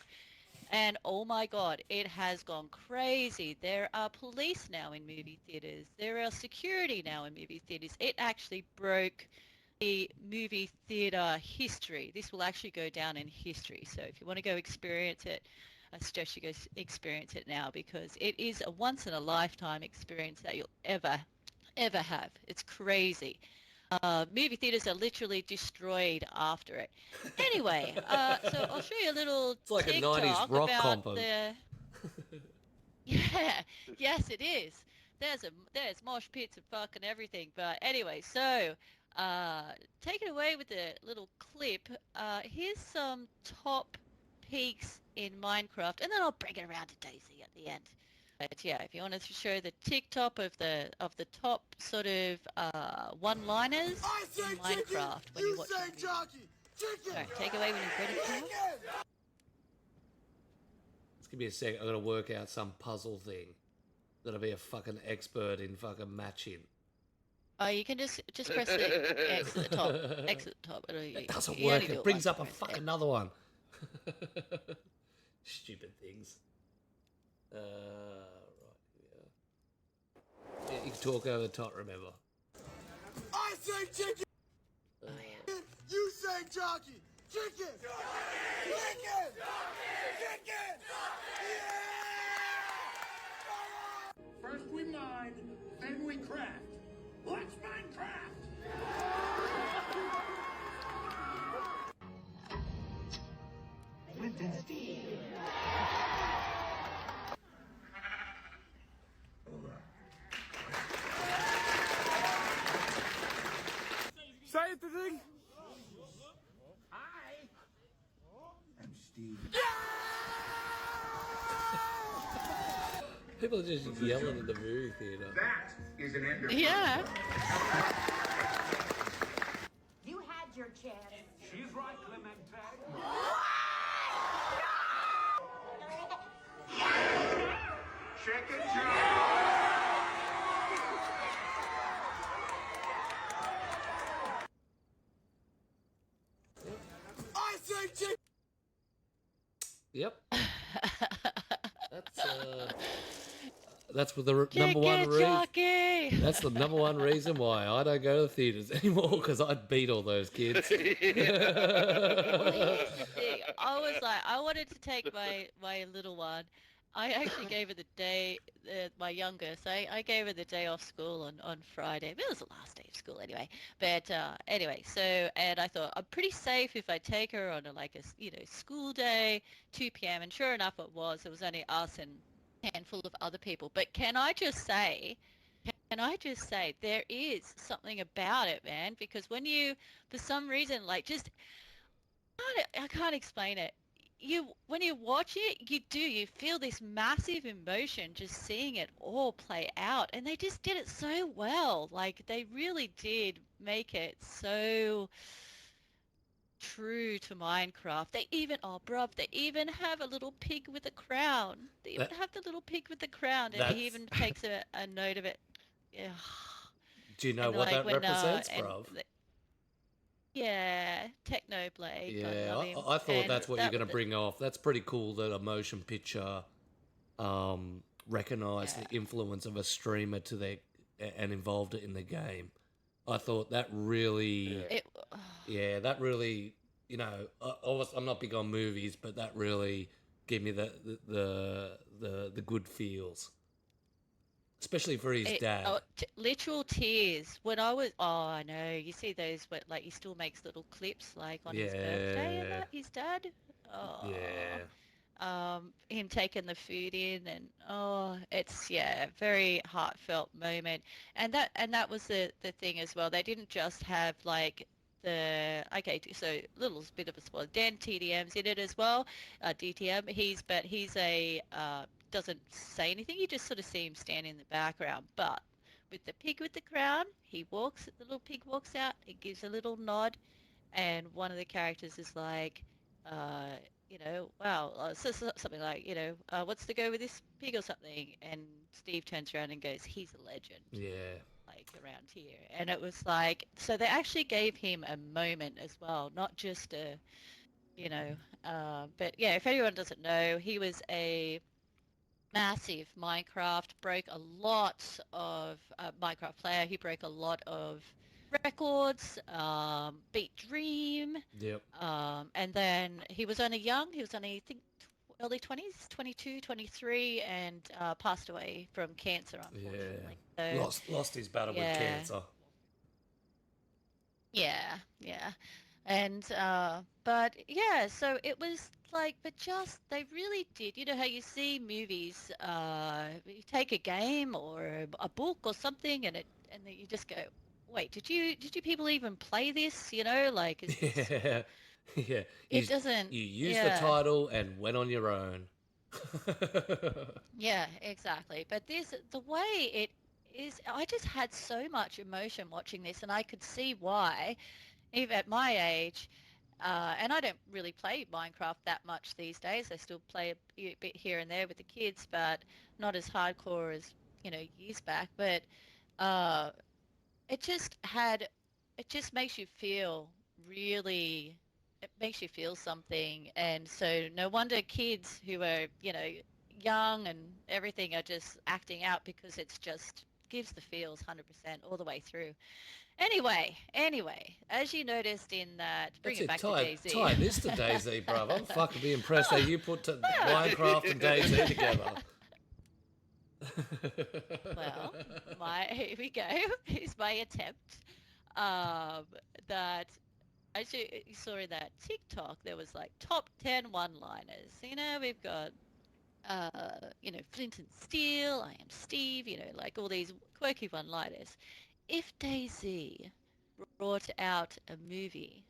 And oh my God, it has gone crazy. There are police now in movie theaters. There are security now in movie theaters. It actually broke the movie theater history. This will actually go down in history. So if you want to go experience it, I suggest you go experience it now because it is a once in a lifetime experience that you'll ever have. It's crazy. Movie theaters are literally destroyed after it. Anyway, so I'll show you a little It's like a TikTok 90s rock about compo. the. Yeah, yes, it is. There's mosh pits and fucking everything. But anyway, so take it away with the little clip. Here's some top peaks in Minecraft, and then I'll bring it around to DayZ at the end. But yeah, if you wanted to show the TikTok of the top sort of one-liners in Minecraft when you watch a movie. Alright, take away when you're ready. Carl. Just give me a sec. I gotta work out some puzzle thing. Gotta be a fucking expert in fucking matching. Oh, you can just press the X at the top. X at the top. It doesn't You only work. do It brings once, up a press fucking X. another one. Stupid things. Right, yeah. You can talk over the top, remember. I say chicken. Oh, yeah. You say jockey. Chicken. Chicken. Chicken. First we mine, then we craft. Let's Minecraft! Say it, the thing. I'm Steve. People are just yelling in the movie theater. That is an ender. Yeah. You had your chance. She's right, Clemente. Chicken Joe! I say chicken. Yep. That's what the number one Chicken reason. jockey. That's the number one reason why I don't go to the theaters anymore because I'd beat all those kids. Well, here's the thing. I was like, I wanted to take my little one. I actually gave her the day, my youngest. I gave her the day off school on Friday. It was the last day of school anyway. But anyway, so and I thought I'm pretty safe if I take her on a school day, 2 p.m. And sure enough, it was. It was only us and a handful of other people. But can I just say, there is something about it, man. Because when you, for some reason, I can't explain it. When you watch it, you feel this massive emotion just seeing it all play out, and they just did it so well. Like they really did make it so true to Minecraft. They even have a little pig with a crown. They even have the little pig with the crown, and That's- he even takes a note of it. Yeah. Do you know And what like that when, represents, and bruv? Yeah, Technoblade. God Yeah, love him. I thought And that's what you're that going to was- bring off. That's pretty cool, that a motion picture recognize the influence of a streamer to their and involved it in the game. I thought that really, that really, you know, I'm not big on movies, but that really gave me the good feels, especially for his dad. Literal tears. When I was, I know, you see those, like he still makes little clips like on his birthday and that, his dad. Oh. Yeah. Him taking the food in and it's very heartfelt moment. And that was the thing as well. They didn't just have like so little bit of a spoiler. Dan TDM's in it as well. DTM. He's a doesn't say anything. You just sort of see him standing in the background. But with the pig with the crown, the little pig walks out, he gives a little nod, and one of the characters is like, wow, something like, what's to go with this pig or something? And Steve turns around and goes, he's a legend. Yeah. Like around here. And it was like, so they actually gave him a moment as well, not just but yeah, if anyone doesn't know, he was a massive Minecraft player. He broke a lot of records, beat Dream. Yep. And then he was only young. He was only, I think, early 20s, 22, 23, and passed away from cancer, unfortunately. Yeah. So, Lost his battle with cancer. yeah. And but yeah, so it was like, but just they really did. You know how you see movies, you take a game or a book or something, and then you just go, wait, did you people even play this? You know, like it's, Yeah. it doesn't. You used the title and went on your own. Yeah, exactly. But the way it is, I just had so much emotion watching this, and I could see why, even at my age. And I don't really play Minecraft that much these days. I still play a bit here and there with the kids, but not as hardcore as, years back. But uh, it just makes you feel really, it makes you feel something. And so no wonder kids who are, young and everything are just acting out, because it's just gives the feels 100% all the way through. Anyway, as you noticed in that, bring it back to DayZ. Tie this to DayZ, bruv. I'm fucking be impressed that you put Minecraft and DayZ together. Well, here we go. Here's my attempt. That as you saw in that TikTok, there was like top 10 one-liners. We've got Flint and Steel, I am Steve, like all these quirky one-liners. If DayZ brought out a movie,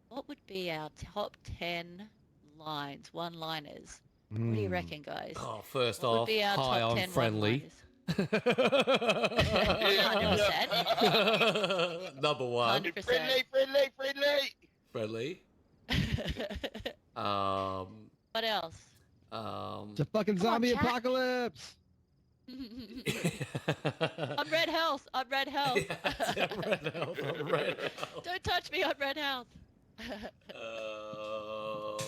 what would be our top 10 one-liners? What do you reckon, guys? Oh, first what would off, be our hi, top I'm 10 friendly. 100%. Number one. 100%. Friendly. What else? It's a fucking Come on, zombie chat. apocalypse. I'm Red Health. I'm Red Health. Don't touch me. I'm Red Health.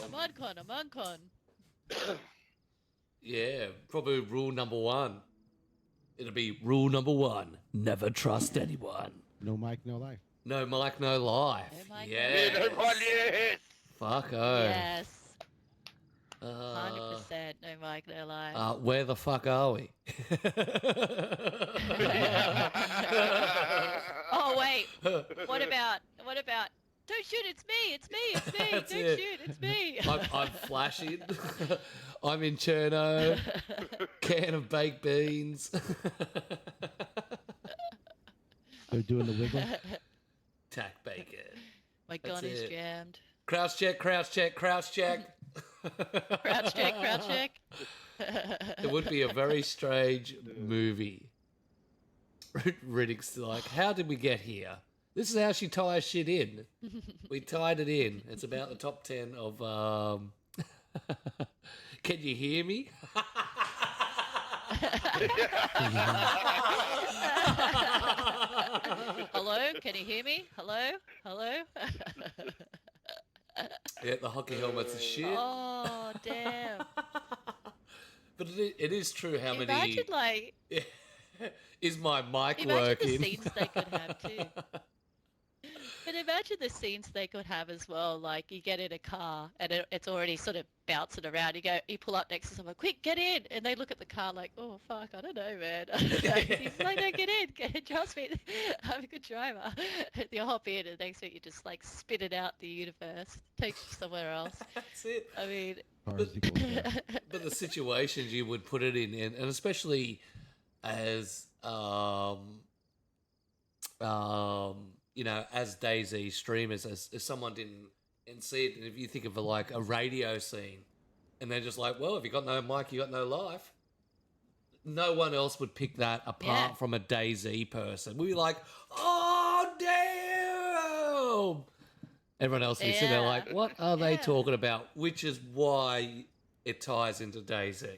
I'm on con. Yeah, probably rule number one. It'll be rule number one: never trust anyone. No mic, no life. No mic, no life. No mic, no Yeah. life. Yes. Fuck oh. Yes. 100%. No mic, no life. Where the fuck are we? Oh wait. What about? Don't shoot! It's me! That's Don't it. shoot! It's me! I'm flashing. I'm in Cherno. Can of baked beans. They're doing the wiggle. Tack bacon. My gun That's is it. jammed. Crouch check. Crouch check. It would be a very strange movie. Riddick's like, how did we get here? This is how she ties shit in. We tied it in. It's about the top 10 of... Can you hear me? Hello? Can you hear me? Hello? Yeah, the hockey helmet's the shit. Oh, damn. But it is true how Imagine many... like Is my mic imagine the working? scenes they could have too. But imagine the scenes they could have as well. Like you get in a car and it's already sort of bouncing around. You pull up next to someone, quick, get in. And they look at the car like, oh, fuck, I don't know, man. He's like, no, get in. Trust me. I'm a good driver. You hop in and next week you just like spit it out the universe. Takes you somewhere else. That's it. I mean, Cars equals death. But the situations you would put it in, and especially as as DayZ streamers, as someone didn't see it, and if you think of like a radio scene, and they're just like, well, if you got no mic, you got no life. No one else would pick that apart from a DayZ person. We'd be like, oh damn! Everyone else would sit there like, what are they talking about? Which is why it ties into DayZ.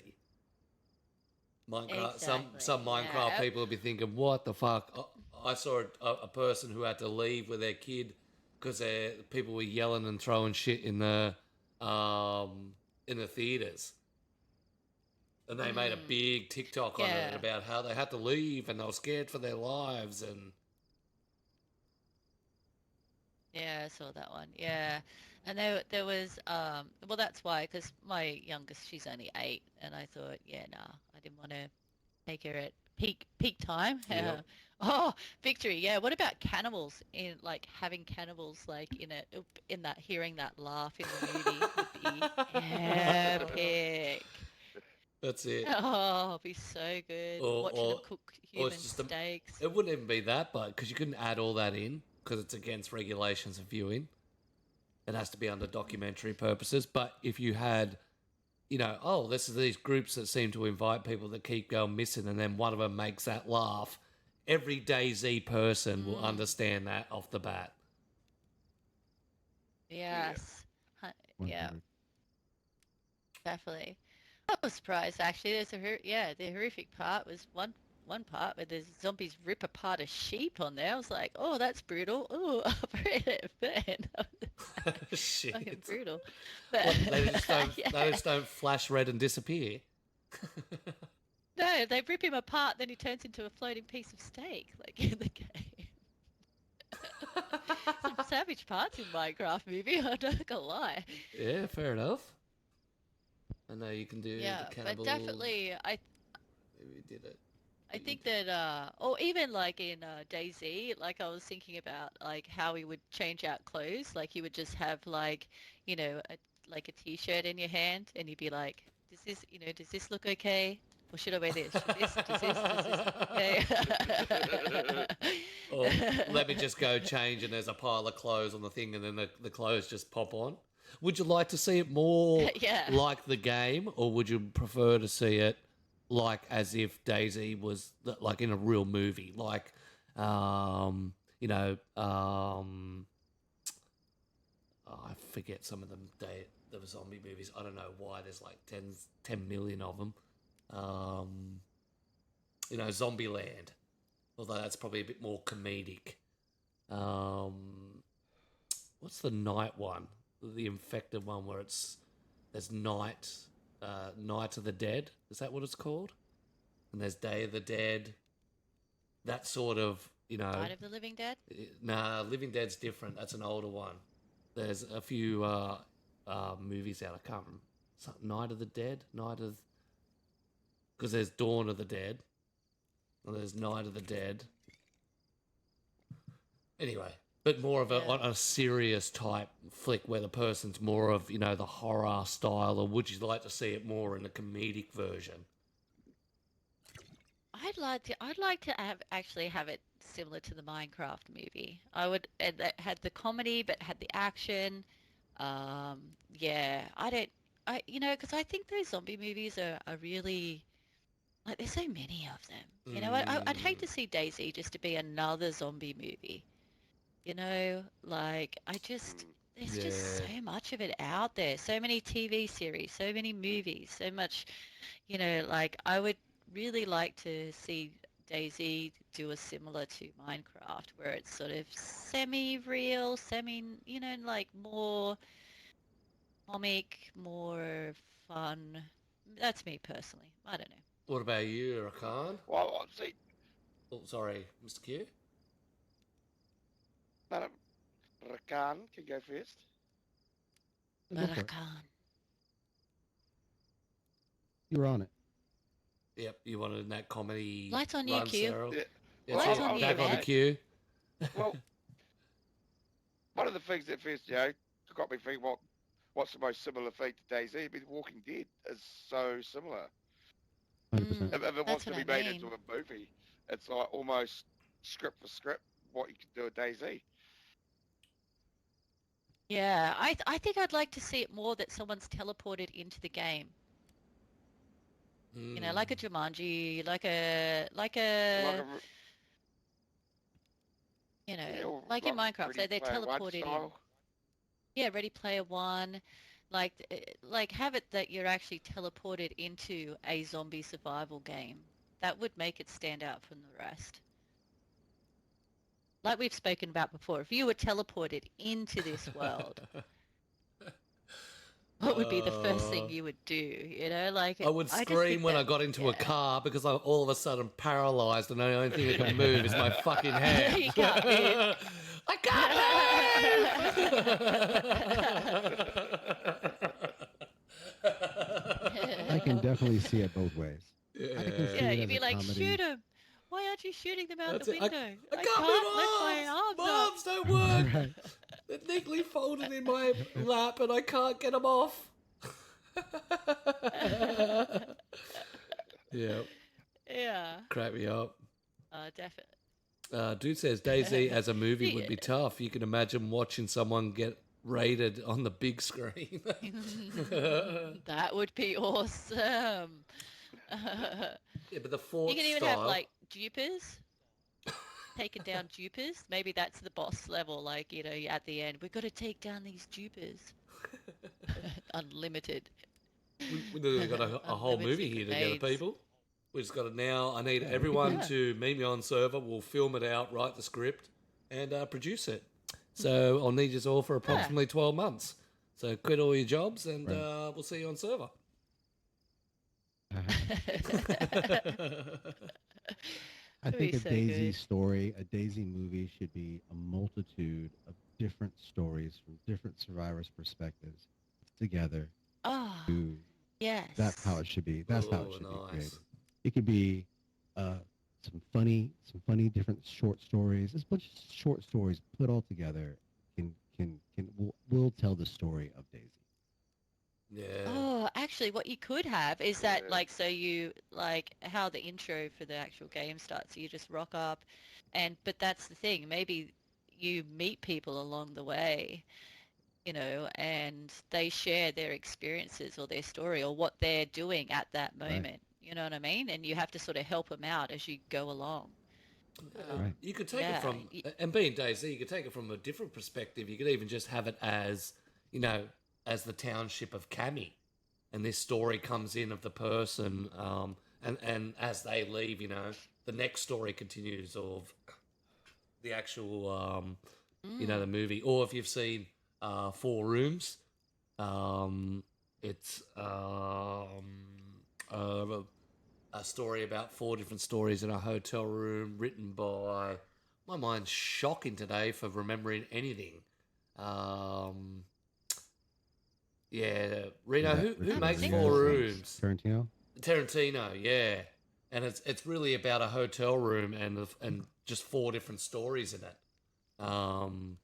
Minecraft. Exactly. Some Minecraft people will be thinking, "What the fuck?" I saw a person who had to leave with their kid because people were yelling and throwing shit in the theaters, and they made a big TikTok on it about how they had to leave and they were scared for their lives and. Yeah, I saw that one. Yeah, and there was well, that's why, because my youngest, she's only 8, and I thought, yeah, nah, I didn't want to take her at peak time. Yep. Oh, victory! Yeah. What about cannibals? In like having cannibals like in that hearing that laugh in the movie would be epic. That's it. Oh, it'd be so good. Watching them cook human it's just steaks. It wouldn't even be that bad because you couldn't add all that in because it's against regulations of viewing. It has to be under documentary purposes. But if you had, this is these groups that seem to invite people that keep going missing, and then one of them makes that laugh, every DayZ person will understand that off the bat. Yes. Yeah, 100. definitely. I was surprised actually. The horrific part was one part where the zombies rip apart a sheep on there. I was like, oh, that's brutal. Oh, I've read it, man. Shit. Fucking brutal. What, But they just don't flash red and disappear. no, they rip him apart, then he turns into a floating piece of steak, like in the game. Some savage parts in Minecraft movie. I'm not gonna lie. Yeah, fair enough. I know you can do Yeah, the cannibal. but definitely, We did it. I think that, or even like in DayZ, like I was thinking about like how he would change out clothes. Like he would just have like, like a t-shirt in your hand, and you'd be like, does this look okay? Or should I wear this? Does this look okay? Or let me just go change, and there's a pile of clothes on the thing, and then the clothes just pop on. Would you like to see it more like the game, or would you prefer to see it like as if DayZ was like in a real movie, like I forget some of them. The zombie movies. I don't know why there's like 10 million of them. Zombieland. Although that's probably a bit more comedic. What's the night one? The infected one where there's night of the Dead. Is that what it's called? And there's Day of the Dead. That sort of, Night of the Living Dead? Nah, Living Dead's different. That's an older one. There's a few movies out. I can't remember. Night of the Dead? Because there's Dawn of the Dead. And there's Night of the Dead. Anyway, but more of on a serious type flick where the person's more of, the horror style, or would you like to see it more in a comedic version? I'd like to have it similar to the Minecraft movie. I would, and that had the comedy but had the action. Because I think those zombie movies are really, like, there's so many of them. I'd hate to see DayZ just to be another zombie movie. There's just so much of it out there. So many TV series, so many movies, so much, I would really like to see DayZ do a similar to Minecraft, where it's sort of semi-real, like more comic, more fun, That's me personally. I don't know. What about you, Rakan? Well, see, Oh, sorry, Mr. Q. Madam Rakan can go first. Go But for I it. can't. You're on it. Yep, you wanted that comedy Lights on you, run, Q. Cyril. Yeah. Yeah, Lights that's on it. you, Back on the man. queue. Well, one of the things that first, got me thinking, what's the most similar thing to DayZ? I mean, Walking Dead is so similar. 100%. If it That's wants to what be I made mean. into a movie, it's like almost script for script what you could do with DayZ. Yeah, I think I'd like to see it more that someone's teleported into the game. You know, like a Jumanji, like a Like a, you know, or like in Minecraft, Ready they're Player One teleported in. style. Yeah, Ready Player One, like have it that you're actually teleported into a zombie survival game. That would make it stand out from the rest. Like we've spoken about before, if you were teleported into this world, what would be the first thing you would do? You know, like I would I just scream think when I that, got into a yeah. car because I'm all of a sudden paralyzed and the only thing that can move is my fucking head. You can't move. I can't I can definitely see it both ways. I can see Yeah, it you'd as be a like, comedy. shoot him. Why aren't you shooting them out That's the it. window? I I can't can't move lift my arms. arms My up. arms don't work. Right. They're neatly folded in my lap and I can't get them off. Yeah, Yeah, crap me up. definitely. Dude says DayZ as a movie would Yeah. be tough. You can imagine watching someone get raided on the big screen. That would be awesome. Yeah, but the fort You can even style. have like dupers, taking down dupers. Maybe that's the boss level. Like, you know, at the end, we've got to take down these dupers. Unlimited. We've literally got a whole movie Unlimited here together, grenades. people. We just got it now. I need Yeah, we could everyone do it. to meet me on server. We'll film it out, write the script, and produce it. So I'll need you all for approximately 12 months. So quit all your jobs, and Right. we'll see you on server. I That'd be think a so DayZ good. story, a DayZ movie should be a multitude of different stories from different survivors' perspectives together. Oh, To yes. That's how it should be. That's how it Oh, should be nice. created. It could be some funny different short stories. This bunch of short stories put all together will tell the story of DayZ. Yeah. Oh, actually, what you could have is that, Yeah. like, so you, like, how the intro for the actual game starts. You just rock up, but that's the thing. Maybe you meet people along the way, you know, and they share their experiences or their story or what they're doing at that Right. moment. You know what I mean? And you have to sort of help them out as you go along. Right. You could take Yeah, it from, and being DayZ, you could take it from a different perspective. You could even just have it as, you know, as the township of Cami, and this story comes in of the person, and as they leave, you know, the next story continues of the actual, you know, the movie. Or if you've seen Four Rooms, it's a story about four different stories in a hotel room written by, my mind's shocking today for remembering anything. Yeah, Reno, Is that who Richard makes Ramirez Four and Rooms? Tarantino? Tarantino, yeah. And it's really about a hotel room and just four different stories in it. And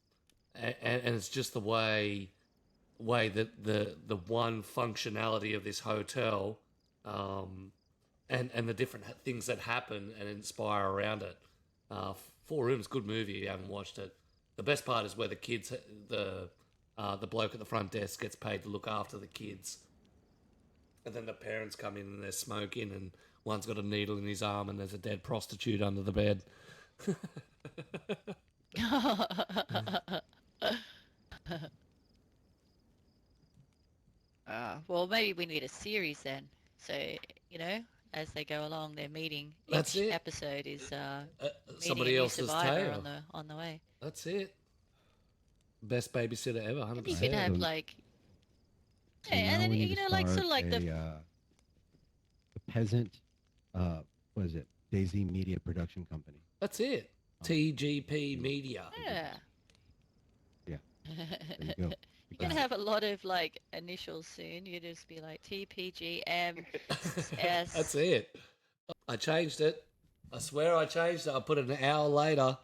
it's just the way that the one functionality of this hotel, and the different things that happen and inspire around it. Four Rooms, good movie if you haven't watched it. The best part is where the kids, the bloke at the front desk gets paid to look after the kids. And then the parents come in and they're smoking and one's got a needle in his arm and there's a dead prostitute under the bed. Well, maybe we need a series then. So, you know, as they go along, they're meeting. That's Each it. episode is meeting Somebody a new else's survivor tale. on the way. That's it. Best babysitter ever, And you could 100%. have So- like, So yeah, and now then we need you to know, like start sort of like the Peasent, what is it? DayZ Media Production Company. That's it. TGP Media. Yeah. Yeah, there you go. You're gonna have a lot of like initials soon. You just be like TPGM S. That's it. I changed it. I swear I changed it. I put it an hour later.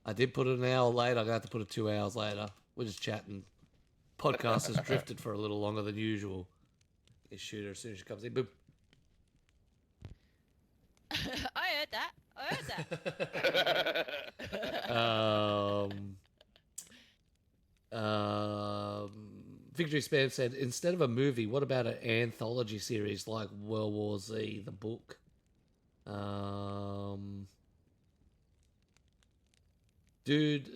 I did put it an hour later. I'm going to have to put it 2 hours later. We're just chatting. Podcast has drifted for a little longer than usual. You shoot her as soon as she comes in. Boop. I heard that. I heard that. Victory Spam said, instead of a movie, what about an anthology series like World War Z, the book? Dude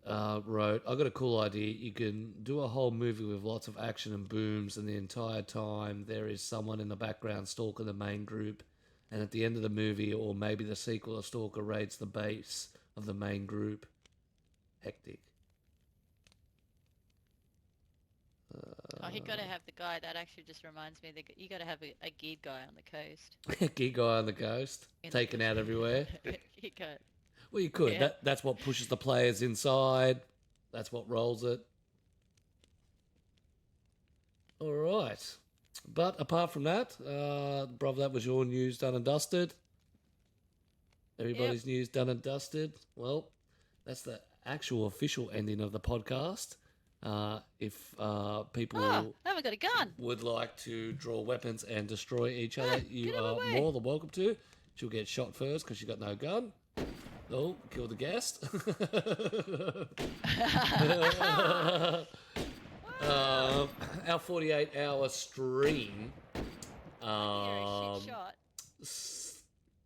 wrote, I got a cool idea. You can do a whole movie with lots of action and booms, and the entire time there is someone in the background stalking the main group. And at the end of the movie, or maybe the sequel, a stalker raids the base of the main group. Hectic. Oh, you gotta have the guy. That actually just reminds me. You gotta have a geared guy on the coast. Gear guy on the coast, taken out everywhere. You got. Well, you could. Yeah. That's what pushes the players inside. That's what rolls it. All right. But apart from that, brother, that was your news done and dusted. Everybody's news done and dusted. Well, that's the actual official ending of the podcast. If people Oh, I haven't got a gun. would like to draw weapons and destroy each other, you get 'em are away. more than welcome to. She'll get shot first because she's got no gun. Oh, kill the guest. Our 48-hour stream You're a shit shot.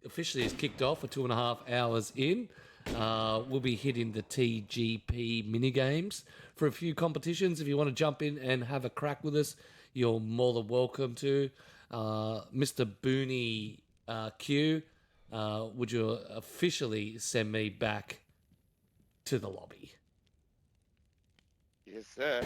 officially is kicked off for 2.5 hours in. We'll be hitting the TGP minigames for a few competitions. If you want to jump in and have a crack with us, you're more than welcome to. Mr. Booney Q, would you officially send me back to the lobby? Yes, sir.